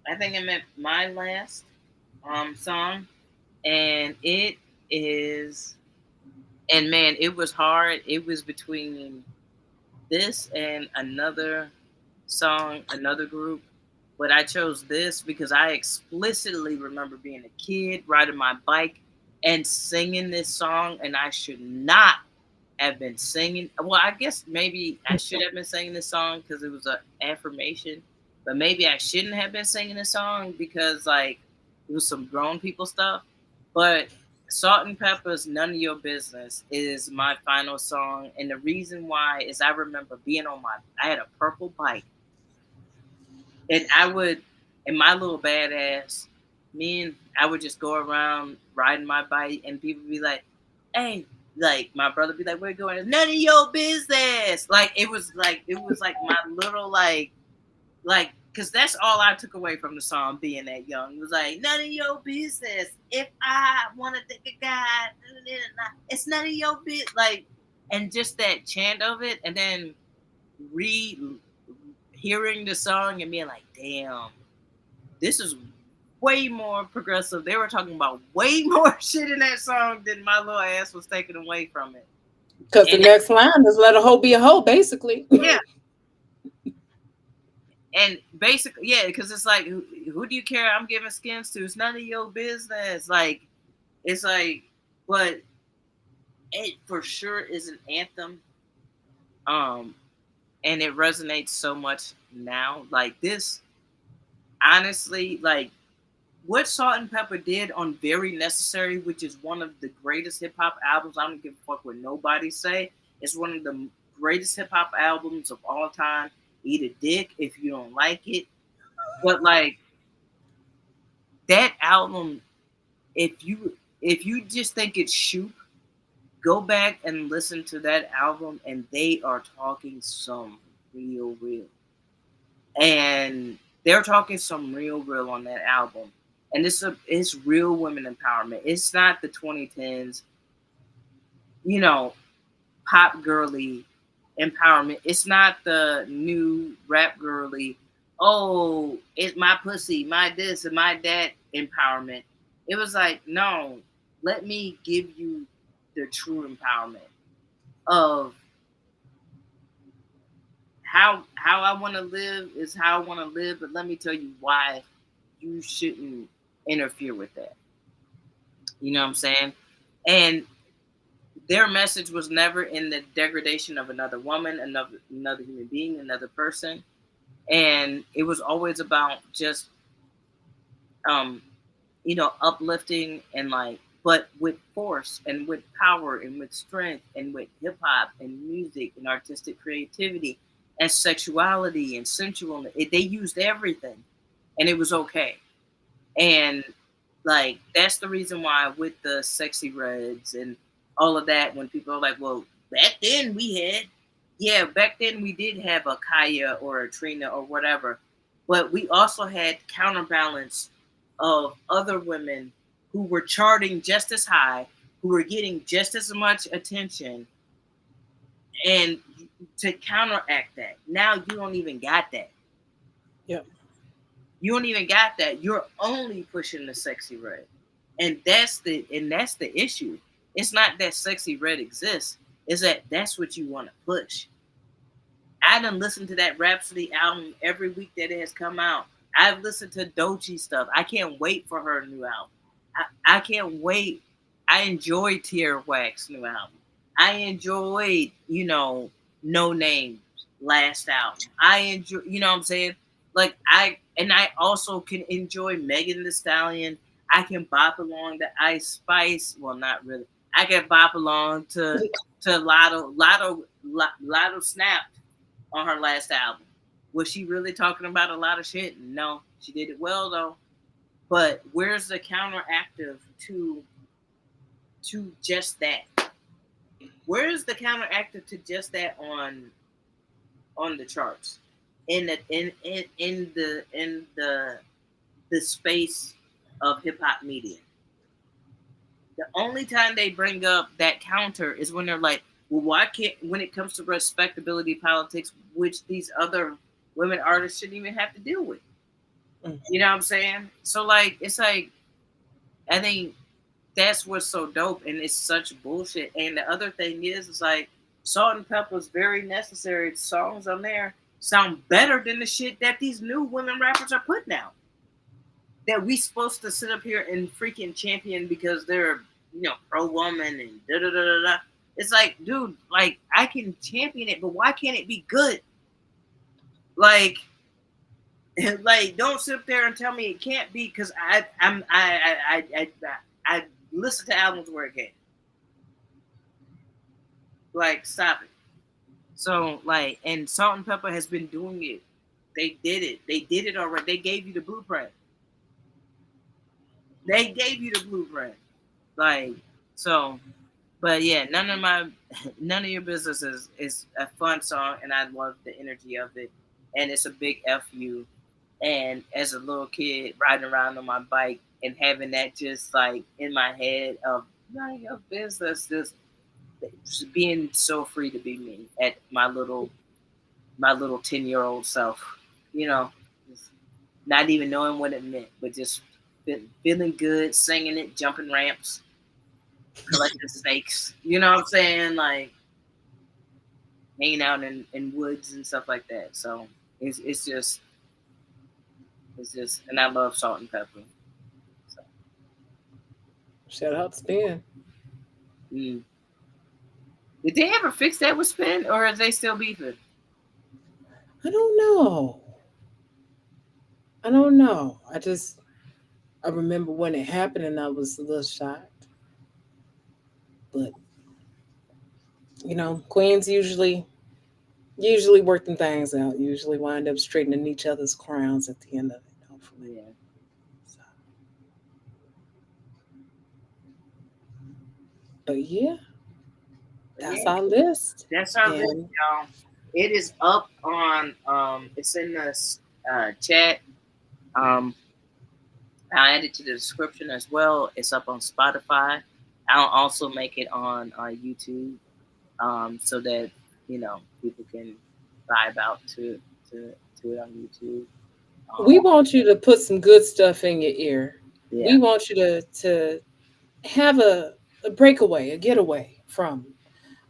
Speaker 1: I think I meant my last song, and it is, and man, it was hard. It was between this and another song, another group, but I chose this because I explicitly remember being a kid riding my bike and singing this song, and I should not have been singing. Well, I guess maybe I should have been singing this song because it was an affirmation, but maybe I shouldn't have been singing this song because like it was some grown people stuff. But Salt and Pepper's "None of Your Business" is my final song, and the reason why is I remember being on my I had a purple bike, and I would and my little badass me and I would just go around riding my bike, and people would be like, "Hey." like my brother be like, "We're going. It's none of your business." Like it was like my little like because that's all I took away from the song being that young. It was like none of your business. If I want to think a guy, it's none of your business. Like and just that chant of it, and then re hearing the song and being like, "Damn, this is way more progressive." They were talking about way more shit in that song than my little ass was taken away from it.
Speaker 2: Because the
Speaker 1: And
Speaker 2: next line is let a hoe be a hoe, basically.
Speaker 1: yeah, and basically, yeah, because it's like, who do you care? I'm giving skins to. It's none of your business. Like, it's like, but it for sure is an anthem. Um, and it resonates so much now. Like this, honestly, like what Salt and Pepper did on Very Necessary, which is one of the greatest hip hop albums. I don't give a fuck what nobody say. It's one of the greatest hip hop albums of all time. Eat a dick if you don't like it. But like that album, if you just think it's shoot, go back and listen to that album, and they are talking some real, and they're talking some real on that album, and it's real women empowerment. It's not the 2010s, you know, pop girly empowerment. It's not the new rap girly. Oh, it's my pussy, my this and my that empowerment. It was like, no, let me give you the true empowerment of how I want to live is how I want to live, but let me tell you why you shouldn't interfere with that. You know what I'm saying? And their message was never in the degradation of another woman, another human being, another person, and it was always about just um uplifting and like, but with force and with power and with strength and with hip hop and music and artistic creativity and sexuality and sensual. They used everything, and it was okay. And like that's the reason why with the sexy reds and all of that, when people are like, well, back then we had, yeah, back then we did have a Kaya or a Trina or whatever, but we also had counterbalance of other women who were charting just as high, who were getting just as much attention, and to counteract that, now you don't even got that.
Speaker 2: Yep.
Speaker 1: You don't even got that. You're only pushing the sexy red. And that's the issue. It's not that sexy red exists. It's that that's what you want to push. I done listened to that Rhapsody album every week that it has come out. I've listened to Doechii stuff. I can't wait for her new album. I can't wait. I enjoyed Tierra Whack's new album. I enjoyed, No Name's last album. I enjoy, what I'm saying? Like I also can enjoy Megan Thee Stallion. I can bop along to Ice Spice. Well, not really. I can bop along to Lotto Snapped on her last album. Was she really talking about a lot of shit? No, she did it well though. But where's the counteractive to just that? Where's the counteractive to just that on the charts? In the space of hip hop media. The only time they bring up that counter is when they're like, well, why can't, when it comes to respectability politics, which these other women artists shouldn't even have to deal with. You know what I'm saying? So like, it's like, I think that's what's so dope, and it's such bullshit. And the other thing is, it's like Salt and Pepper's Very Necessary songs on there sound better than the shit that these new women rappers are putting out. That we supposed to sit up here and freaking champion because they're pro woman and da da da da da. It's like, dude, like I can champion it, but why can't it be good? Like, like don't sit up there and tell me it can't be because I listen to albums where it can. Like, stop it. So like, and Salt and Pepper has been doing it. They did it. They did it already. They gave you the blueprint. They gave you the blueprint. Like, so But yeah, none of your business is a fun song, and I love the energy of it, and it's a big fu. And as a little kid riding around on my bike and having that just like in my head of none of your business, just being so free to be me at my little 10-year-old self, you know, just not even knowing what it meant, but just feeling good, singing it, jumping ramps, collecting snakes. You know what I'm saying? Like hanging out in woods and stuff like that. So it's just, and I love salt and pepper. So,
Speaker 2: Shout out Spin.
Speaker 1: mm. Did they ever fix that with Spin, or are they still beefing?
Speaker 2: I don't know. I don't know. I remember when it happened and I was a little shocked. But queens usually working things out. Usually wind up straightening each other's crowns at the end of it, hopefully.
Speaker 1: Yeah,
Speaker 2: So, but yeah,
Speaker 1: but
Speaker 2: that's
Speaker 1: yeah,
Speaker 2: our list.
Speaker 1: that's our list,
Speaker 2: And
Speaker 1: y'all. It is up on it's in the chat. Um, I added to the description as well. It's up on Spotify. I'll also make it on YouTube, so that people can vibe out to to it on YouTube.
Speaker 2: we
Speaker 1: Um,
Speaker 2: want you to put some good stuff in your ear.
Speaker 1: yeah,
Speaker 2: We want you to have a breakaway, a getaway from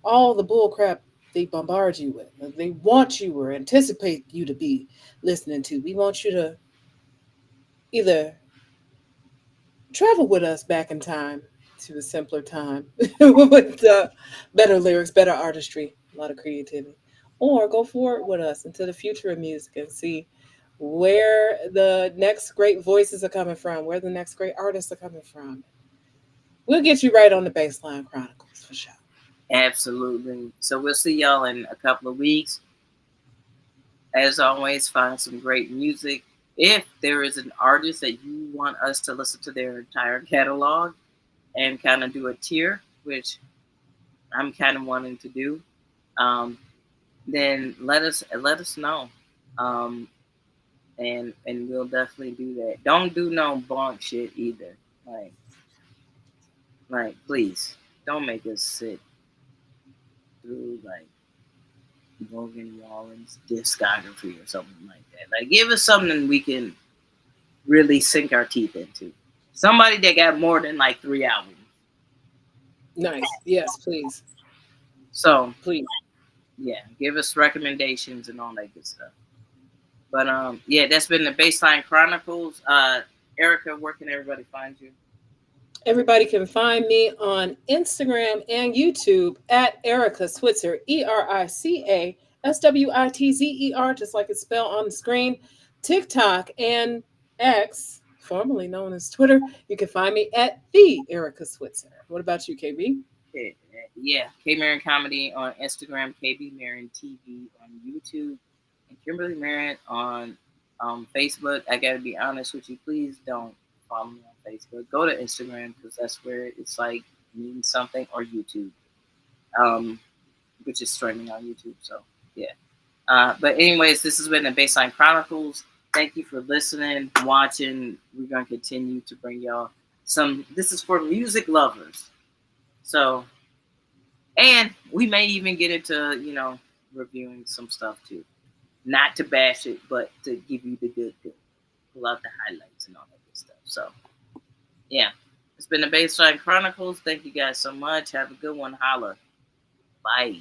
Speaker 2: all the bull crap they bombard you with. That they want you or anticipate you to be listening to. We want you to either travel with us back in time to a simpler time with better lyrics, better artistry, a lot of creativity, or go forward with us into the future of music and see where the next great voices are coming from, where the next great artists are coming from. We'll get you right on the Baseline Chronicles for sure.
Speaker 1: absolutely. So we'll see y'all in a couple of weeks. As always, find some great music. If there is an artist that you want us to listen to their entire catalog and kind of do a tier, which I'm kind of wanting to do, um, then let us know, um, and we'll definitely do that. Don't do no bonk shit either. Like please don't make us sit through like Morgan Wallen's discography or something like that. Like give us something we can really sink our teeth into. Somebody that got more than like 3 albums.
Speaker 2: Nice. Yes, please.
Speaker 1: So
Speaker 2: Please.
Speaker 1: yeah, give us recommendations and all that good stuff. But yeah, that's been the Baseline Chronicles. Erica, where can everybody find you?
Speaker 2: Everybody can find me on Instagram and YouTube at Erica Switzer, ERICASWITZER, just like it's spelled on the screen. TikTok and X, formerly known as Twitter, you can find me at the Erica Switzer. What about you, KB?
Speaker 1: Yeah, K Marion Comedy on Instagram, KB Marion TV on YouTube, and Kimberly Marion on Facebook. I gotta be honest with you, please don't follow me on Facebook. Go to Instagram because that's where it's like means something, or YouTube, um, which is streaming on YouTube. So yeah. But anyways, this has been the Baseline Chronicles. Thank you for listening, watching. We're gonna continue to bring y'all some. This is for music lovers. So, and we may even get into reviewing some stuff too. Not to bash it, but to give you the good thing, pull out the highlights and all that good stuff. So yeah, it's been the Baseline Chronicles. Thank you guys so much. Have a good one. Holla. Bye.